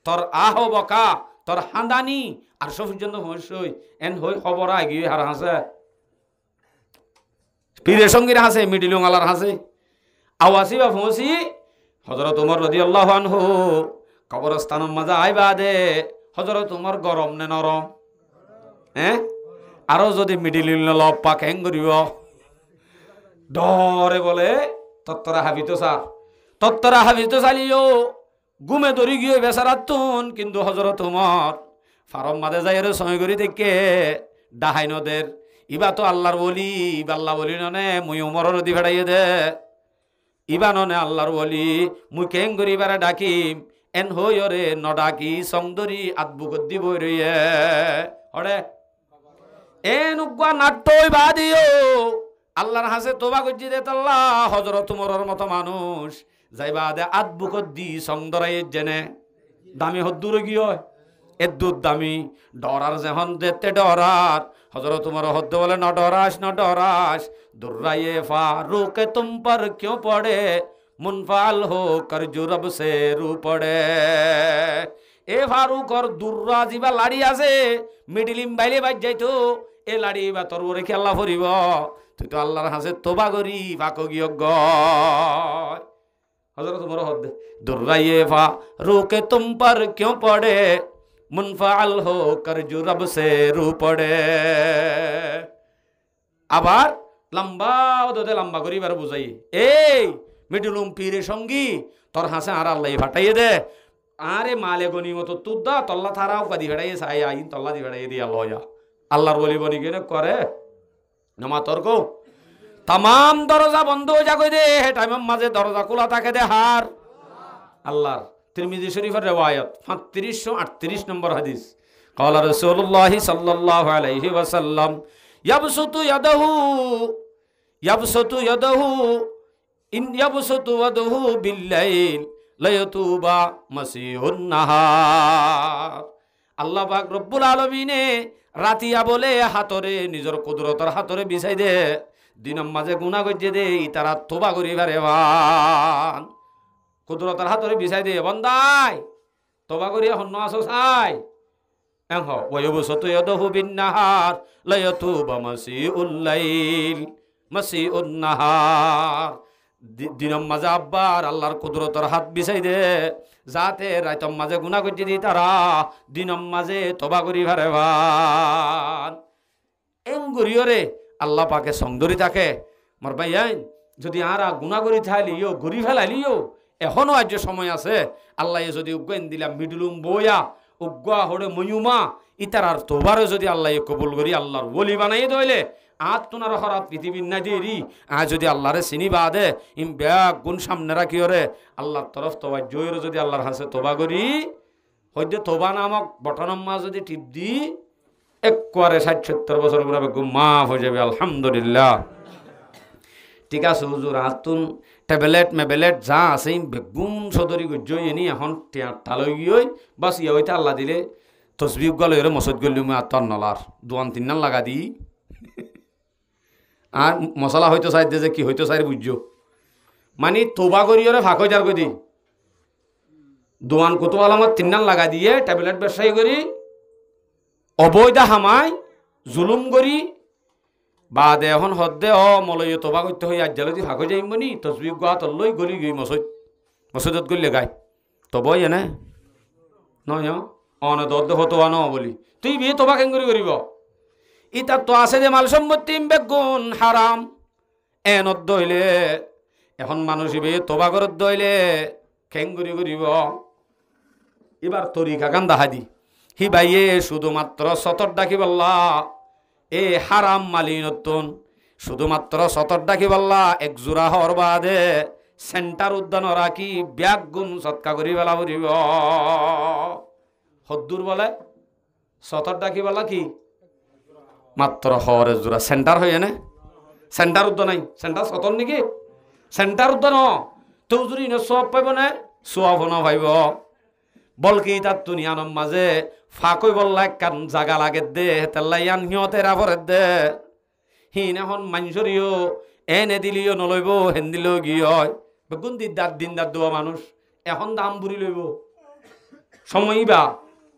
তোর আহ বকা তোর হাঁদানি আর সব পর্যন্ত হই এন হই খবর আগিয়ে হার হাসে পীরের সঙ্গীর হাসে মিডিলুং আলার হাসে আওয়াসি বা ফসি হযরত ওমর রাদিয়াল্লাহু আনহু কবরস্থানের মাঝে আইবা দে হযরত ওমর গরম নে নরম হ্যাঁ আরো যদি মিডিলুং লপ পাক হ্যাং করিব ডরে বলে তত্তরা হাবিত চালিও গুমে ধরি গিয়ে বেচারাতুন কিন্তু হযরত ওমর ফারম মাঝে যাই আর সময় করি দেখে ডাহাইনদের ইবা তো আল্লাহর বলি আল্লাহ বলি ননে মুই ওমর নদী ভেড়াইয়ে দে ইবা ননে আল্লাহর বলি মুই কেং করিবারে ডাকিম এন হইরে নডাকি সংদরি আদবুক দিব রইয়ে হড়ে এন উগ্বা নাট্যই বাদিও আল্লাহর হাসে তোবা গজ্জি দে তাল্লাহ হযরত ওমরের মতো মানুষ যাইবা দে আদবুক দি সংদরাই জেনে দামি হদ্দুর গিয়ে এদ্দুর দামি ডরার যেহন দেখতে ডরার হযরত ওমর হদ্দ বলে ন ডরাস দুর্রায়ে ফারুক তুম পর क्यों পড়ে মুনফাল হো কর জো রব সে রু পড়ে এ ফারুক আর দুর্রা জিবা লাড়ি আছে মিডিলিম বাইলে বাজ যাইতো এ লাড়ি বা তোর ওরে খেলা ফরিব তুই তো আল্লাহর হাসে তোবা করি পাকো গিয়ে গয় হযরত ওমর হদ্দ দুর্রায়ে ফারুক তুম পর क्यों পড়ে মুনফাল হো কর জো রব সে রু পড়ে আবার লম্বা ওদে লম্বা করি বার বুঝাই এই মিডুলুম পীরে সঙ্গী তোর হাসে আর আল্লাহ ফাটাইয়ে দে আরে মালে গনিমত তুদ্দা তল্লা থারাও কাদি ফেড়াইয়ে সাই আইন তল্লা দি ফেড়াইয়ে দিয়া লয়া আল্লাহর বলি বনি কেন করে নমা তর্ক তাম দরজা বন্ধ হয়ে যা কই দে হে টাইমের মাঝে দরজা খোলা থাকে দে হার আল্লাহর তিরমিজি শরীফের রিওয়ায়াত 3538 নম্বর হাদিস قال رسول الله صلى الله عليه وسلم يبسط يده إن يبسط يده بالليل ليتوبا مسيح النهار আল্লাহ পাক রব্বুল আলামিনে রাতিয়া বলে হাতরে নিজের কুদরতের হাতরে বিছাই দে দিনের মাঝে গুনাহ গজ্জে দে তারা তোবা করিবারে বান কুদরতের হাতরে বিছাই দে বন্দাই তোবা করিয়া হন্ন আসো চাই এহ ওয়ায়ুবসতু ইয়াদাহু বিন-নাহার লা ইয়াতুবা মাসিউল লাইল মাসিউন নাহার দিনের মাঝে আব্বার আল্লাহর কুদরতের হাত বিছাই দে যাতে রাইতর মাঝে গুনাহ করতে দি তারা দিনের মাঝে তোবা করিবারে বান এঙ্গুরিয়রে আল্লাহ পাকে সংদরি থাকে মোর ভাই যদি আরা গুনাহ করি থাইলিও ঘুরি ফেলাইলিও এখনো আজ সময় আছে আল্লাহ যদি উজ্ঞান দিলাম মিডুলুম বইয়া উজ্ঞা হড়ে ময়ুমা ইতার তোবারও যদি আল্লাহ কবুল করি আল্লাহর ওলি বানাই দইলে আত তোনার হরাত পৃথিবীর না দিয়ে যদি আল্লাহরে চিনি বা দে ইম ব্যাগ গুণ সামনে রাখি ওরে আল্লাহর তরফ তোবা জয়ের যদি আল্লাহর হাসে তোবা করি হইতে তোবা নামক বটনম মা যদি টিপ দি একবারে 60-70 বছর পরে মাফ হয়ে যাবে আলহামদুলিল্লাহ ঠিক আছে হুজুর আতুন ট্যাবলেট মেবেলেট যা আছে বেগুন সদরি গজ্জই এনি এখন টালই গিয়ে বাস ইয়ে হইতে আল্লাহ দিলে তসবি গল এর মসজিদ গলি মই আত্মার নলার 2-3 লাগা দি আর মশলা হয়তো চাই দে যে কি হয়তো চাই বুঝছো মানে তোবা করি ওরে ফাঁক হয়ে যার দি দোয়ান কত আলামত 3 লাগা দিয়ে ট্যাবলেট ব্যবসায়ী করি অবৈধ হামাই জুলুম করি বাদে এখন হদ্দে মলয় তোবা করতে হই আজ যদি ফাঁক যাইম বনি তসবি গোয়া তল্লই গলি গই মসজিদত গলি গাই তবই এনে নয় অনদ হতো আন বলি তুই বিয়ে তোবা কেন করিব ইতার তো আছে যে মাল সম্পত্তি বেগুন হারাম এনত দইলে এখন মানুষ বিয়ে তোবা করত দইলে খেঙ্গুরি করিব এবার তরিকা গান দেখা দি হি ভাইয়ে শুধুমাত্র সতর ডাকি বললা এ হারাম মালি নতুন শুধুমাত্র সতর ডাকি বললা এক জোড়া হর বাদে সেন্টার উদ্যান রাখি ব্যাগ গুণ সৎকা করি বেলা ফুরিব হদ্দুর বলে সতর ডাকি বলা কি মাত্র হর জোড়া সেন্টার হয়ে নে সেন্টার উদ্যান নাই সেন্টার সতর নাকি সেন্টার উদ্যান তো যদি সব পাইব না সোয়াব না পাইব বলকি তার দুনিয়ার মাঝে ফাঁকই বললা কান জাগা লাগে দে তেল্লাইয়ান সিহঁতেরা ভরে দে হিন এখন মাঞ্চরিও এনে দিলিও নলইব হেন দিলেও গিয়ে হয় বেগুন দিনদার দেওয়া মানুষ এখন দাম বুড়ি লইব সময় বা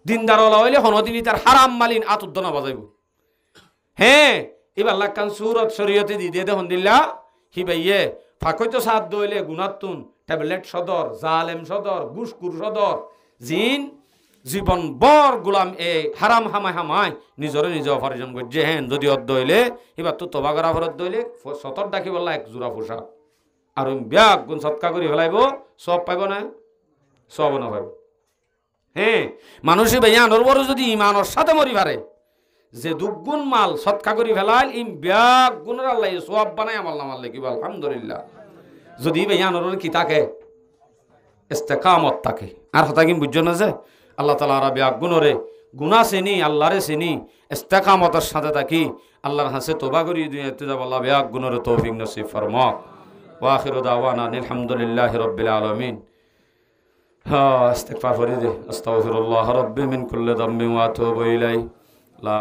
দিনদার ওলা হইলে হনদিনী তার হারাম মালিন আতুদ্দ না বাজাইব হ্যাঁ এবার লাক্কান সুরত শরীয়তে দি দিয়ে দেখুন দিল্লা হি ভাইয়ে ফাঁকইতো সাত দইলে গুণাতুন ট্যাবলেট সদর জালেম সদর গুসকুর সদর জিন জীবন বর গোলাম এ হারাম হামাই নিজরে নিজ অপারেশন করছে হ্যাঁ যদি অর্ধ হইলে এবার তো তবা করা ফরত দইলে সতর ডাকি বললা এক জোড়া পোশাক আর ব্যাগ গুণ সৎকা করে ফেলাইব সব পাইব না সব না পাইব হ্যাঁ মানুষই ভাইয়া আনোর বড় যদি ইমানোর সাথে মরি পারে যে দুগুণ মাল সৎকা করে ফেলাইল ইম ব্যাগ গুণের আল্লাহ সব বানাই আমল নামাল লিখিব আলহামদুলিল্লাহ যদি ভাইয়া আনোর কি থাকে ইস্তেকামত থাকে আর হতা কি বুঝছো না যে আল্লাহ তালা আর ব্যাগ গুণরে গুণা চিনি আল্লাহরে চিনি ইস্তেকামতের সাথে থাকি আল্লাহর হাসে তোবা করি দুনিয়াতে যাব আল্লাহ ব্যাগ গুণরে তৌফিক নসিব ফরমাক ওয়া আখিরু দাওয়ানা আলহামদুলিল্লাহি রাব্বিল আলামিন ইস্তিগফার করি দে আস্তাগফিরুল্লাহ রাব্বি মিন কুল্লি যামবিন ওয়া আতুবু ইলাইহি লা